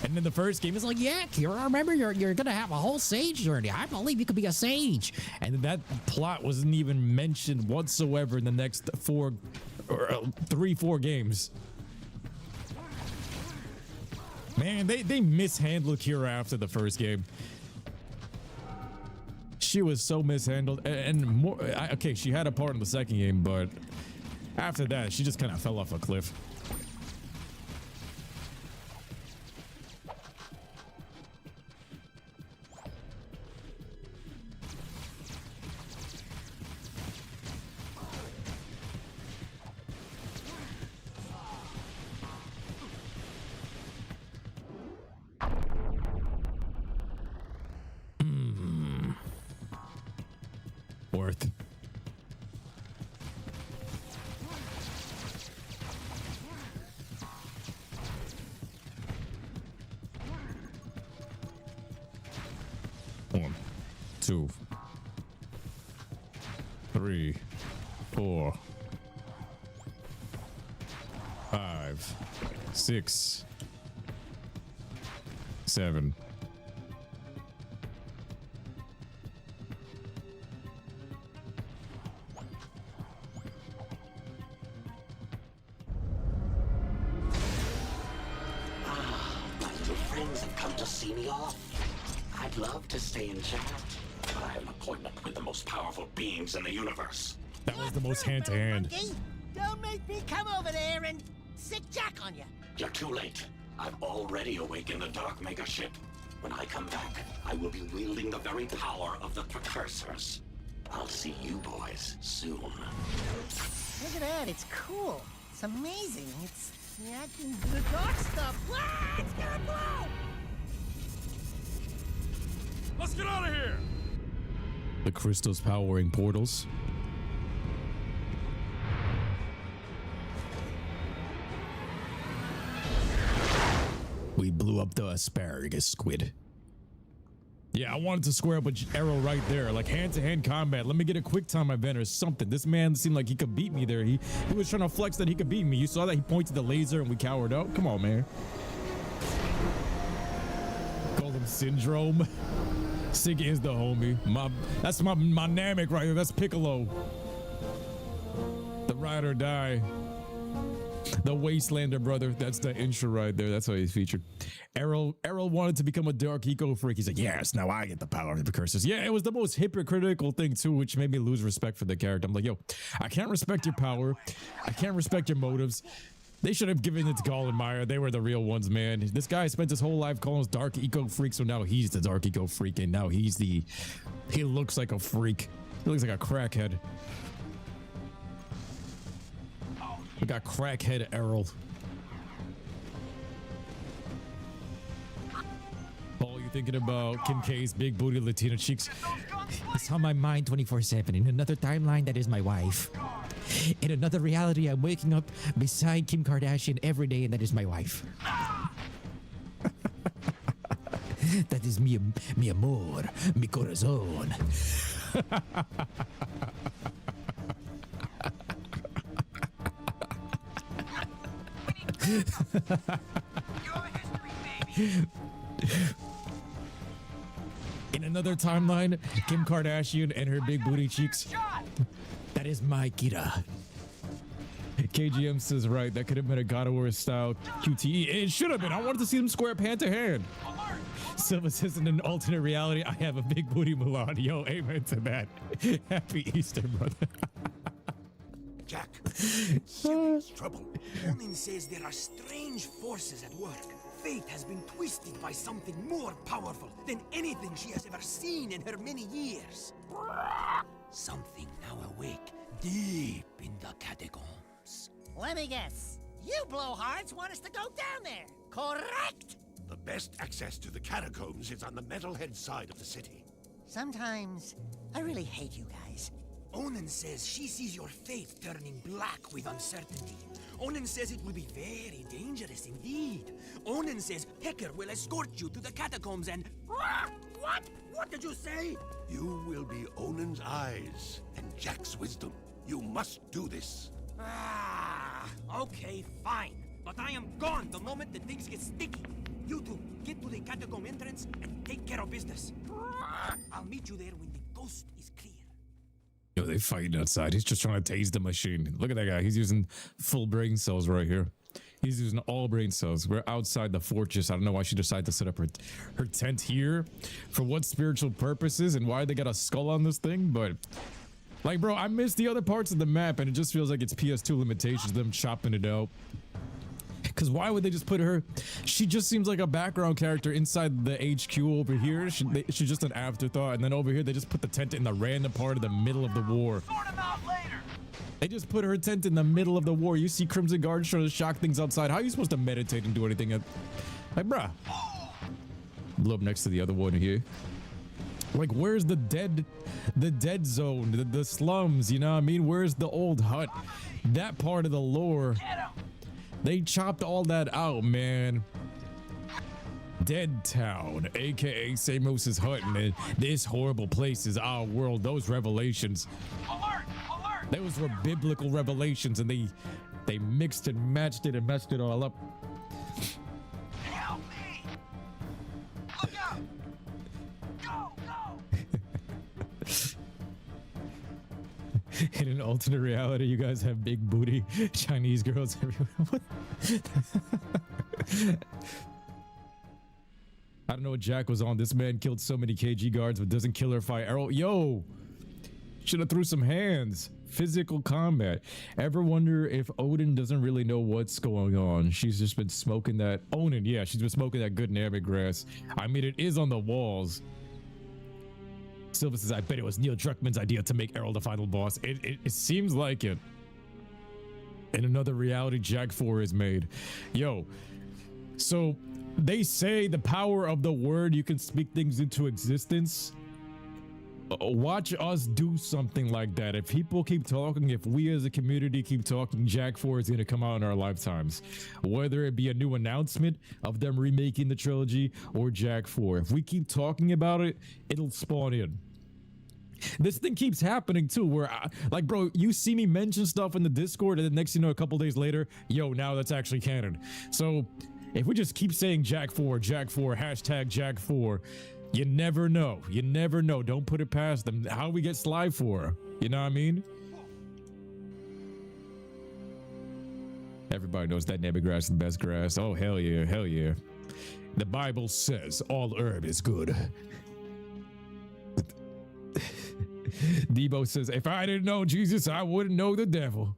And then the first game is like, Yeah, Kira, remember you're gonna have a whole sage journey. I believe you could be a sage. and that plot wasn't even mentioned whatsoever in the next 4 games. Man, they mishandled Kira after the first game. She was so mishandled, and more. Okay, she had a part in the second game, but after that, she just kind of fell off a cliff. Worth. One, 2, 3, 4, 5, 6, 7. My little friends have come to see me off. I'd love to stay and chat, but I have an appointment with the most powerful beings in the universe. That was the most hand-to-hand. Monkey. Don't make me come over there and sick Jack on you. You're too late. I've already awakened the Dark Maker ship. When I come back, I will be wielding the very power of the precursors. I'll see you boys soon. Look at that, it's cool. It's amazing. It's reacting to the dark stuff. Ah, it's gonna blow! Let's get out of here! The crystals powering portals. We blew up the asparagus squid. Yeah, I wanted to square up with Arrow right there, like hand-to-hand combat. Let me get a quick time event or something. This man seemed like he could beat me there. He was trying to flex that he could beat me. You saw that he pointed the laser and we cowered out. Come on, man. Call him Syndrome. Sig is the homie. That's my Namek right here. That's Piccolo. The ride or die. The Wastelander brother. That's the intro right there. That's how he's featured. Errol wanted to become a dark eco freak. He's like, yes, now I get the power of the precursors. Yeah, it was the most hypocritical thing too, which made me lose respect for the character. I'm like, yo, I can't respect your power. I can't respect your motives. They should have given it to Colin Meyer. They were the real ones, man. This guy spent his whole life calling us dark eco freak, so now he's the dark eco freak, and now he looks like a freak. He looks like a crackhead. We got crackhead Errol. Oh, you thinking about Kim K's big booty Latina cheeks? It's on my mind 24/7. In another timeline, that is my wife. In another reality, I'm waking up beside Kim Kardashian every day, and that is my wife. That is mi amor, mi corazón. In another timeline, Kim Kardashian and her big booty cheeks. That is my Kira. KGM says right, that could have been a God of War style QTE. It should have been. I wanted to see them square up hand to hand. Silva says in an alternate reality, I have a big booty Mulan. Yo, amen to that. Happy Easter, brother. Jack, serious trouble. Onin says there are strange forces at work. Fate has been twisted by something more powerful than anything she has ever seen in her many years. Something now awake deep in the catacombs. Let me guess. You blowhards want us to go down there, correct? The best access to the catacombs is on the metalhead side of the city. Sometimes I really hate you guys. Onin says she sees your fate turning black with uncertainty. Onin says it will be very dangerous indeed. Onin says Pecker will escort you to the catacombs and... What? What did you say? You will be Onin's eyes and Jack's wisdom. You must do this. Okay, fine. But I am gone the moment that things get sticky. You two, get to the catacomb entrance and take care of business. I'll meet you there when the ghost is clear. Yo, they fighting outside. He's just trying to tase the machine. Look at that guy. He's using full brain cells right here. He's using all brain cells. We're outside the fortress. I don't know why she decided to set up her tent here. For what spiritual purposes and why they got a skull on this thing, but... Like, bro, I missed the other parts of the map, and it just feels like it's PS2 limitations, them chopping it out. Because why would they just put her... She just seems like a background character inside the HQ over here. She's just an afterthought, and then over here, they just put the tent in the random part of the middle of the war. Sort them out later. They just put her tent in the middle of the war. You see Crimson Guard trying to shock things outside. How are you supposed to meditate and do anything? Like, bruh. Blow up next to the other one here. Like, where's the dead zone, the slums, you know what I mean? Where's the old hut? That part of the lore. They chopped all that out, man. Dead Town, aka Samos's hut, man. This horrible place is our world. Those revelations. Alert! Alert! Those were biblical revelations, and they mixed and matched it and messed it all up. Help me! Look out! Go, go! In an alternate reality, you guys have big booty Chinese girls everywhere. What? I don't know what Jack was on. This man killed so many KG guards, but doesn't kill her fire arrow. Yo! Should have threw some hands. Physical combat. Ever wonder if Odin doesn't really know what's going on? She's just been smoking that. Onin, yeah, she's been smoking that good Namek grass. I mean, it is on the walls. Silva says, I bet it was Neil Druckmann's idea to make Errol the final boss. It seems like it. In another reality, Jack 4 is made. Yo, so they say the power of the word, you can speak things into existence. Watch us do something like that. If people keep talking, if we as a community keep talking, Jack 4 is going to come out in our lifetimes. Whether it be a new announcement of them remaking the trilogy or Jack 4. If we keep talking about it, it'll spawn in. This thing keeps happening too, where like, bro, you see me mention stuff in the Discord and the next, you know, a couple days later, yo, now that's actually canon. So if we just keep saying Jack 4, hashtag Jack 4, you never know. You never know. Don't put it past them. How we get Sly 4? You know what I mean? Everybody knows that Namek grass is the best grass. Oh, hell yeah. Hell yeah. The Bible says all herb is good. Debo says, if I didn't know Jesus, I wouldn't know the devil.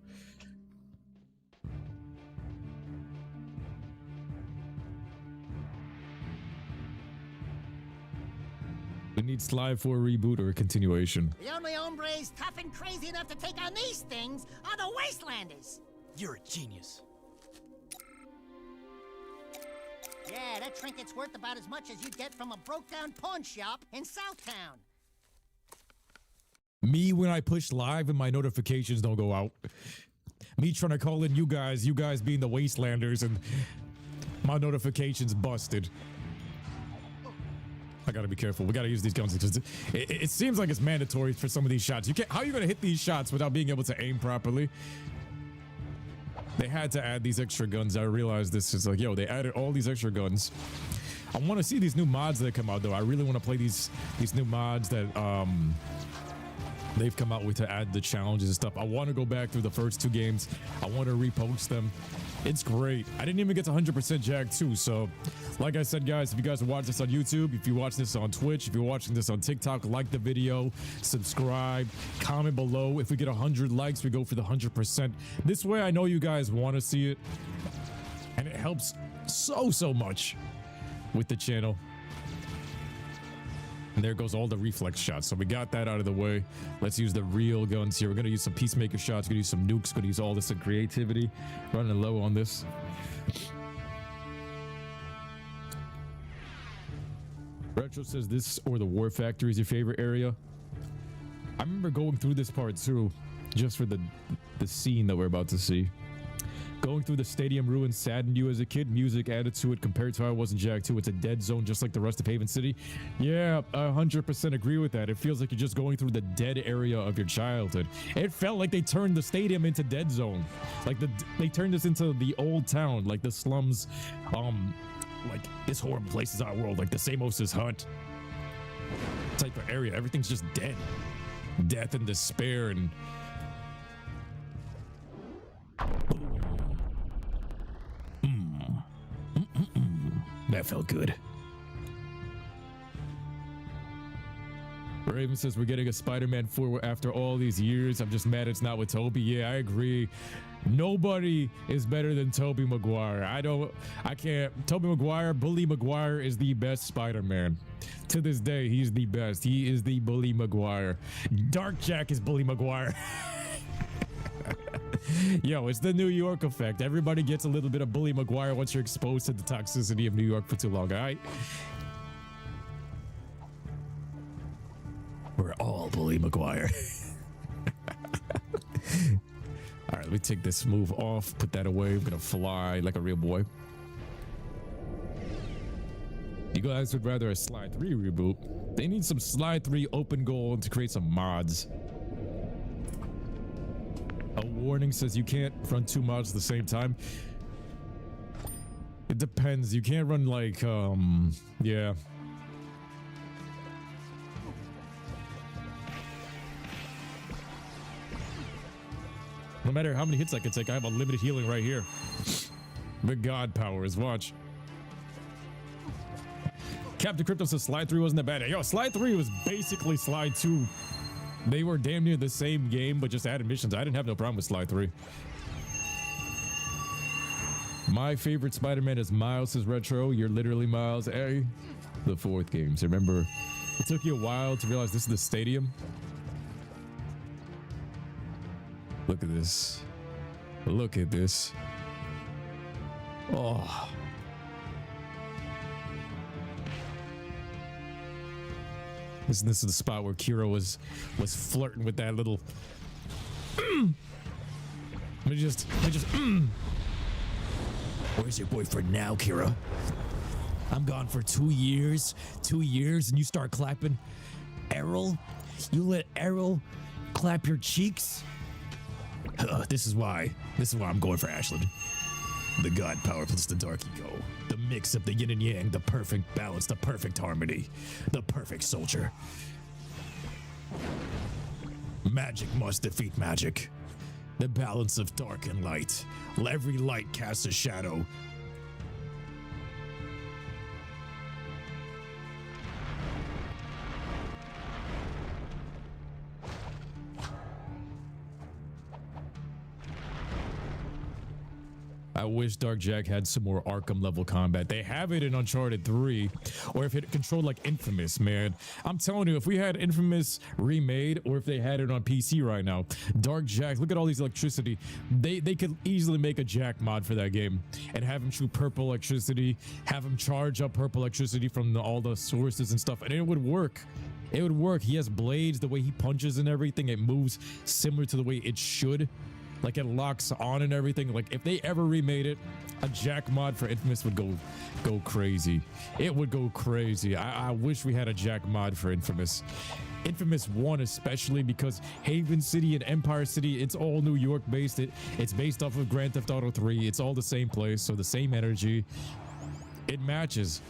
We need Sly for a reboot or a continuation. The only hombres tough and crazy enough to take on these things are the Wastelanders. You're a genius. Yeah, that trinket's worth about as much as you'd get from a broke-down pawn shop in Southtown. Me, when I push live and my notifications don't go out. Me trying to call in you guys being the Wastelanders, and my notifications busted. I gotta be careful. We gotta use these guns because it seems like it's mandatory for some of these shots. You can't. How are you gonna hit these shots without being able to aim properly? They had to add these extra guns. I realized this is like, yo, they added all these extra guns. I want to see these new mods that come out though. I really want to play these new mods that they've come out with to add the challenges and stuff. I want to go back through the first 2 games. I want to repost them. It's great. I didn't even get to 100% Jag 2. So like I said, guys, if you guys are watching this on YouTube, if you watch this on Twitch, if you're watching this on TikTok, like the video, subscribe, comment below. If we get 100 likes, we go for the 100%. This way I know you guys want to see it, and it helps so much with the channel. And there goes all the reflex shots. So we got that out of the way. Let's use the real guns here. We're going to use some peacemaker shots. We're going to use some nukes. We're going to use all this in creativity. Running low on this. Retro says this or the War Factory is your favorite area. I remember going through this part too, just for the scene that we're about to see. Going through the stadium ruins saddened you as a kid. Music added to it compared to how it was in Jag 2. It's a dead zone just like the rest of Haven City. Yeah, I 100% agree with that. It feels like you're just going through the dead area of your childhood. It felt like they turned the stadium into dead zone. Like they turned this into the old town, like the slums, like this horrible place is our world, like the Samos's hut type of area. Everything's just dead. Death and despair and that felt good. Raven says we're getting a Spider-Man 4 after all these years. I'm just mad it's not with Tobey. Yeah, I agree. Nobody is better than Tobey Maguire. I can't. Tobey Maguire, Bully Maguire is the best Spider-Man. To this day, he's the best. He is the Bully Maguire. Dark Jack is Bully Maguire. Yo, it's the New York effect. Everybody gets a little bit of Bully Maguire once you're exposed to the toxicity of New York for too long, all right? We're all Bully Maguire. All right, let me take this move off, put that away. I'm gonna fly like a real boy. You guys would rather a Sly 3 reboot. They need some Sly 3 open goal to create some mods. A warning says you can't run 2 mods at the same time. It depends. You can't run like, yeah. No matter how many hits I can take, I have unlimited healing right here. The god powers, watch. Captain Crypto says Slide 3 wasn't that bad. Yo, Slide 3 was basically Slide 2. They were damn near the same game, but just added missions. I didn't have no problem with Slide 3. My favorite Spider-Man is Miles, says Retro. You're literally Miles. Hey, the 4th game. So remember, it took you a while to realize this is the stadium. Look at this. Look at this. Oh. This is the spot where Kira was flirting with that little. Let me just. Where's your boyfriend now, Kira? I'm gone for 2 years. 2 years, and you start clapping. Errol? You let Errol clap your cheeks? This is why I'm going for Ashland. The god power plus the dark ego. The mix of the yin and yang, the perfect balance, the perfect harmony, the perfect soldier. Magic must defeat magic. The balance of dark and light. Every light casts a shadow. I wish Dark Jack had some more Arkham level combat. They have it in Uncharted 3, or if it controlled like Infamous, man. I'm telling you, if we had Infamous remade, or if they had it on PC right now, Dark Jack, look at all these electricity. They could easily make a Jack mod for that game and have him shoot purple electricity, have him charge up purple electricity from all the sources and stuff, and it would work. It would work. He has blades, the way he punches and everything, it moves similar to the way it should. Like it locks on and everything. Like if they ever remade it, a Jack mod for Infamous would go crazy. It would go crazy. I wish we had a Jack mod for Infamous. Infamous 1 especially, because Haven City and Empire City, it's all New York based. It's based off of Grand Theft Auto 3. It's all the same place, so the same energy. It matches.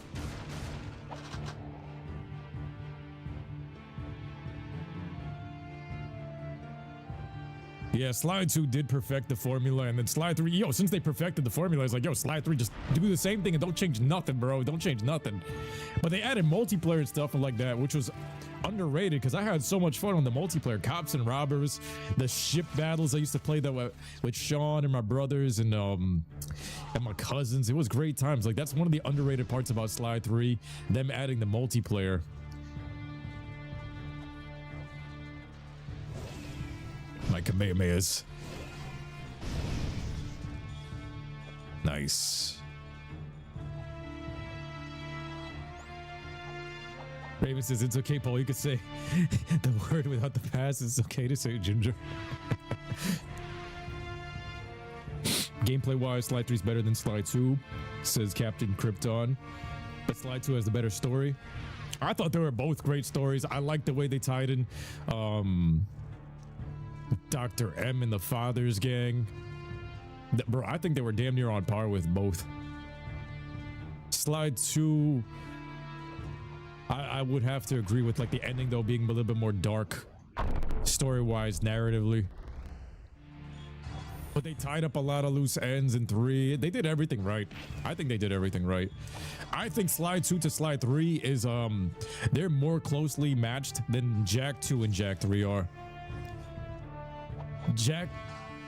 Yeah, Slide 2 did perfect the formula, and then Slide 3, yo, since they perfected the formula, it's like, yo, Slide 3, just do the same thing and don't change nothing, bro. Don't change nothing. But they added multiplayer and stuff like that, which was underrated, because I had so much fun on the multiplayer. Cops and robbers, the ship battles. I used to play that with Sean and my brothers and my cousins. It was great times. Like, that's one of the underrated parts about Slide 3, them adding the multiplayer. My Kamehamehas. Nice. Raven says it's okay, Paul. You could say the word without the pass. It's okay to say Ginger. Gameplay wise, Slide 3 is better than Slide 2, says Captain Krypton. But Slide 2 has the better story. I thought they were both great stories. I like the way they tied in Dr. M and the Father's Gang. Bro, I think they were damn near on par with both. Slide 2, I would have to agree with like the ending though being a little bit more dark story-wise, narratively. But they tied up a lot of loose ends in 3. They did everything right. I think they did everything right. I think Slide 2 to Slide 3 is they're more closely matched than Jak 2 and Jak 3 are. Jak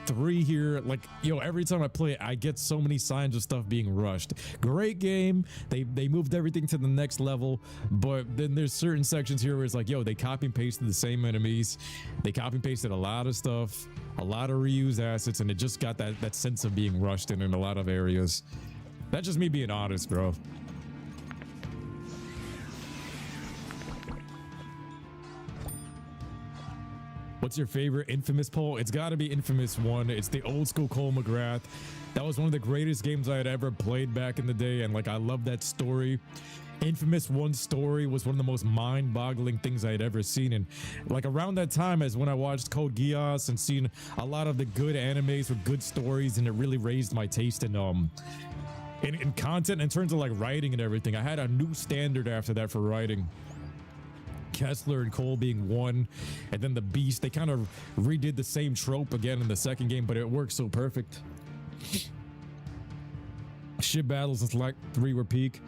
3 here, like, yo, every time I play it, I get so many signs of stuff being rushed. Great game. They moved everything to the next level, but then there's certain sections here where it's like, yo, they copy and pasted the same enemies. They copy and pasted a lot of stuff, a lot of reused assets, and it just got that sense of being rushed in a lot of areas. That's just me being honest, bro. What's your favorite Infamous poll? It's got to be Infamous 1. It's the old school Cole McGrath. That was one of the greatest games I had ever played back in the day, and like I love that story. Infamous 1 story was one of the most mind-boggling things I had ever seen, and like around that time is when I watched Code Geass and seen a lot of the good animes with good stories, and it really raised my taste in content in terms of like writing and everything. I had a new standard after that for writing. Kessler and Cole being one, and then the Beast, they kind of redid the same trope again in the second game, but it worked so perfect. Ship battles in Slack 3 were peak.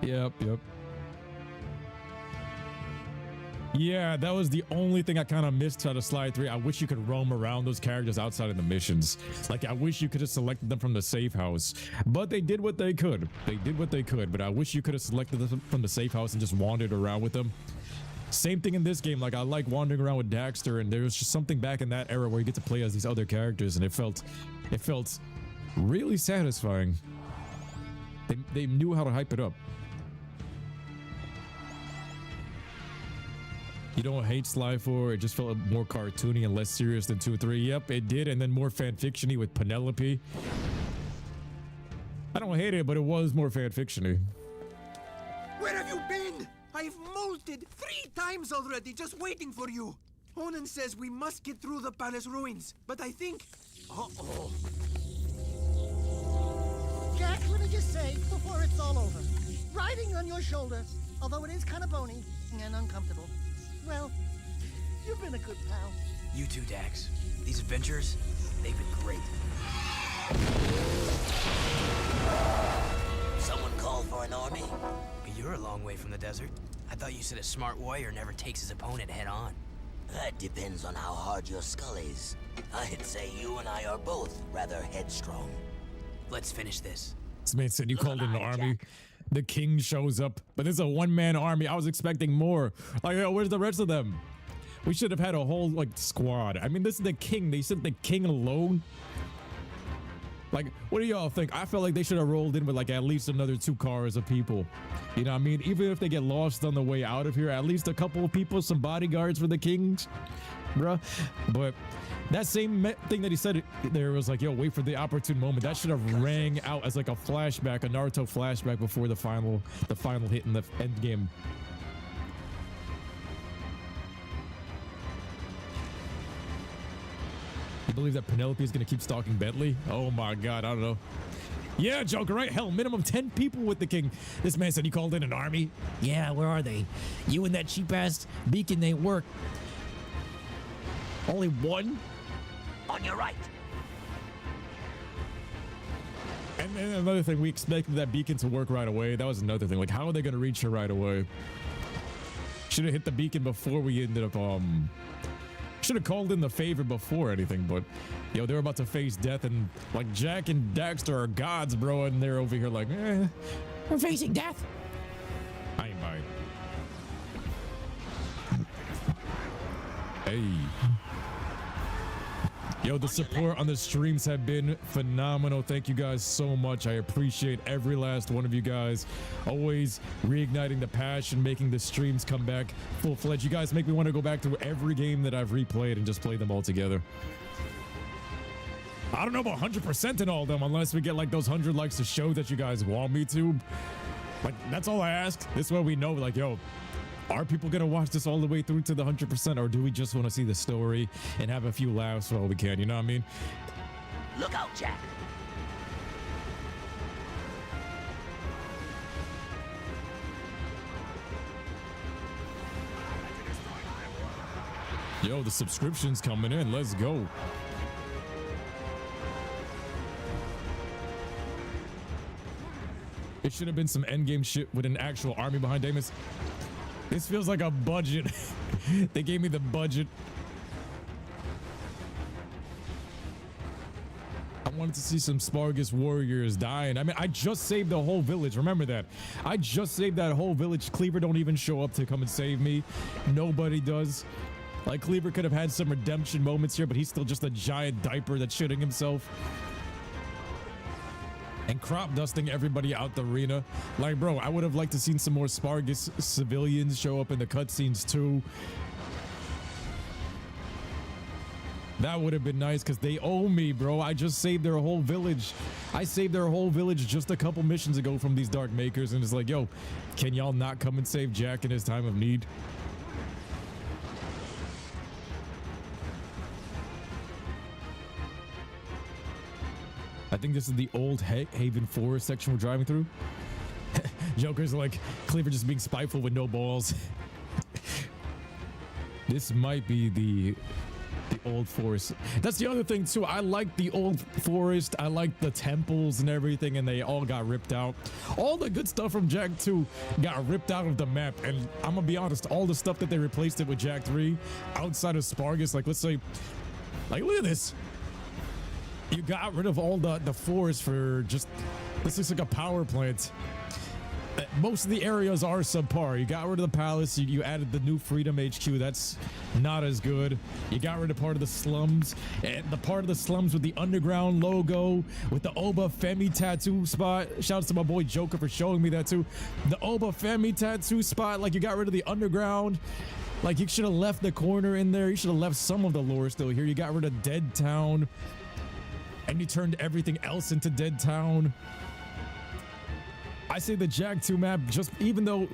Yep. Yeah, that was the only thing I kind of missed out of Slide 3. I wish you could roam around those characters outside of the missions. Like, I wish you could have selected them from the safe house. But they did what they could. But I wish you could have selected them from the safe house and just wandered around with them. Same thing in this game. Like, I like wandering around with Daxter, and there was just something back in that era where you get to play as these other characters, and it felt really satisfying. They knew how to hype it up. You don't hate Sly 4, it just felt more cartoony and less serious than 2 and 3. Yep, it did, and then more fanfiction-y with Penelope. I don't hate it, but it was more fanfiction-y. Where have you been? I've molted 3 times already, just waiting for you. Onan says we must get through the palace ruins, but I think... Uh-oh. Jack, let me just say, before it's all over, riding on your shoulder, although it is kind of bony and uncomfortable, well, you've been a good pal. You too, Dax. These adventures, they've been great. Someone call for an army? But you're a long way from the desert. I thought you said a smart warrior never takes his opponent head on. That depends on how hard your skull is. I'd say you and I are both rather headstrong. Let's finish this. This man said you called in an army. The king shows up, but this is a one-man army. I was expecting more. Like, yo, where's the rest of them? We should have had a whole like squad. I mean, this is the king. They said the king alone. Like, what do y'all think? I felt like they should have rolled in with like at least another 2 cars of people. You know what I mean? Even if they get lost on the way out of here, at least a couple of people, some bodyguards for the kings, bruh. But that same thing that he said there was like, yo, wait for the opportune moment. That should have rang out as like a flashback, a Naruto flashback before the final hit in the end game. You believe that Penelope is gonna keep stalking Bentley? Oh my god, I don't know. Yeah, Joker, right? Hell, minimum 10 people with the king. This man said he called in an army. Yeah, where are they? You and that cheap-ass beacon ain't work. Only one? On your right. And then another thing, we expected that beacon to work right away. That was another thing. Like, how are they gonna reach her right away? Should have hit the beacon before we ended up, should have called in the favor before anything, but yo, they're about to face death, and like Jack and Daxter are gods, bro, and they're over here like, we're facing death. I ain't buying. Hey. Yo, the support on the streams have been phenomenal. Thank you guys so much. I appreciate every last one of you guys. Always reigniting the passion, making the streams come back full-fledged. You guys make me want to go back to every game that I've replayed and just play them all together. I don't know about 100% in all of them unless we get like those 100 likes to show that you guys want me to. Like, that's all I ask. This way we know, like, yo, are people gonna watch this all the way through to the 100%, or do we just want to see the story and have a few laughs while we can? You know what I mean? Look out, Jack. Yo, the subscription's coming in. Let's go. It should have been some endgame shit with an actual army behind Damus. This feels like a budget. They gave me the budget. I wanted to see some Spargus warriors dying. I mean, I just saved the whole village. Remember that. I just saved that whole village. Cleaver don't even show up to come and save me. Nobody does. Like, Cleaver could have had some redemption moments here, but he's still just a giant diaper that's shitting himself. And crop dusting everybody out the arena. Like, bro, I would have liked to seen some more Spargus civilians show up in the cutscenes too. That would have been nice because they owe me, bro. I just saved their whole village. I saved their whole village just a couple missions ago from these dark makers, and it's like, yo, can y'all not come and save Jack in his time of need? I think this is the old Haven Forest section we're driving through. Joker's like, Cleaver just being spiteful with no balls. This might be the old forest. That's the other thing too. I like the old forest. I like the temples and everything, and they all got ripped out. All the good stuff from Jak 2 got ripped out of the map, and I'm gonna be honest, all the stuff that they replaced it with Jak 3 outside of Spargus, like let's say, like look at this. You got rid of all the forest for just, this looks like a power plant. Most of the areas are subpar. You got rid of the palace. You added the new Freedom HQ. That's not as good. You got rid of part of the slums. And the part of the slums with the underground logo, with the Oba Femi tattoo spot. Shout out to my boy Joker for showing me that too. The Oba Femi tattoo spot. Like, you got rid of the underground. Like, you should have left the corner in there. You should have left some of the lore still here. You got rid of Dead Town. And you turned everything else into Dead Town. I say the Jak 2 map, just even though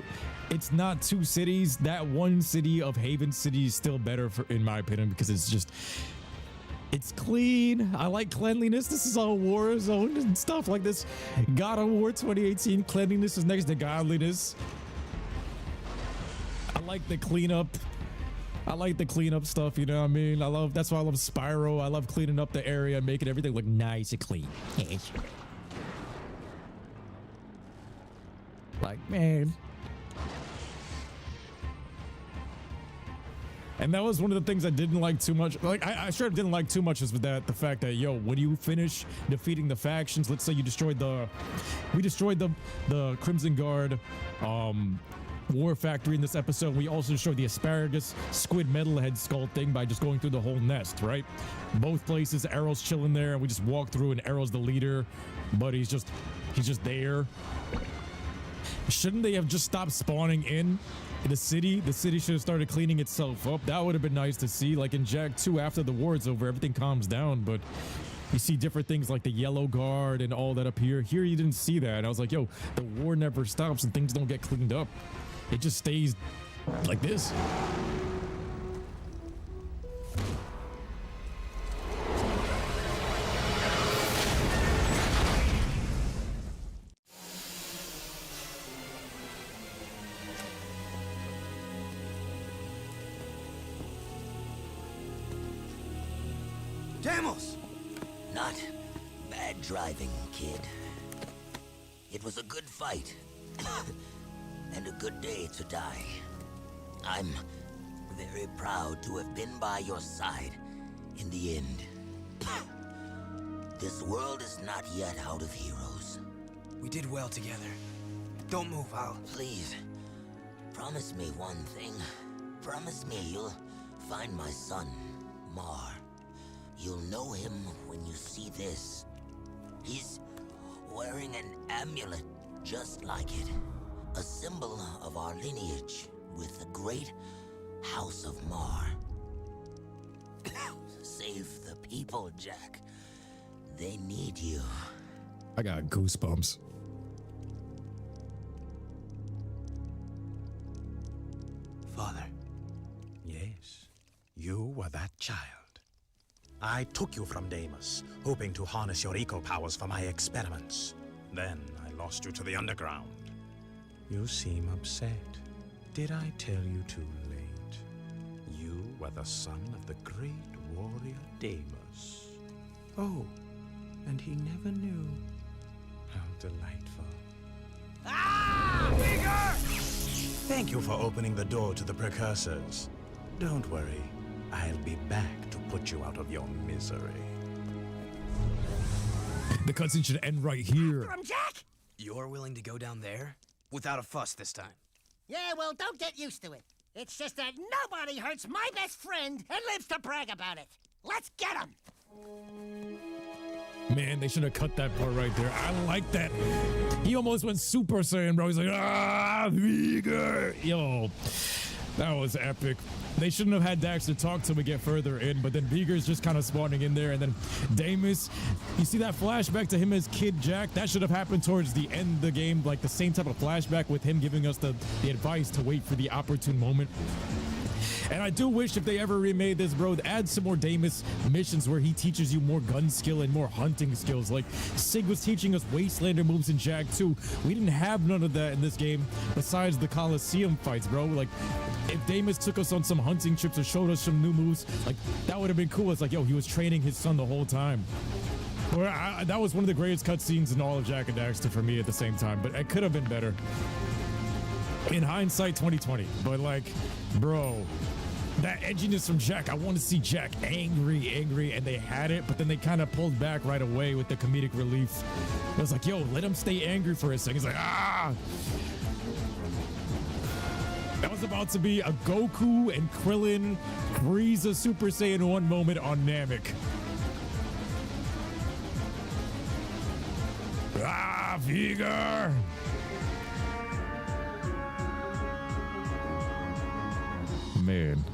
it's not two cities, that one city of Haven City is still better in my opinion, because it's clean. I like cleanliness. This is all Warzone and stuff like this. God of War 2018, cleanliness is next to godliness. I like the cleanup. I like the cleanup stuff, you know what I mean? That's why I love Spyro. I love cleaning up the area and making everything look nice and clean. Like, man. And that was one of the things I didn't like too much. Like, I sure didn't like too much is the fact that, yo, when you finish defeating the factions, let's say you destroyed we destroyed the Crimson Guard war factory in this episode. We also destroyed the asparagus squid metalhead skull thing by just going through the whole nest, right? Both places, Arrow's chilling there, and we just walk through, and Arrow's the leader, but he's just there. Shouldn't they have just stopped spawning in the city? The city should have started cleaning itself up. That would have been nice to see. Like in Jak 2, after the war's over, everything calms down, but you see different things like the yellow guard and all that up here. Here you didn't see that. I was like, yo, the war never stops and things don't get cleaned up. It just stays like this. Damos! Not bad driving, kid. It was a good fight. And a good day to die. I'm very proud to have been by your side in the end. This world is not yet out of heroes. We did well together. Don't move, Al. Please, promise me one thing. Promise me you'll find my son, Mar. You'll know him when you see this. He's wearing an amulet just like it. A symbol of our lineage with the great House of Mar. Save the people, Jak. They need you. I got goosebumps. Father. Yes, you were that child. I took you from Deimos, hoping to harness your eco powers for my experiments. Then I lost you to the underground. You seem upset. Did I tell you too late? You were the son of the great warrior Deimos. Oh, and he never knew. How delightful. Ah! Bigger! Thank you for opening the door to the precursors. Don't worry, I'll be back to put you out of your misery. The cutscene should end right here. From Jak! You're willing to go down there? Without a fuss this time. Yeah, well, don't get used to it. It's just that nobody hurts my best friend and lives to brag about it. Let's get him! Man, they should have cut that part right there. I like that. He almost went Super Saiyan, bro. He's like, ah, Vigor. Yo, That was epic. They shouldn't have had Daxter talk till we get further in, but then Beaker's just kind of spawning in there, and then Damus, you see that flashback to him as Kid Jack? That should have happened towards the end of the game, like the same type of flashback with him giving us the advice to wait for the opportune moment. And I do wish if they ever remade this, bro, add some more Damus missions where he teaches you more gun skill and more hunting skills. Like Sig was teaching us Wastelander moves in Jak 2. We didn't have none of that in this game besides the Coliseum fights, bro. Like if Damus took us on some hunting trips or showed us some new moves, like that would have been cool. It's like, yo, he was training his son the whole time. That was one of the greatest cutscenes in all of Jak and Daxter for me at the same time, but it could have been better. In hindsight, 2020. But like, bro, that edginess from Jak, I want to see Jak angry, and they had it, but then they kind of pulled back right away with the comedic relief. I was like, yo, let him stay angry for a second. He's like, ah! That was about to be a Goku and Krillin Frieza Super Saiyan 1 moment on Namek. Ah, Vigor! Man.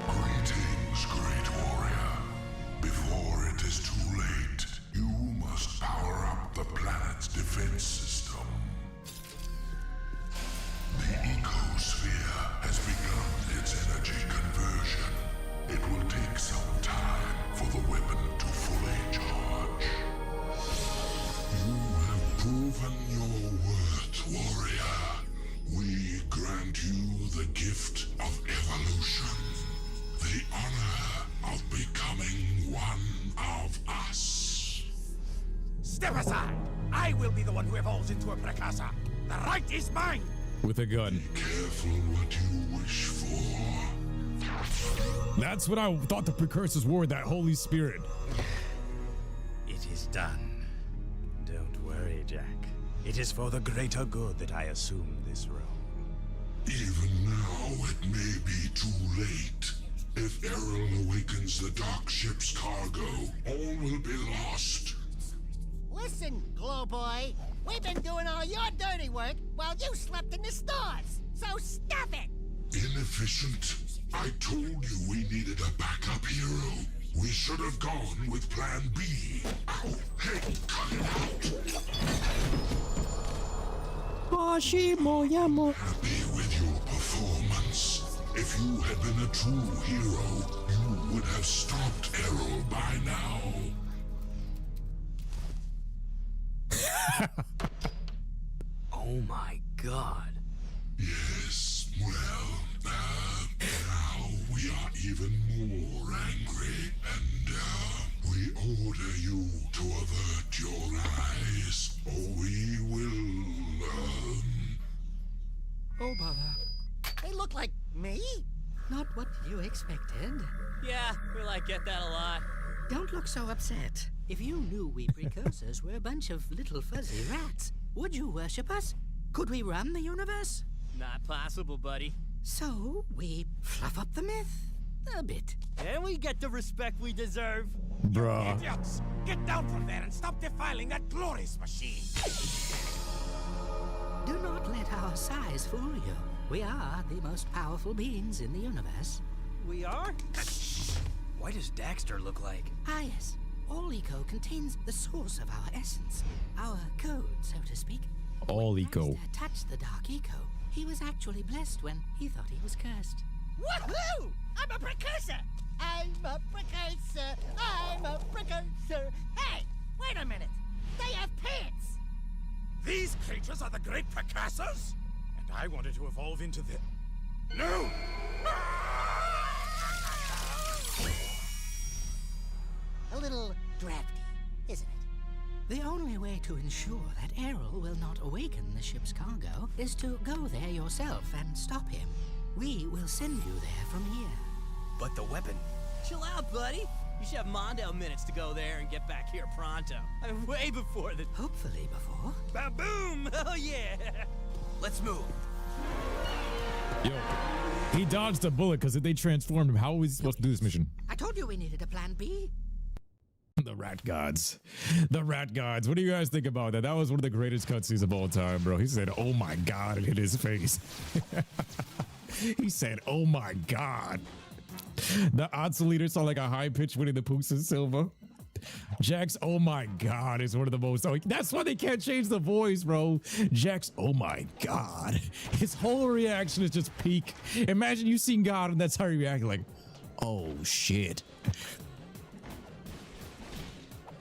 Greetings, great warrior. Before it is too late, you must power up the planet's defense system. The ecosphere has begun its energy conversion. It will take some time for the weapon to fully charge. You have proven your worth, warrior. We grant you the gift of evolution. The honor of becoming one of us. Step aside! I will be the one who evolves into a precursor. The right is mine! With a gun. Be careful what you wish for. That's what I thought the precursors were, that Holy Spirit. It is done. Don't worry, Jak. It is for the greater good that I assume this role. Even now, it may be too late. If Errol awakens the dark ship's cargo, all will be lost. Listen, Glow Boy, we've been doing all your dirty work while you slept in the stars. So stop it! Inefficient. I told you we needed a backup hero. We should have gone with Plan B. Ow, hey, cut it out! Happy with your performance. If you had been a true hero, you would have stopped Errol by now. Oh my god. Yes, well, now we are even more angry, and we order you to avert your eyes, or we will, Oh, bother. They look like me? Not what you expected. Yeah, we get that a lot. Don't look so upset. If you knew we precursors were a bunch of little fuzzy rats, would you worship us? Could we run the universe? Not possible, buddy. So, we fluff up the myth a bit. And we get the respect we deserve. Bruh. Idiots! Get down from there and stop defiling that glorious machine! Do not let our size fool you. We are the most powerful beings in the universe. We are? Why does Daxter look like? Ah, yes. All eco contains the source of our essence. Our code, so to speak. All eco. Daxter touched the dark eco. He was actually blessed when he thought he was cursed. Woohoo! I'm a precursor! I'm a precursor! I'm a precursor! Hey! Wait a minute! They have pants! These creatures are the great precursors? And I wanted to evolve into the... No! A little drafty, isn't it? The only way to ensure that Errol will not awaken the ship's cargo is to go there yourself and stop him. We will send you there from here. But the weapon... Chill out, buddy. You should have Mondale minutes to go there and get back here pronto. I mean, way before the... Hopefully before. Ba-boom! Oh, yeah! Let's move. Yo, he dodged a bullet because if they transformed him, how was he supposed to do this mission? I told you we needed a plan B. The rat gods. The rat gods. What do you guys think about that? That was one of the greatest cutscenes of all time, bro. He said, oh my God, and hit his face. He said, oh my God. The Otsu leader saw like a high-pitched Winnie the Pooh Silva. Jack's oh my God is one of the most, that's why they can't change the voice, bro. Jack's oh my God. His whole reaction is just peak. Imagine you seen God and that's how you react, like, oh shit.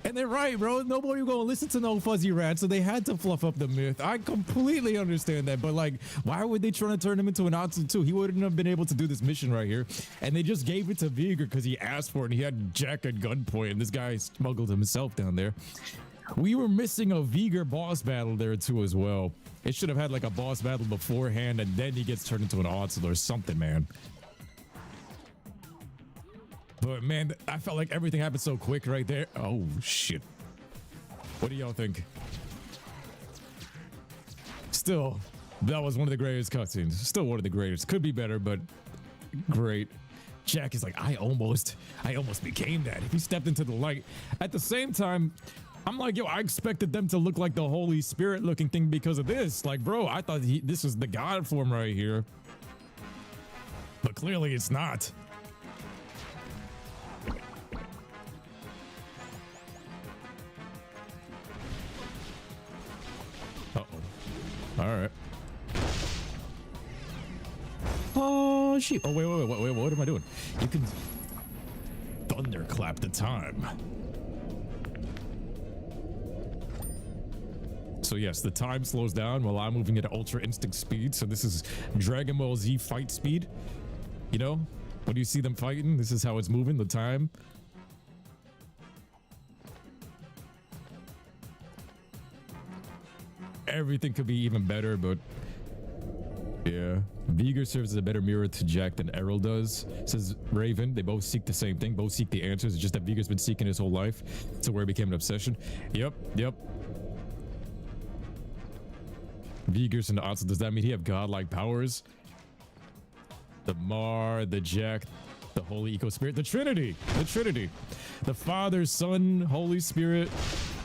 And they're right, bro. Nobody gonna listen to no fuzzy rat, so they had to fluff up the myth. I completely understand that, but like, why would they try to turn him into an Otsu too? He wouldn't have been able to do this mission right here, and they just gave it to Vigor because he asked for it, and he had Jack at gunpoint, and this guy smuggled himself down there. We were missing a Vigor boss battle there too as well. It should have had like a boss battle beforehand, and then he gets turned into an Otsu or something, man. But man, I felt like everything happened so quick right there. Oh shit. What do y'all think? Still, that was one of the greatest cutscenes. Still one of the greatest. Could be better, but great. Jack is like, I almost became that. If he stepped into the light. At the same time, I'm like, yo, I expected them to look like the Holy Spirit looking thing because of this. Like, bro, I thought this was the God form right here. But clearly it's not. Uh-oh. All right. Oh, shit. Oh, wait. What am I doing? You can thunderclap the time. So yes, the time slows down while I'm moving at ultra instinct speed. So this is Dragon Ball Z fight speed. You know, when you see them fighting, this is how it's moving, the time. Everything could be even better, but yeah. Vigor serves as a better mirror to Jack than Errol does, says Raven. They both seek the same thing, both seek the answers. It's just that Vigor's been seeking his whole life to where it became an obsession. Yep. Vigor's and the Otsu, does that mean he have godlike powers? The Mar, the Jack, the Holy Eco Spirit, the Trinity. The Father, Son, Holy Spirit.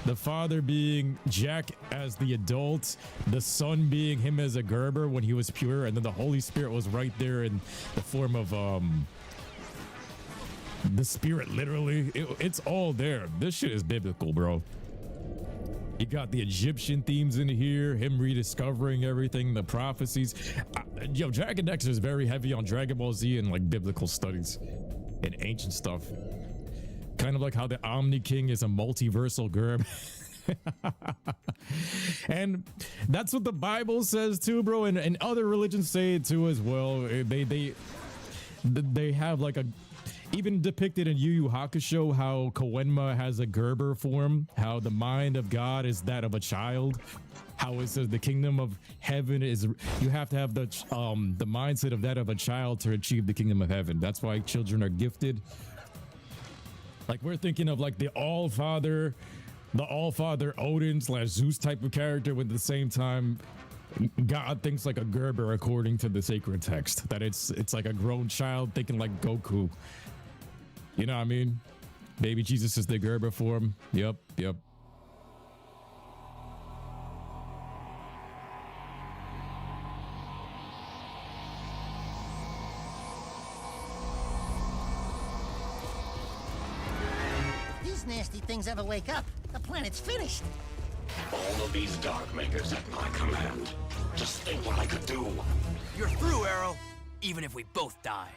The Father being Jack as the adult, the Son being him as a Gerber when he was pure, and then the Holy Spirit was right there in the form of the Spirit, literally. It's all there. This shit is biblical, bro. You got the Egyptian themes in here, him rediscovering everything, the prophecies. Yo, Dragon Daxter is very heavy on Dragon Ball Z and like biblical studies and ancient stuff. Kind of like how the Omni King is a multiversal Gerb. And that's what the Bible says too, bro. And other religions say it too as well. They have like a, even depicted in Yu Yu Hakusho, how Koenma has a Gerber form, how the mind of God is that of a child, how it says the kingdom of heaven is, you have to have the mindset of that of a child to achieve the kingdom of heaven. That's why children are gifted. Like we're thinking of like the All-Father Odin / Zeus type of character, with at the same time God thinks like a Gerber according to the sacred text, that it's like a grown child thinking like Goku. You know what I mean? Baby Jesus is the Gerber form. Yep. These nasty things ever wake up, the planet's finished. All of these Dark Makers at my command. Just think what I could do. You're through, Arrow. Even if we both die.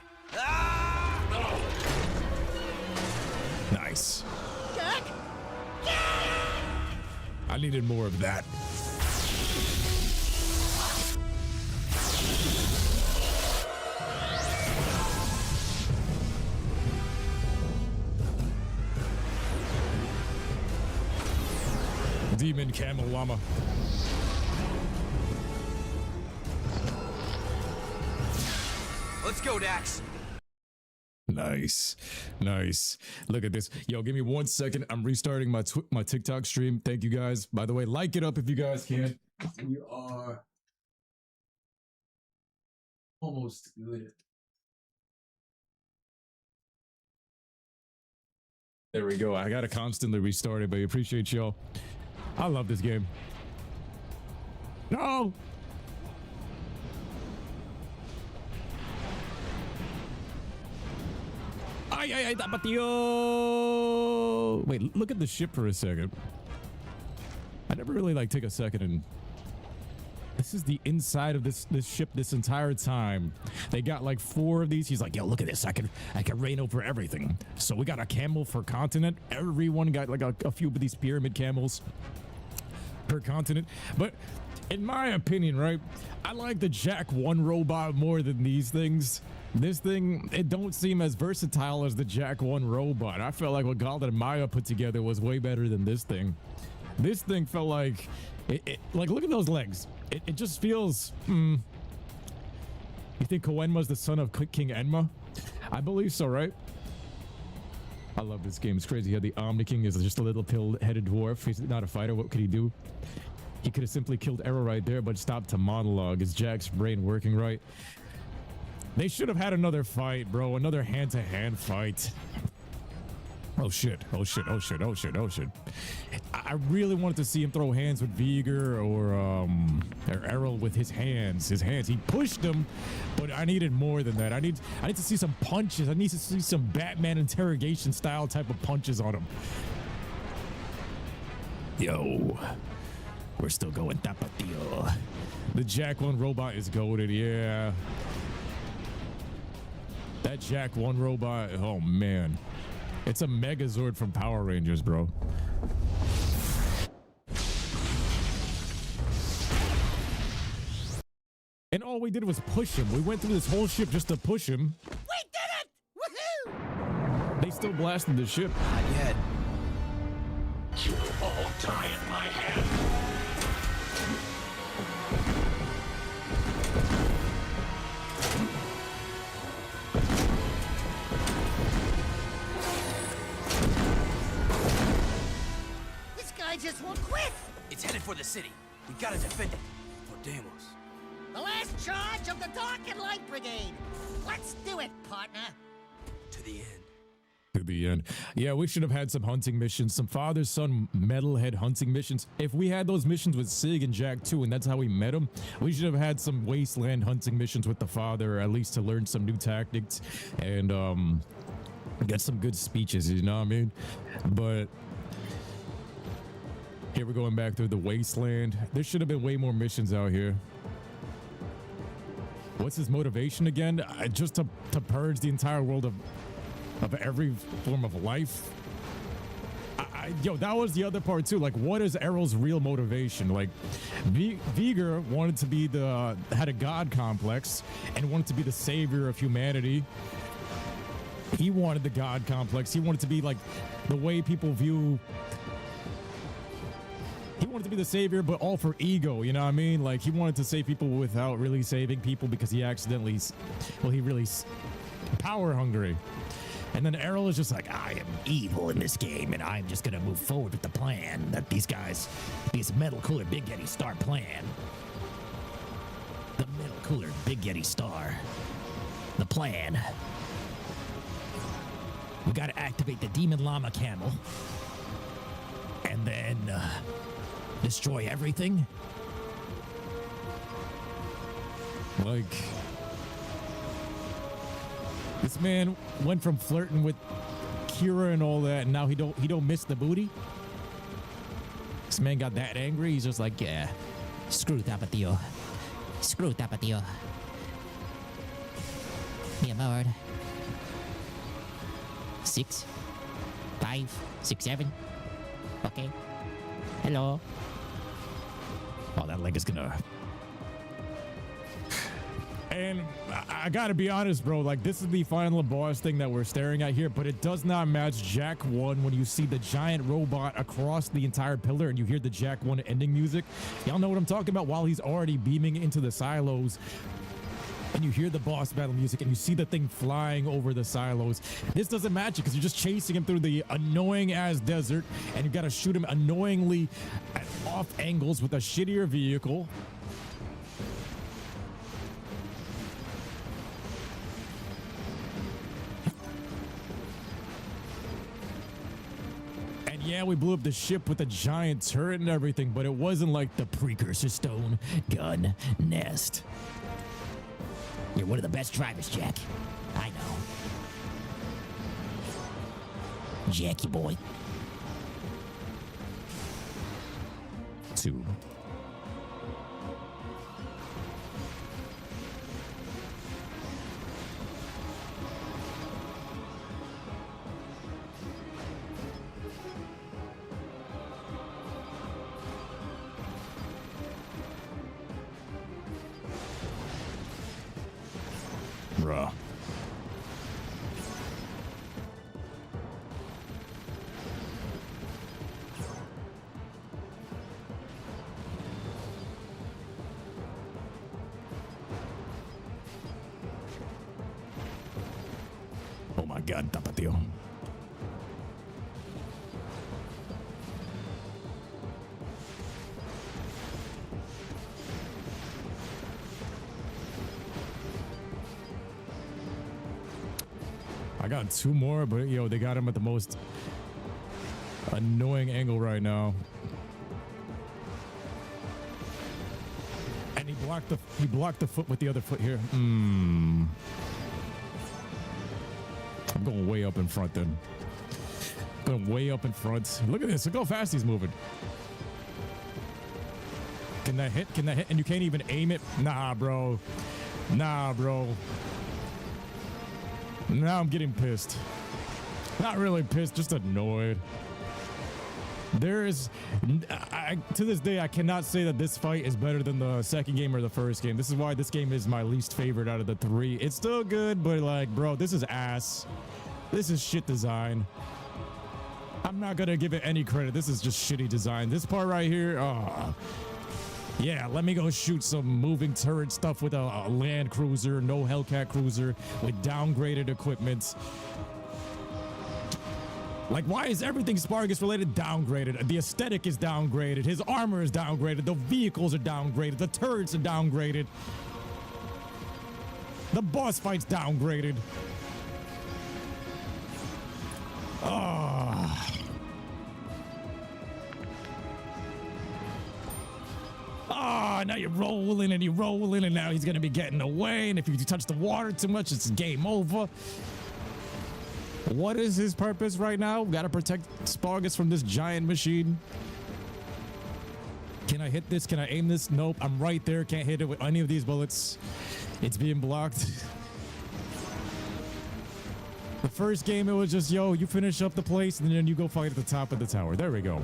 Nice. Jack? I needed more of that. Demon Camel Llama. Let's go, Dax. Nice. Look at this. Yo, give me 1 second. I'm restarting my TikTok stream. Thank you guys. By the way, like it up if you guys can. We are Almost good. There we go. I gotta constantly restart it, but I appreciate y'all. I love this game. No! Ay, tapatio! Wait, look at the ship for a second. I never really like take a second and... This is the inside of this ship this entire time. They got like 4 of these. He's like, yo, look at this. I can reign over everything. So we got a camel for continent. Everyone got like a few of these pyramid camels per continent. But in my opinion, right, I like the Jack 1 robot more than these things. This thing, it don't seem as versatile as the Jack 1 robot. I felt like what Galda and Maya put together was way better than this thing. This thing felt like, like, look at those legs. It just feels, You think Koenma's the son of King Enma? I believe so, right? I love this game. It's crazy how the Omni King is just a little pill-headed dwarf. He's not a fighter. What could he do? He could have simply killed Arrow right there, but stopped to monologue. Is Jack's brain working right? They should have had another fight, bro. Another hand-to-hand fight. Oh shit, oh shit, oh shit, oh shit, oh shit. I really wanted to see him throw hands with Viger or Errol with his hands. He pushed him, but I needed more than that. I need to see some punches. I need to see some Batman interrogation style type of punches on him. Yo, we're still going tapatio. The Jack 1 robot is goated, yeah. That Jack 1 robot, oh man. It's a Megazord from Power Rangers, bro. And all we did was push him. We went through this whole ship just to push him. We did it! Woohoo! They still blasted the ship. Not yet. You'll all die in my hand. I just won't quit! It's headed for the city. We gotta defend it. For Deimos. The last charge of the Dark and Light Brigade! Let's do it, partner! To the end. To the end. Yeah, we should have had some hunting missions, some father-son metalhead hunting missions. If we had those missions with Sig and Jack too, and that's how we met him, we should have had some wasteland hunting missions with the father, at least to learn some new tactics and get some good speeches, you know what I mean? But here we're going back through the wasteland. There should have been way more missions out here. What's his motivation again? Just to purge the entire world of every form of life? Yo, that was the other part too. Like, what is Errol's real motivation? Like, Viger wanted to be had a god complex and wanted to be the savior of humanity. He wanted the god complex. He wanted to be like the way people view. He wanted to be the savior, but all for ego, you know what I mean? Like, he wanted to save people without really saving people because he accidentally, well, he really power hungry. And then Errol is just like, I am evil in this game, and I'm just gonna move forward with the plan that these Metal Cooler Big Yeti Star plan. The Metal Cooler Big Yeti Star. The plan. We gotta activate the Demon Llama Camel. And then, destroy everything? Like, this man went from flirting with Kira and all that, and now he don't miss the booty? This man got that angry, he's just like, yeah, screw Tapatio. Screw Tapatio. Mi amor. 6, 5, 6, 7. Okay. Hello. Oh, that leg is gonna... And I gotta be honest, bro, like, this is the final boss thing that we're staring at here, but it does not match Jack 1 when you see the giant robot across the entire pillar and you hear the Jack 1 ending music. Y'all know what I'm talking about? While he's already beaming into the silos and you hear the boss battle music and you see the thing flying over the silos. This doesn't match it because you're just chasing him through the annoying ass desert and you gotta shoot him annoyingly at off angles with a shittier vehicle. Yeah, we blew up the ship with a giant turret and everything, but it wasn't like the precursor stone gun nest. You're one of the best drivers, Jack. I know. Jackie boy. 2. Bruh. Oh my god, tapatio. I got 2 more, but yo, they got him at the most annoying angle right now. And he blocked the foot with the other foot here. I'm going way up in front then. Going way up in front. Look at this. Look how fast he's moving. Can that hit? Can that hit? And you can't even aim it? Nah, bro. Nah, bro. Now I'm getting pissed. Not really pissed, just annoyed. There is, to this day, I cannot say that this fight is better than the second game or the first game. This is why this game is my least favorite out of the 3. It's still good, but like, bro, this is ass. This is shit design. I'm not gonna give it any credit. This is just shitty design. This part right here, yeah, let me go shoot some moving turret stuff with a land cruiser, no Hellcat cruiser, with downgraded equipment. Like, why is everything Spargus related downgraded? The aesthetic is downgraded. His armor is downgraded. The vehicles are downgraded. The turrets are downgraded. The boss fight's downgraded. Now you're rolling and you're rolling, and now he's gonna be getting away. And if you touch the water too much, it's game over. What is his purpose right now? We gotta protect Spargus from this giant machine. Can I hit this? Can I aim this? Nope, I'm right there. Can't hit it with any of these bullets. It's being blocked. The first game, it was just, yo, you finish up the place and then you go fight at the top of the tower. There we go.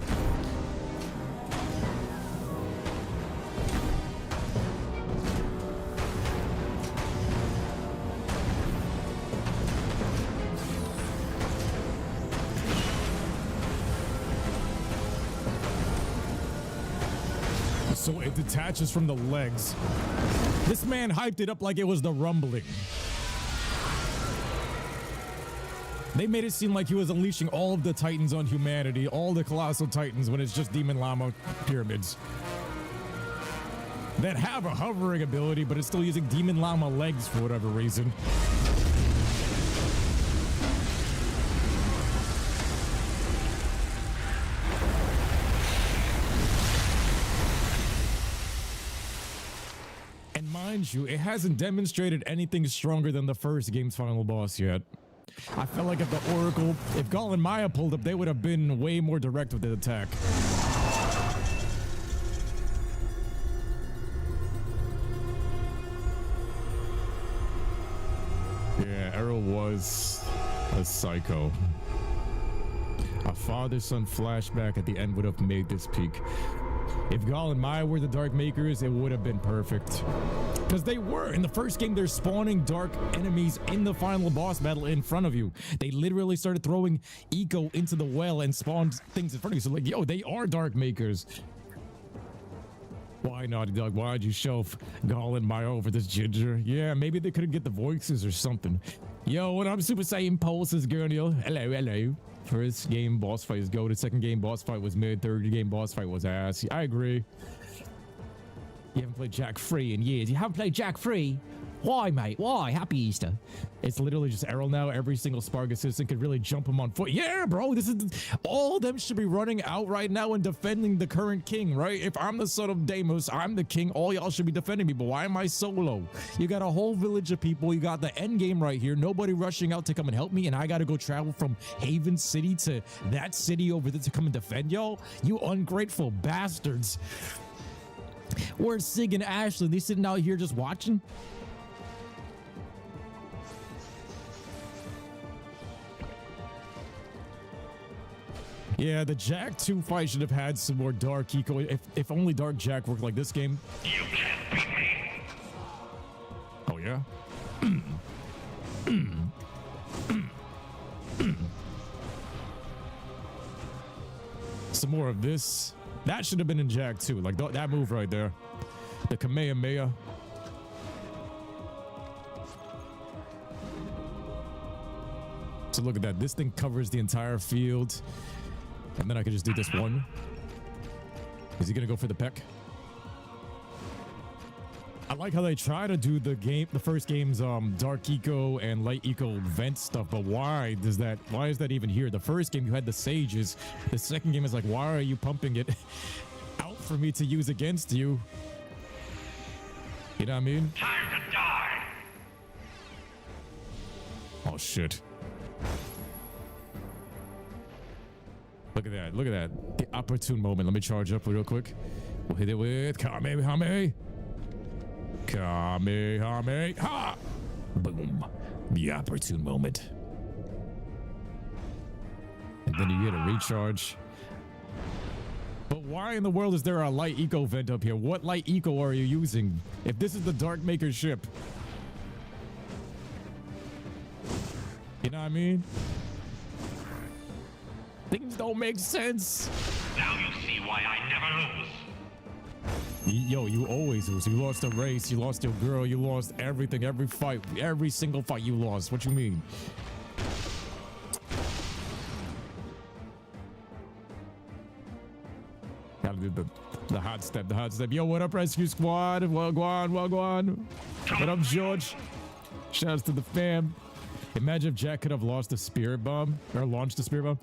So it detaches from the legs. This man hyped it up like it was the rumbling. They made it seem like he was unleashing all of the titans on humanity, all the colossal titans, when it's just demon llama pyramids that have a hovering ability, but it's still using demon llama legs for whatever reason. Mind you, it hasn't demonstrated anything stronger than the first game's final boss yet. I felt like if the Oracle, if Gall and Maya pulled up, they would have been way more direct with the attack. Yeah, Arrow was a psycho. A father-son flashback at the end would have made this peak. If Gall and Maya were the Dark Makers, it would have been perfect. Because they were. In the first game, they're spawning dark enemies in the final boss battle in front of you. They literally started throwing eco into the well and spawned things in front of you. So like, yo, they are Dark Makers. Why not, Doug? Why'd you shelf Gall and Maya over this ginger? Yeah, maybe they couldn't get the voices or something. Yo, what up, Super Saiyan Pulses, girl? Hello, hello. First game boss fight is goated. Second game boss fight was mid. Third game boss fight was ass. I agree. You haven't played Jack Free in years. You haven't played Jack Free? Why, mate? Why? Happy Easter. It's literally just Errol now. Every single Spargus citizen could really jump him on foot. Yeah, bro. This is all of them should be running out right now and defending the current king, right? If I'm the son of Deimos, I'm the king. All y'all should be defending me. But why am I solo? You got a whole village of people. You got the end game right here. Nobody rushing out to come and help me, and I got to go travel from Haven City to that city over there to come and defend y'all. You ungrateful bastards. Where's Sig and Ashley? They sitting out here just watching? Yeah, the Jack 2 fight should have had some more Dark Eco. If only Dark Jack worked like this game. You can't beat me. Oh, yeah? Some more of this. That should have been in Jack 2. Like that move right there. The Kamehameha. So look at that. This thing covers the entire field. And then I could just do this one. Is he gonna go for the peck? I like how they try to do the first game's dark eco and light eco vent stuff, but why is that even here? The first game you had the sages. The second game is like, why are you pumping it out for me to use against you? You know what I mean? Time to die. Oh shit. Look at that. Look at that. The opportune moment. Let me charge up real quick. We'll hit it with Kamehameha. Kamehameha. Boom. The opportune moment. And then you get a recharge. But why in the world is there a light eco vent up here? What light eco are you using? If this is the Dark Maker ship. You know what I mean? Things don't make sense. Now you see why I never lose. Yo, you always lose. You lost a race, you lost your girl, you lost everything, every fight, every single fight you lost. What you mean? Gotta do the hot step, the hot step. Yo, what up, rescue squad? Wagwan, wagwan. What up, George? Shouts to the fam. Imagine if Jack could have lost a spirit bomb or launched a spirit bomb.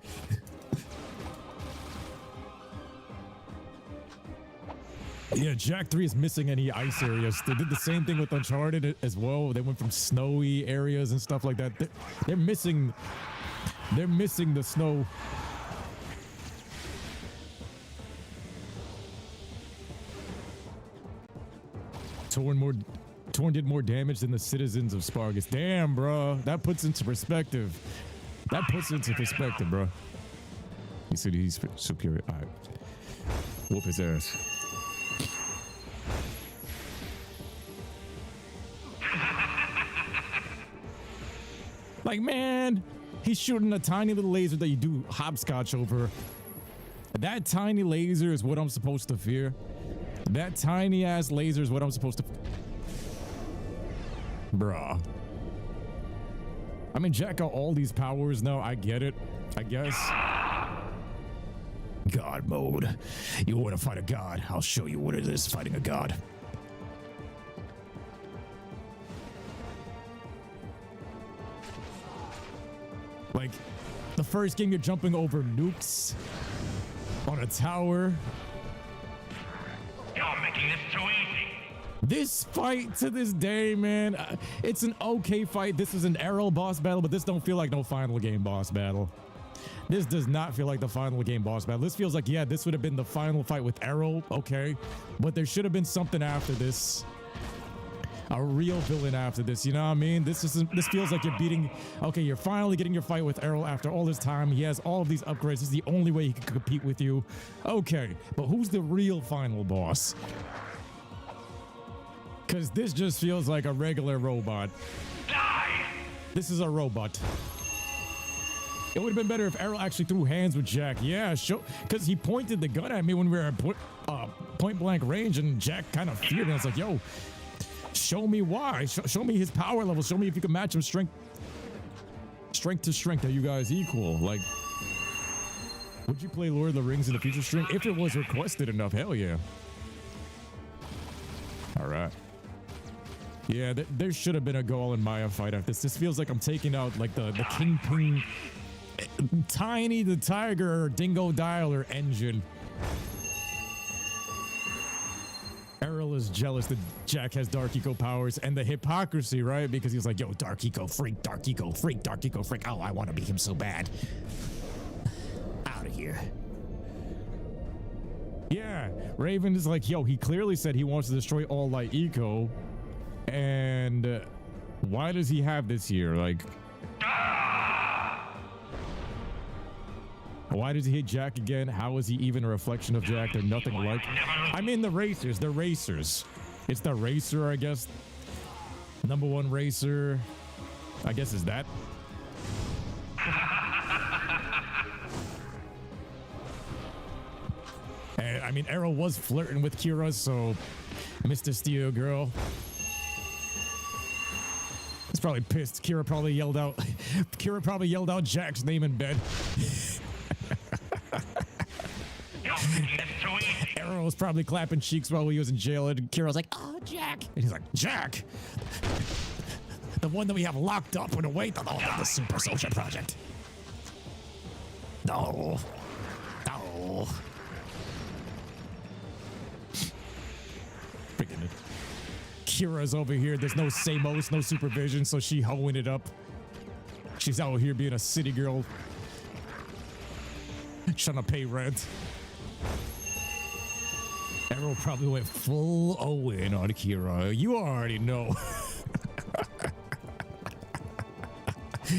Yeah, Jack 3 is missing any ice areas. They did the same thing with Uncharted as well. They went from snowy areas and stuff like that. They're missing the snow. Torn did more damage than the citizens of Spargus. Damn, bro. That puts into perspective. Bro. You said he's superior. All right. Whoop his ass. Like, man, he's shooting a tiny little laser that you do hopscotch over. That tiny laser is what I'm supposed to fear. That tiny ass laser is what I'm supposed to... Bruh. I mean, Jack got all these powers now. I get it. I guess. God mode. You want to fight a god? I'll show you what it is fighting a god. Like, the first game you're jumping over nukes on a tower. You're making this too easy. This fight to this day, man, it's an okay fight. This is an Errol boss battle, but this don't feel like no final game boss battle. This does not feel like the final game boss battle. This feels like, yeah, this would have been the final fight with Errol, okay, but there should have been something after this. A real villain after this, you know what I mean? This feels like you're beating... Okay, you're finally getting your fight with Errol after all this time. He has all of these upgrades. This is the only way he can compete with you. Okay, but who's the real final boss? Because this just feels like a regular robot. Die! This is a robot. It would have been better if Errol actually threw hands with Jack. Yeah, because he pointed the gun at me when we were at point blank range, and Jack kind of feared, and it's like, yo... Show me why. Show me his power level. Show me if you can match him strength to strength. Are you guys equal? Like, would you play Lord of the Rings in the future stream? If it was requested enough, hell yeah. All right. Yeah, there should have been a Goal and Maya fight after this. This feels like I'm taking out like the Kingpin, Tiny the Tiger Dingo Dialer engine. Errol is jealous that Jack has Dark Eco powers, and the hypocrisy, right? Because he's like, yo, Dark Eco freak, Dark Eco freak, Dark Eco freak. Oh, I want to be him so bad. Out of here. Yeah, Raven is like, yo, he clearly said he wants to destroy all Light Eco. And why does he have this here? Like, why does he hit Jack again? How is he even a reflection of Jack? They're nothing alike. I mean, the racers. They're racers. It's the racer, I guess. Number one racer, I guess, is that. And, I mean, Errol was flirting with Kira, so Mr. Steel Girl. He's probably pissed. Kira probably yelled out Jack's name in bed. Errol was probably clapping cheeks while he was in jail, and Kira was like, oh, Jack. And he's like, Jack? The one that we have locked up and await on the Super Soldier Project. No. No. Freaking it. Kira's over here. There's no Samos, no supervision, so she hoeing it up. She's out here being a city girl. Trying to pay rent. Errol probably went full Owen on Kira. You already know.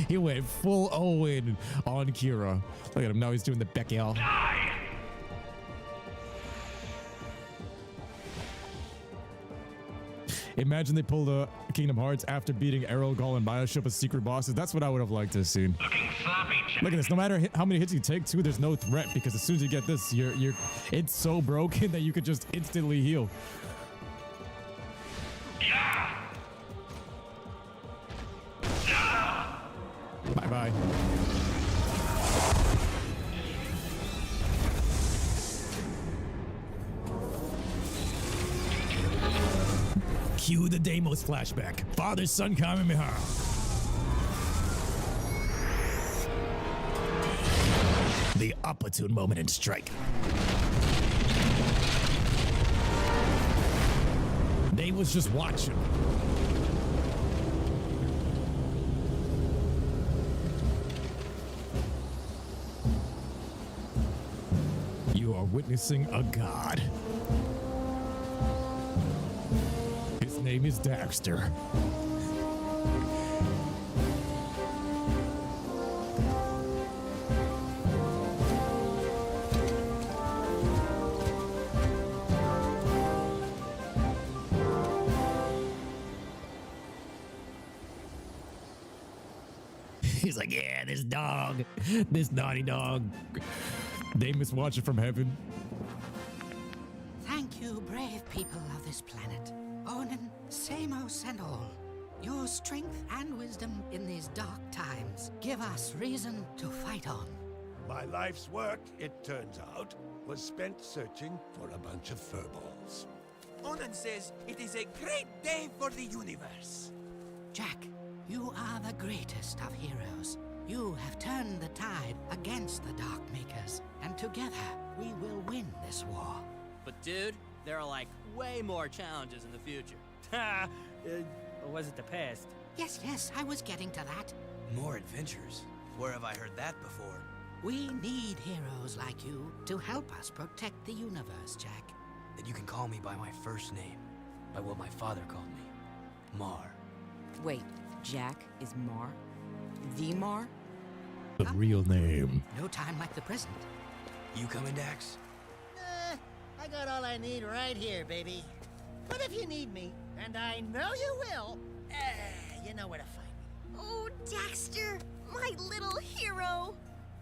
He went full Owen on Kira. Look at him now. He's doing the Beckel. Imagine they pulled a Kingdom Hearts after beating Errol, Gall, and Bioship as secret bosses. That's what I would have liked to have seen. Look at this. No matter how many hits you take, too, there's no threat, because as soon as you get this, it's so broken that you could just instantly heal. Bye-bye. Cue the Deimos flashback. Father-son Kamehameha. The opportune moment in strike. They was just watching. You are witnessing a god. His name is Daxter. He's like, yeah, this dog, this naughty dog. Deimos watching from heaven. Thank you, brave people of this planet. Onin, Samos, and all. Your strength and wisdom in these dark times give us reason to fight on. My life's work, it turns out, was spent searching for a bunch of furballs. Onan says it is a great day for the universe. Jack, you are the greatest of heroes. You have turned the tide against the Dark Makers, and together we will win this war. But dude, there are like way more challenges in the future. Or was it the past? Yes, I was getting to that. More adventures? Where have I heard that before? We need heroes like you to help us protect the universe, Jack. Then you can call me by my first name, by what my father called me, Mar. Wait, Jack is Mar? The Mar? The real name. No time like the present. You coming, Dax? I got all I need right here, baby. But if you need me, and I know you will, you know where to find me. Oh, Daxter, my little hero.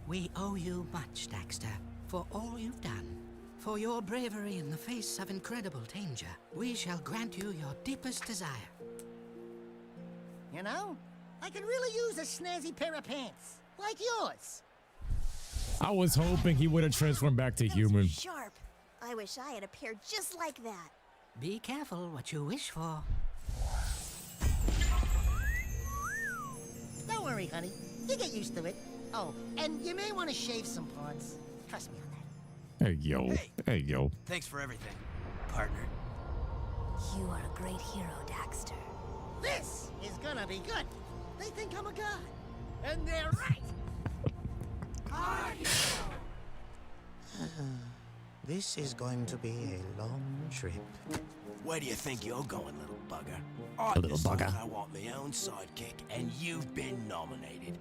We owe you much, Daxter, for all you've done. For your bravery in the face of incredible danger, we shall grant you your deepest desire. You know, I could really use a snazzy pair of pants, like yours. I was hoping he would have transformed back to human. Sharp. I wish I had a pair just like that. Be careful what you wish for. worry, honey. You get used to it. Oh, and you may want to shave some parts. Trust me on that. Hey, yo. Hey, yo. Thanks for everything, partner. You are a great hero, Daxter. This is gonna be good. They think I'm a god. And they're right. This is going to be a long trip. Where do you think you're going, little bugger? A little bugger. I want my own sidekick, and you've been nominated.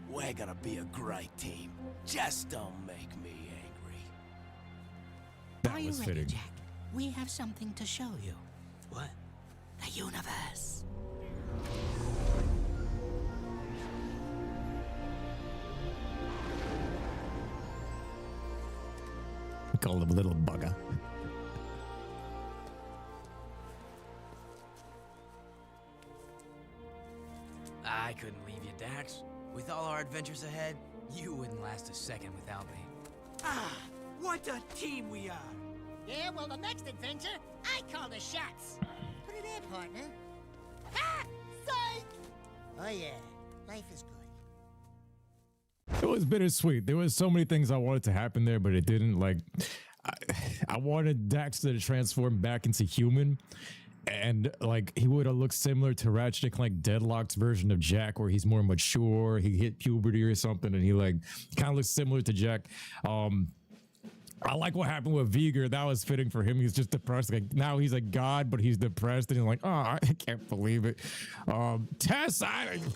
We're gonna be a great team. Just don't make me angry. That was fitting. Jack? We have something to show you. What? The universe. Call him little bugger. I couldn't leave you, Dax. With all our adventures ahead, you wouldn't last a second without me. Ah, what a team we are! Yeah, well, the next adventure, I call the shots. Put it in, partner. Ha! Psych! Oh, yeah. Life is good. It was bittersweet. There was so many things I wanted to happen there, but it didn't. Like, I wanted Daxter to transform back into human, and like he would have looked similar to Ratchet and Clank Deadlock's version of Jack, where he's more mature. He hit puberty or something, and he like kind of looks similar to Jack. I like what happened with Viger. That was fitting for him. He's just depressed. Like now he's a god, but he's depressed, and he's like, oh, I can't believe it. Tess,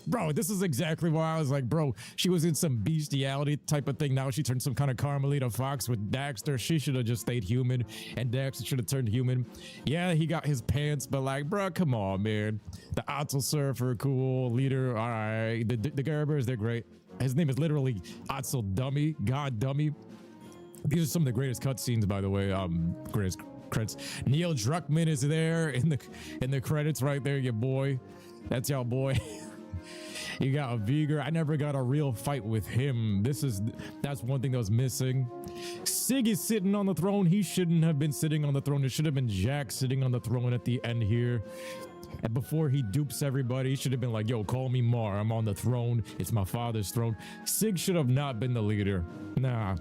bro, this is exactly why I was like, bro, she was in some bestiality type of thing. Now she turned some kind of Carmelita Fox with Daxter. She should have just stayed human, and Daxter should have turned human. Yeah, he got his pants, but like, bro, come on, man. The Otzel Surfer, cool leader. All right, the Gerbers, they're great. His name is literally Otzel Dummy, God Dummy. These are some of the greatest cutscenes, by the way. Greatest credits. Neil Druckmann is there in the credits right there, your boy. That's your boy. You got a Viger. I never got a real fight with him. That's one thing that was missing. Sig is sitting on the throne. He shouldn't have been sitting on the throne. It should have been Jack sitting on the throne at the end here. And before he dupes everybody, he should have been like, yo, call me Mar. I'm on the throne. It's my father's throne. Sig should have not been the leader. Nah.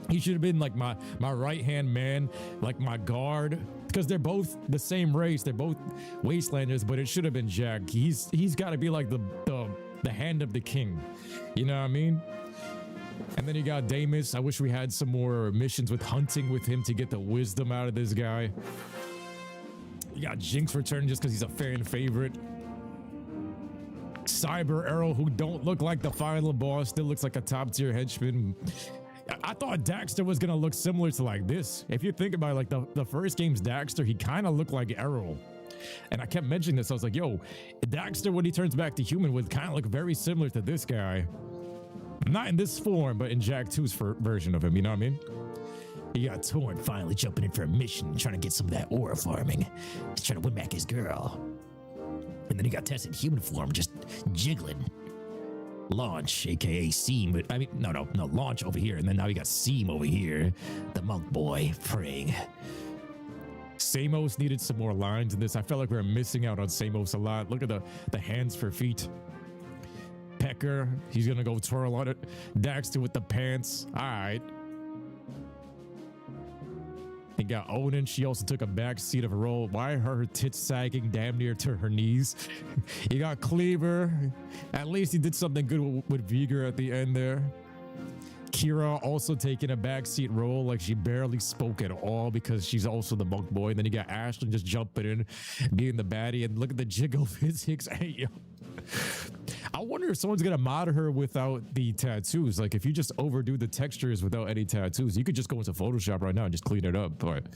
He should have been like my right-hand man, like my guard, because they're both the same race. They're both wastelanders, but it should have been Jack. He's got to be like the hand of the king. You know what I mean? And then you got Damus. I wish we had some more missions with hunting with him to get the wisdom out of this guy. You got Jinx returning just because he's a fan favorite. Cyber Arrow, who don't look like the final boss, still looks like a top-tier henchman. I thought Daxter was gonna look similar to like this. If you think about it, like the first game's Daxter, he kind of looked like Errol. And I kept mentioning this. I was like, yo, Daxter, when he turns back to human, would kind of look very similar to this guy. Not in this form, but in Jack 2's version of him, you know what I mean? You got Torn finally jumping in for a mission, trying to get some of that aura farming. He's trying to win back his girl. And then you got Tess in human form, just jiggling. Launch, aka Seam, but I mean, no, Launch over here, and then now we got Seam over here, the monk boy praying. Samos needed some more lines in this. I felt like we were missing out on Samos a lot. Look at the hands for feet. Pecker, he's gonna go twirl on it. Daxter with the pants. All right. You got Onan. She also took a back seat of a role. Why are her tits sagging damn near to her knees? You got Cleaver. At least he did something good with Viger at the end there. Kira also taking a backseat role, like she barely spoke at all because she's also the monk boy. And then you got Ashlyn just jumping in, being the baddie, and look at the jiggle physics. Hey, yo. I wonder if someone's gonna mod her without the tattoos. Like if you just overdo the textures without any tattoos, you could just go into Photoshop right now and just clean it up. But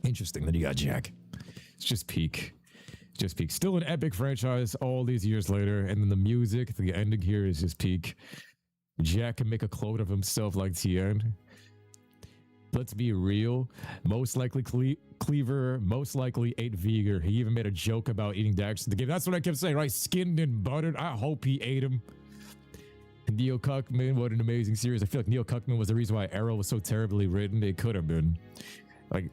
interesting. Then you got Jack. It's just peak. Just peak. Still an epic franchise all these years later. And then the music, the ending here is just peak. Jack can make a clone of himself like Tien. Let's be real. Most likely Cleaver, most likely ate Viger. He even made a joke about eating Dax in the game. That's what I kept saying, right? Skinned and buttered. I hope he ate him. Neil Cuckman, what an amazing series. I feel like Neil Cuckman was the reason why Arrow was so terribly written. It could have been. Like,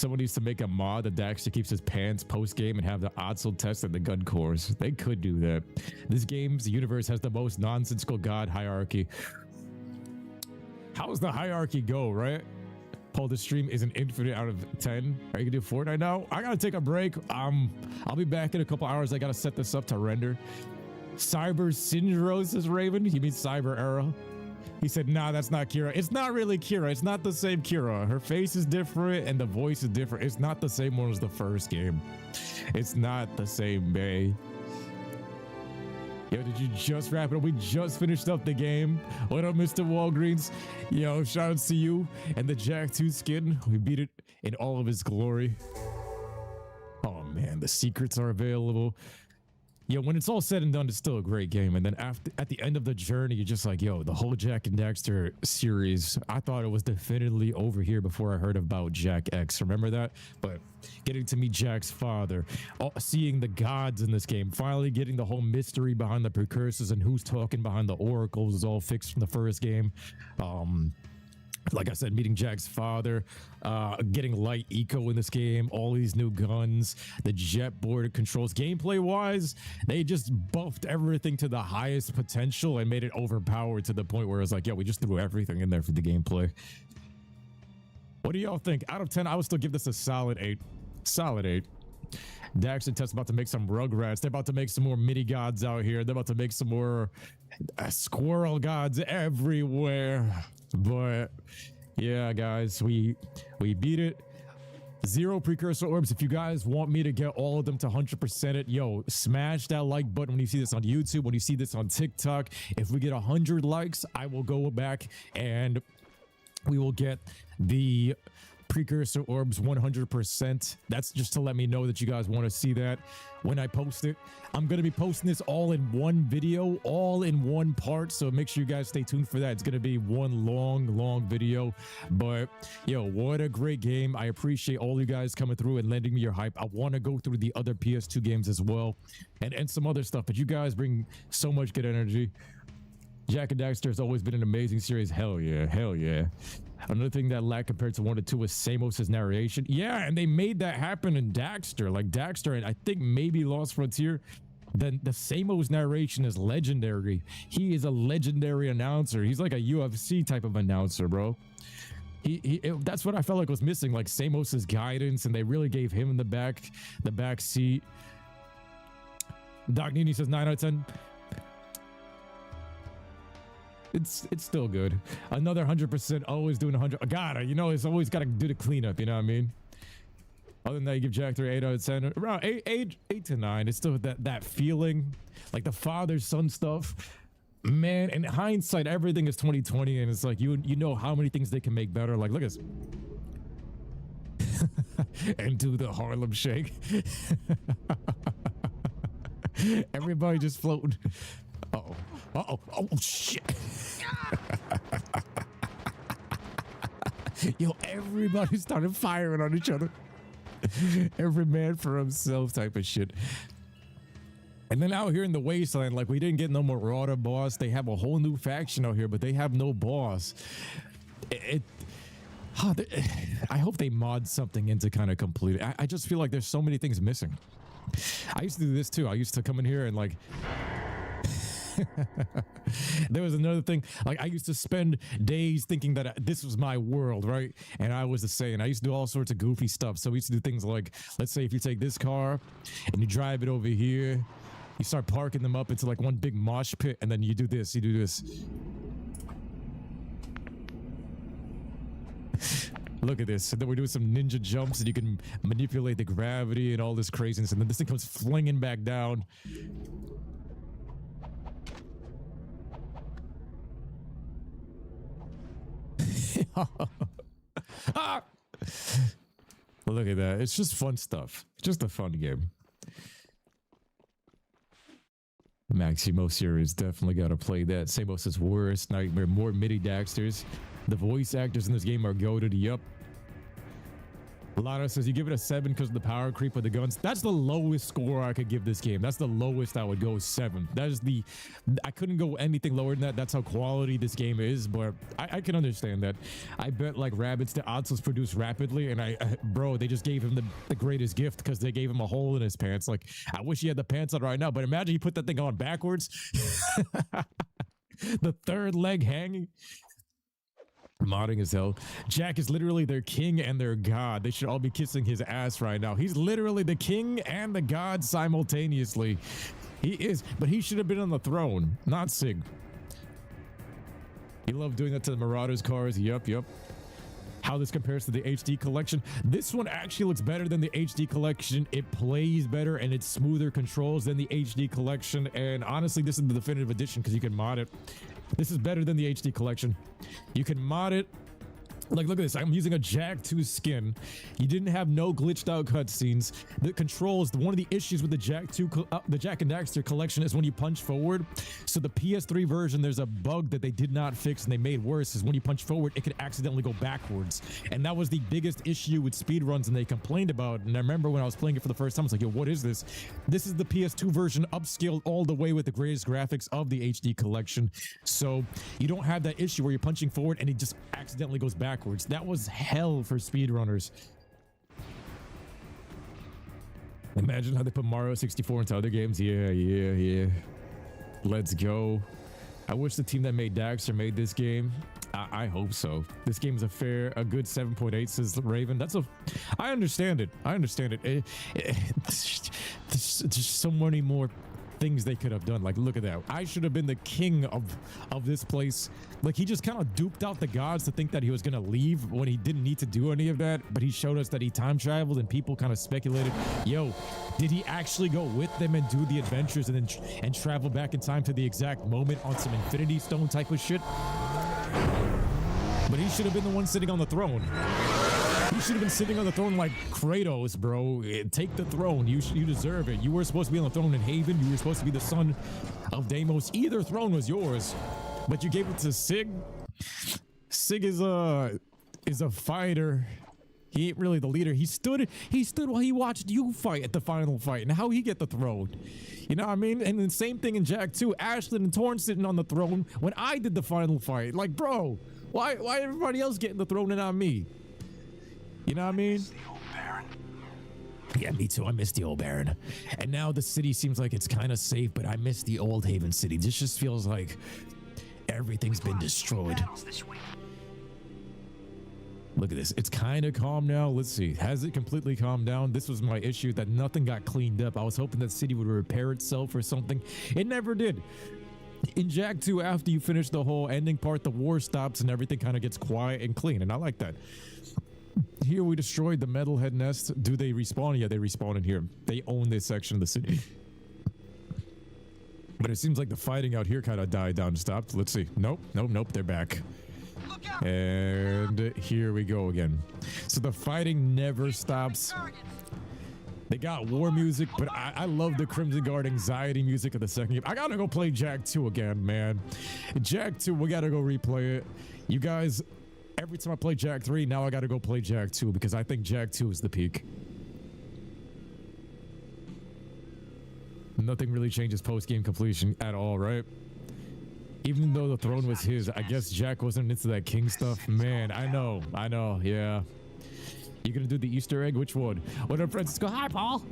Someone needs to make a mod that actually keeps his pants post-game and have the Otzel test and the gun cores. They could do that. This game's universe has the most nonsensical god hierarchy. How's the hierarchy go, right? Paul, the stream is an infinite out of 10. Are you gonna do Fortnite now? I gotta take a break. I'll be back in a couple hours. I gotta set this up to render. Cyber Syndrome, says Raven. You mean Cyber Arrow? He said, nah, that's not Kira. It's not really Kira. It's not the same Kira. Her face is different and the voice is different. It's not the same one as the first game. It's not the same, bae. Yo, did you just wrap it up? We just finished up the game. What up, Mr. Walgreens? Yo, shout out to you and the Jack 2 skin. We beat it in all of its glory. Oh man, the secrets are available. Yo, when it's all said and done, it's still a great game. And then at the end of the journey, you're just like, yo, the whole Jack and Daxter series, I thought it was definitively over here before I heard about Jack X. Remember that? But getting to meet Jack's father, seeing the gods in this game, finally getting the whole mystery behind the precursors and who's talking behind the oracles is all fixed from the first game. Like I said, meeting Jack's father, getting light eco in this game, all these new guns, the jet board controls. Gameplay wise, they just buffed everything to the highest potential and made it overpowered to the point where it's like, yeah, we just threw everything in there for the gameplay. What do y'all think? Out of 10, I would still give this a solid 8. Solid 8. Daxter Test's about to make some Rugrats. They're about to make some more mini gods out here. They're about to make some more squirrel gods everywhere. But yeah, guys, we beat it. 0 precursor orbs. If you guys want me to get all of them to 100% it, yo, smash that like button when you see this on YouTube, when you see this on TikTok. If we get 100 likes, I will go back and we will get the precursor orbs 100%. That's just to let me know that you guys want to see that when I post it. I'm going to be posting this all in one video, all in one part, so make sure you guys stay tuned for that. It's going to be one long video. But yo, what a great game. I appreciate all you guys coming through and lending me your hype. I want to go through the other PS2 games as well and some other stuff, but you guys bring so much good energy. Jack and Daxter has always been an amazing series. Hell yeah, hell yeah. Another thing that lacked compared to 1 to 2 was Samos's narration. Yeah, and they made that happen in Daxter. Like Daxter, and I think maybe Lost Frontier, then the Samos narration is legendary. He is a legendary announcer. He's like a UFC type of announcer, bro. That's what I felt like was missing, like Samos's guidance, and they really gave him the back seat. Doc Nini says 9 out of 10. It's still good. Another 100%, always doing 100. Gotta, you know, it's always got to do the cleanup, you know what I mean? Other than that, you give Jack 3 8 out of 10. Around 8 to 9. It's still that feeling, like the father-son stuff. Man, in hindsight, everything is 2020, and it's like you know how many things they can make better. Like, look at this. And do the Harlem Shake. Everybody just floating. Uh-oh, shit. Yo, everybody started firing on each other. Every man for himself type of shit. And then out here in the wasteland, like, we didn't get no Marauder boss. They have a whole new faction out here, but they have no boss. I hope they mod something in to kind of complete it. I just feel like there's so many things missing. I used to do this too. I used to come in here and like... There was another thing, like I used to spend days thinking that this was my world, right? And I was the same. I used to do all sorts of goofy stuff. So we used to do things like, let's say if you take this car and you drive it over here, you start parking them up into like one big mosh pit, and then you do this. Look at this. And then we're doing some ninja jumps, and you can manipulate the gravity and all this craziness, and then this thing comes flinging back down. Look at that. It's just fun stuff. It's just a fun game. Maximo series, definitely got to play that. Samos's Worst Nightmare, more MIDI Daxters. The voice actors in this game are goated. Yup. Lana says you give it a 7 because of the power creep with the guns. That's the lowest score I could give this game. That's the lowest I would go, 7. That is the, I couldn't go anything lower than that. That's how quality this game is, but I can understand that. I bet like rabbits, the odds was produced rapidly, and bro, they just gave him the greatest gift because they gave him a hole in his pants. Like, I wish he had the pants on right now, but imagine you put that thing on backwards. The third leg hanging. Modding as hell. Jack is literally their king and their god. They should all be kissing his ass right now. He's literally the king and the god simultaneously. He is, but he should have been on the throne, not Sig. He loved doing that to the Marauders cars. Yup. How this compares to the HD collection. This one actually looks better than the HD collection. It plays better and it's smoother controls than the HD collection. And honestly, this is the definitive edition because you can mod it. This is better than the HD collection. You can mod it. Like, look at this. I'm using a Jack 2 skin. You didn't have no glitched out cutscenes. The controls, one of the issues with the Jack 2, the Jack and Daxter collection is when you punch forward. So the PS3 version, there's a bug that they did not fix and they made worse, is when you punch forward, it could accidentally go backwards. And that was the biggest issue with speedruns and they complained about it. And I remember when I was playing it for the first time, I was like, yo, what is this? This is the PS2 version upscaled all the way with the greatest graphics of the HD collection. So you don't have that issue where you're punching forward and it just accidentally goes backwards. That was hell for speedrunners. Imagine how they put Mario 64 into other games. Yeah. Let's go. I wish the team that made Daxter made this game. I hope so. This game is a good 7.8, says Raven. I understand it. There's just so many more things they could have done. Like, look at that. I should have been the king of this place. Like, he just kind of duped out the gods to think that he was gonna leave when he didn't need to do any of that, but he showed us that he time traveled and people kind of speculated, yo, did he actually go with them and do the adventures and then travel back in time to the exact moment on some Infinity Stone type of shit? But he should have been the one sitting on the throne. You should have been sitting on the throne like Kratos, bro. Take the throne. You deserve it. You were supposed to be on the throne in Haven. You were supposed to be the son of Deimos. Either throne was yours, but you gave it to Sig. Sig is a fighter. He ain't really the leader. He stood while he watched you fight at the final fight. And how he get the throne? You know what I mean? And the same thing in Jack 2. Ashlyn and Torn sitting on the throne when I did the final fight. Like, bro, why everybody else getting the throne and not me? You know what I mean? Yeah, me too. I miss the old Baron. And now the city seems like it's kind of safe, but I miss the old Haven city. This just feels like everything's been destroyed. Look at this. It's kind of calm now. Let's see. Has it completely calmed down? This was my issue, that nothing got cleaned up. I was hoping that city would repair itself or something. It never did. In Jack 2, after you finish the whole ending part, the war stops and everything kind of gets quiet and clean. And I like that. Here we destroyed the metalhead nest. Do they respawn? Yeah, they respawn in here. They own this section of the city. But it seems like the fighting out here kind of died down and stopped. Let's see. Nope. They're back. And here we go again. So the fighting never stops. They got war music, but I love the Crimson Guard anxiety music of the second game. I gotta go play Jack 2 again, man. Jack 2, we gotta go replay it. You guys... Every time I play Jack 3, now I gotta go play Jack 2 because I think Jack 2 is the peak. Nothing really changes post-game completion at all, right? Even though the throne was his, I guess Jack wasn't into that king stuff. Man, I know, yeah. You gonna do the Easter egg? Which one? What up, Francisco? Hi, Paul!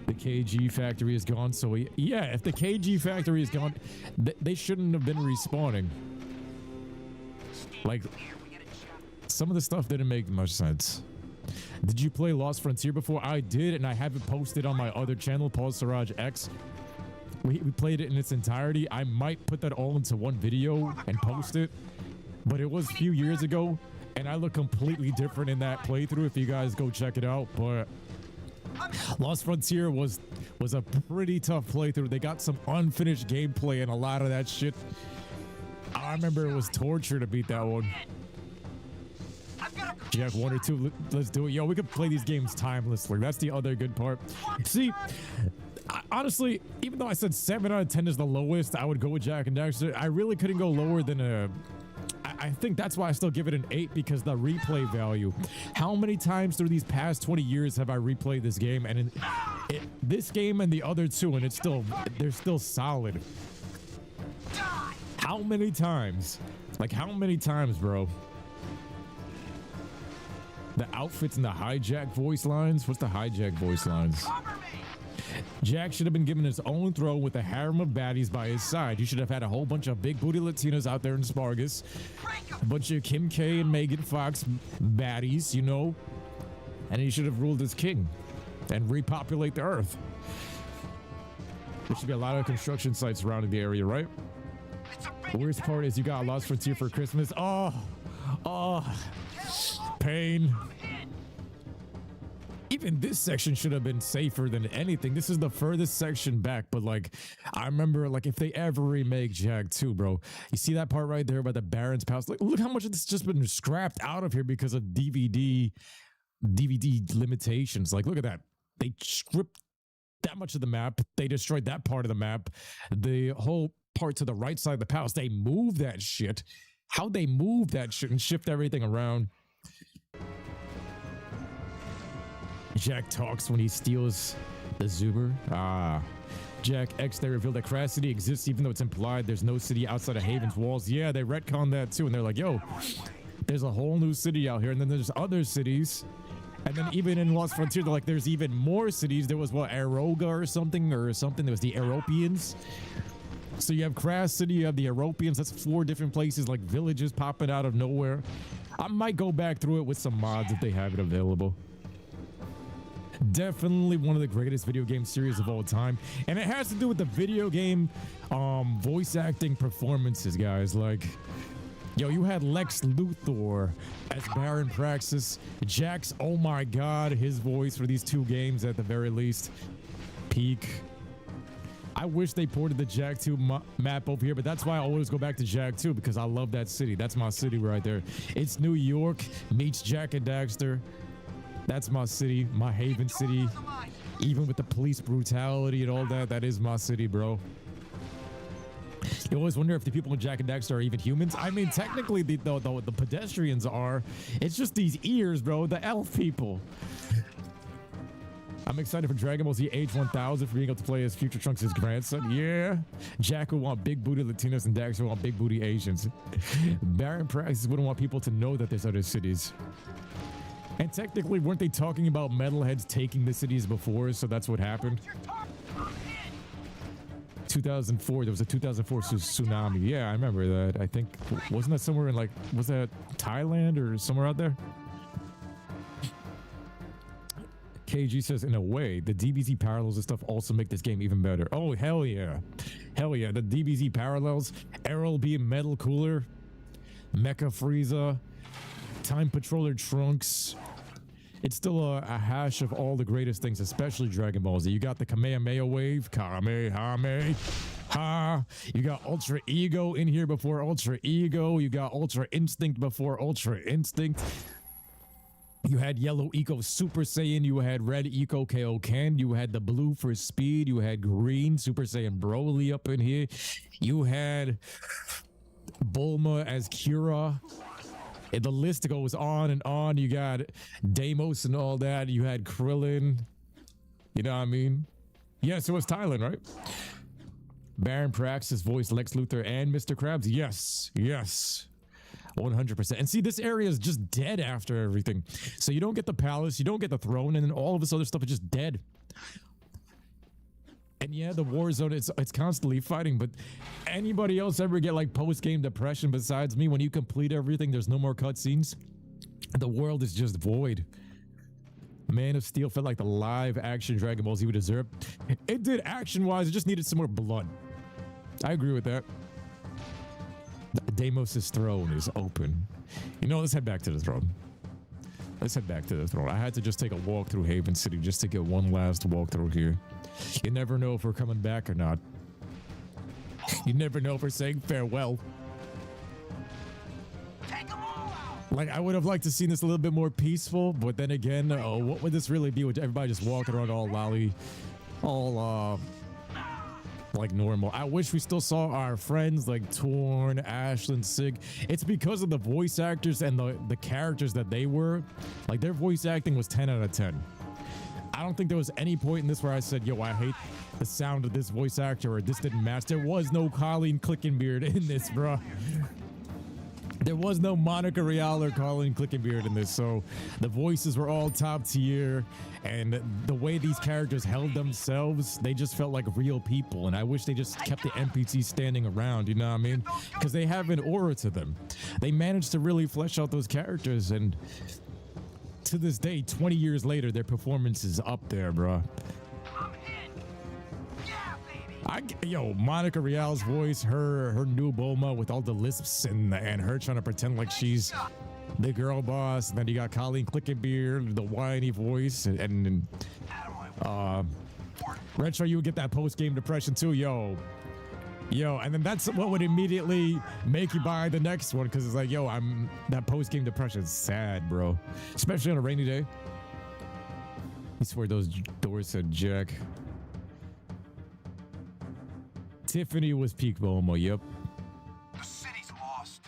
The KG factory is gone, so yeah, if the KG factory is gone, they shouldn't have been respawning. Like, some of the stuff didn't make much sense. Did you play Lost Frontier before? I did, and I have it posted on my other channel, Paul Siraj X. We played it in its entirety. I might put that all into one video and post it, but it was a few years ago, and I look completely different in that playthrough if you guys go check it out. But Lost Frontier was a pretty tough playthrough. They got some unfinished gameplay and a lot of that shit. I remember it was torture to beat that one. Do you have 1 or 2? Let's do it. Yo, we could play these games timelessly. That's the other good part. See, honestly, even though I said 7 out of 10 is the lowest, I would go with Jack and Daxter. I really couldn't go lower than a... I think that's why I still give it an 8, because the replay value. How many times through these past 20 years have I replayed this game? And this game and the other two, and they're still solid. How many times? Like, how many times, bro? The outfits and the hijack voice lines. What's the hijack voice lines? Jack should have been given his own throne with a harem of baddies by his side. You should have had a whole bunch of big booty Latinas out there in Spargus. A bunch of Kim K and Megan Fox baddies, you know. And he should have ruled as king and repopulate the earth. There should be a lot of construction sites surrounding the area, right? The worst part is you got Lost Frontier for Christmas. Oh, pain. Even this section should have been safer than anything. This is the furthest section back, but like, I remember, like, if they ever remake Jag 2, bro, you see that part right there by the Baron's Palace? Like, look how much of this has just been scrapped out of here because of DVD limitations. Like, look at that. They stripped that much of the map. They destroyed that part of the map. The whole part to the right side of the palace, they moved that shit. How they move that shit and shift everything around. Jack talks when he steals the Zuber. Jack X, they revealed that Crash City exists even though it's implied there's no city outside of Haven's walls. Yeah, they retconned that too, and they're like, yo, there's a whole new city out here, and then there's other cities. And then even in Lost Frontier, they're like, there's even more cities. There was, what, Aroga or something? There was the Aeropians. So you have Crash City, you have the Aeropians. That's 4 different places, like villages popping out of nowhere. I might go back through it with some mods if they have it available. Definitely one of the greatest video game series of all time, and it has to do with the video game voice acting performances, guys. Like, yo, you had Lex Luthor as Baron Praxis. Jax, oh my god, his voice for these 2 games at the very least. Peak. I wish they ported the Jak 2 map over here, but that's why I always go back to Jak 2, because I love that city. That's my city right there. It's New York meets Jak and Daxter. That's my city, my Haven city. Even with the police brutality and all that, that is my city, bro. You always wonder if the people in Jak and Daxter are even humans. I mean, technically, the pedestrians are. It's just these ears, bro. The elf people. I'm excited for Dragon Ball Z Age 1000 for being able to play as Future Trunks' grandson. Yeah. Jak will want big booty Latinos and Daxter will want big booty Asians. Baron Praxis wouldn't want people to know that there's other cities. And technically, weren't they talking about metalheads taking the cities before? So that's what happened. 2004, there was a 2004 tsunami. Yeah, I remember that. I think, wasn't that somewhere in, like, was that Thailand or somewhere out there? KG says, in a way, the DBZ parallels and stuff also make this game even better. Oh, hell yeah. Hell yeah. The DBZ parallels, Errol being Metal Cooler, Mecha Frieza, Time Patroller Trunks. It's still a hash of all the greatest things, especially Dragon Ball Z. You got the Kamehameha wave, Kamehameha. You got Ultra Ego in here before Ultra Ego. You got Ultra Instinct before Ultra Instinct. You had Yellow Eco Super Saiyan. You had Red Eco Kaioken. You had the blue for speed. You had green Super Saiyan Broly up in here. You had Bulma as Kira. And the list goes on and on. You got Deimos and all that. You had Krillin. You know what I mean? Yes, it was Thailand, right? Baron Praxis voiced Lex Luthor and Mr. Krabs. Yes, yes. 100%. And see, this area is just dead after everything. So you don't get the palace, you don't get the throne, and then all of this other stuff is just dead. And yeah, the war zone, it's constantly fighting, but anybody else ever get like post-game depression besides me? When you complete everything, there's no more cutscenes. The world is just void. Man of Steel felt like the live action Dragon Ball Z would deserve. It did action-wise, it just needed some more blood. I agree with that. Deimos' throne is open. You know, let's head back to the throne. Let's head back to the throne. I had to just take a walk through Haven City just to get one last walkthrough here. You never know if we're coming back or not. You never know if we're saying farewell. Like, I would have liked to see this a little bit more peaceful, but then again, what would this really be with everybody just walking around all lolly, all like normal. I wish we still saw our friends like Torn, Ashlyn, Sig. It's because of the voice actors and the characters that they were. Like their voice acting was 10 out of 10. I don't think there was any point in this where I said, yo, I hate the sound of this voice actor or this didn't match. There was no Colleen Clickenbeard in this, bro. There was no Monica Rial or Colleen Clickenbeard in this, so the voices were all top tier, and the way these characters held themselves, they just felt like real people, and I wish they just kept the NPCs standing around, you know what I mean? Because they have an aura to them. They managed to really flesh out those characters, and to this day, 20 years later, their performance is up there, bro. Yo, Monica Rial's voice, her new Bulma with all the lisps and her trying to pretend like she's the girl boss. And then you got Colleen Clickenbeard, the whiny voice, and Retro, you would get that post-game depression too, yo, and then that's what would immediately make you buy the next one, because it's like, yo, that post-game depression is sad, bro, especially on a rainy day. I swear those doors said Jack. Tiffany was peak Bulma, yep. The city's lost.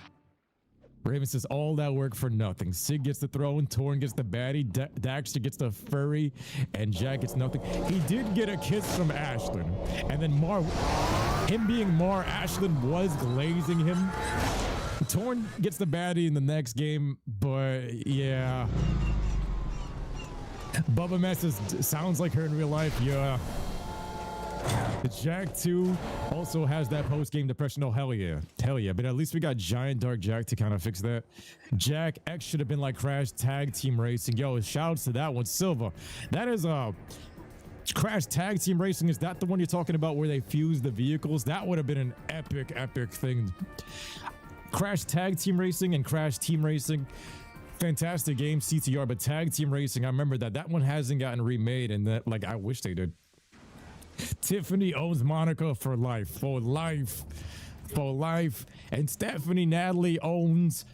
Raven says all that work for nothing. Sig gets the throne, Torn gets the baddie, Daxter gets the furry, and Jack gets nothing. He did get a kiss from Ashlyn. And then him being Mar, Ashlyn was glazing him. Torn gets the baddie in the next game, but yeah. Bubba Mess sounds like her in real life, yeah. Jack 2 also has that post-game depression. Oh, hell yeah. Hell yeah. But at least we got Giant Dark Jack to kind of fix that. Jack X should have been like Crash Tag Team Racing. Yo, shouts to that one. Silva. That is Crash Tag Team Racing. Is that the one you're talking about where they fuse the vehicles? That would have been an epic, epic thing. Crash Tag Team Racing and Crash Team Racing. Fantastic game, CTR. But Tag Team Racing, I remember that one hasn't gotten remade, and that, like, I wish they did. Tiffany owns Monica for life, for life, for life. And Stephanie Natalie owns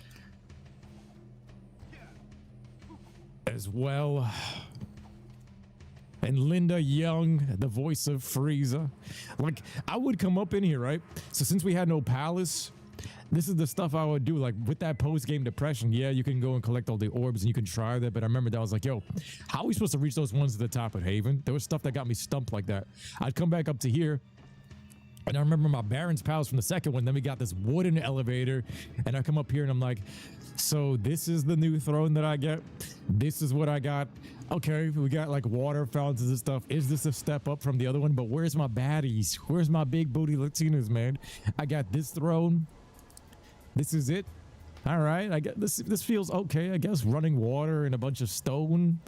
as well. And Linda Young, the voice of Frieza. Like, I would come up in here, right? So since we had no palace, this is the stuff I would do, like with that post-game depression. Yeah, you can go and collect all the orbs and you can try that, but I remember that I was like, yo, how are we supposed to reach those ones at the top of Haven? There was stuff that got me stumped like that. I'd come back up to here, and I remember my Baron's Palace from the second one. Then we got this wooden elevator, and I come up here and I'm like, so this is the new throne that I get? This is what I got? Okay, we got like water fountains and stuff. Is this a step up from the other one? But where's my baddies? Where's my big booty Latinas, man? I got this throne. This is it. All right, I get this. This feels okay, I guess. Running water and a bunch of stone.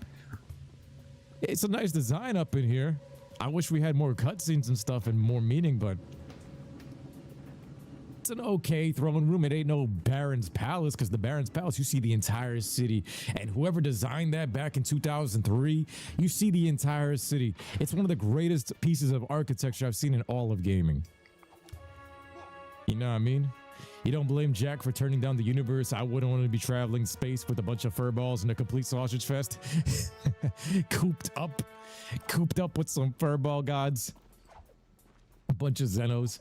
It's a nice design up in here. I wish we had more cutscenes and stuff and more meaning, but it's an okay throne room. It ain't no Baron's Palace, because the Baron's Palace, you see the entire city, and whoever designed that back in 2003, you see the entire city. It's one of the greatest pieces of architecture I've seen in all of gaming. You know what I mean? You don't blame Jack for turning down the universe. I wouldn't want to be traveling space with a bunch of furballs and a complete sausage fest. Cooped up with some furball gods. A bunch of Zenos.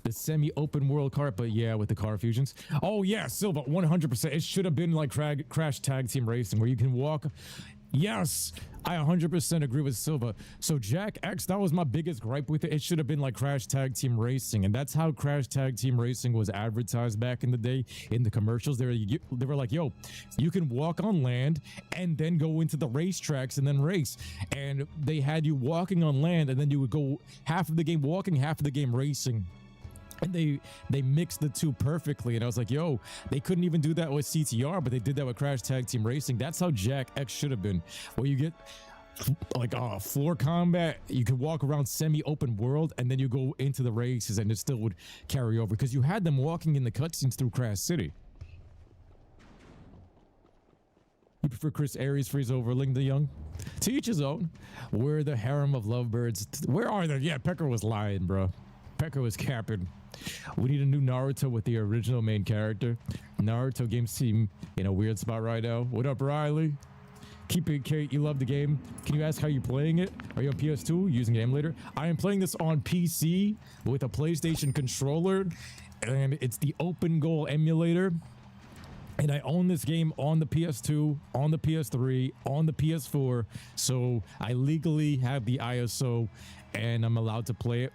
The semi-open world cart, but yeah, with the car fusions. Oh yeah, Silva, 100%. It should have been like Crash Tag Team Racing, where you can walk. Yes, I 100% agree with Silva. So Jack X, that was my biggest gripe with it. It should have been like Crash Tag Team Racing, and that's how Crash Tag Team Racing was advertised back in the day in the commercials. They were like, yo, you can walk on land and then go into the racetracks and then race. And they had you walking on land, and then you would go half of the game walking, half of the game racing. And they mixed the two perfectly, and I was like, yo, they couldn't even do that with CTR, but they did that with Crash Tag Team Racing. That's how Jack X should have been, where you get like floor combat, you could walk around semi-open world, and then you go into the races, and it still would carry over, because you had them walking in the cutscenes through Crash City. You prefer Chris Aries Frieza over Ling the Young? To each his own. We're the harem of lovebirds. Where are they? Yeah, Pecker was lying, bro. Pecker was capping. We need a new Naruto with the original main character. Naruto games seem in a weird spot right now. What up, Riley? Keep it, Kate. You love the game. Can you ask how you're playing it? Are you on PS2 using the emulator? I am playing this on PC with a PlayStation controller, and it's the OpenGoal emulator. And I own this game on the PS2, on the PS3, on the PS4. So I legally have the ISO, and I'm allowed to play it.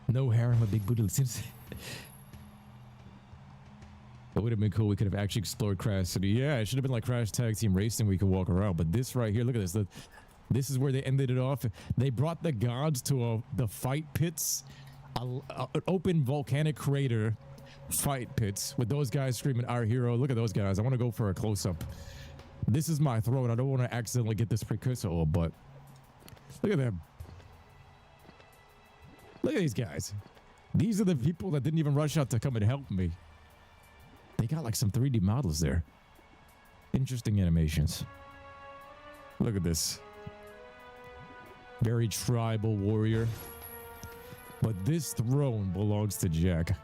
No harem, a big booty. It would have been cool. We could have actually explored Crash City. Yeah, it should have been like Crash Tag Team Racing. We could walk around. But this right here, look at this. This is where they ended it off. They brought the gods to the fight pits, an open volcanic crater fight pits with those guys screaming our hero. Look at those guys. I want to go for a close-up. This is my throne. I don't want to accidentally get this precursor orb, but look at them. Look at these guys. These are the people that didn't even rush out to come and help me. They got like some 3D models there. Interesting animations. Look at this. Very tribal warrior. But this throne belongs to Jack.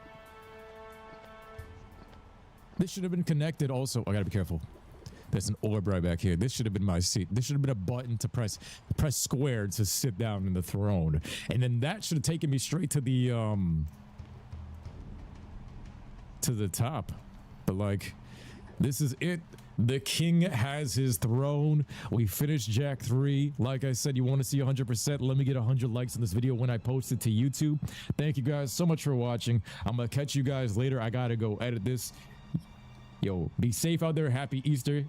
This should have been connected also. I gotta be careful. There's an orb right back here. This should have been my seat. This should have been a button to press square to sit down in the throne. And then that should have taken me straight to the top. But like, this is it. The king has his throne. We finished Jack 3. Like I said, you want to see 100%. Let me get 100 likes on this video when I post it to YouTube. Thank you guys so much for watching. I'm going to catch you guys later. I got to go edit this. Yo, be safe out there. Happy Easter.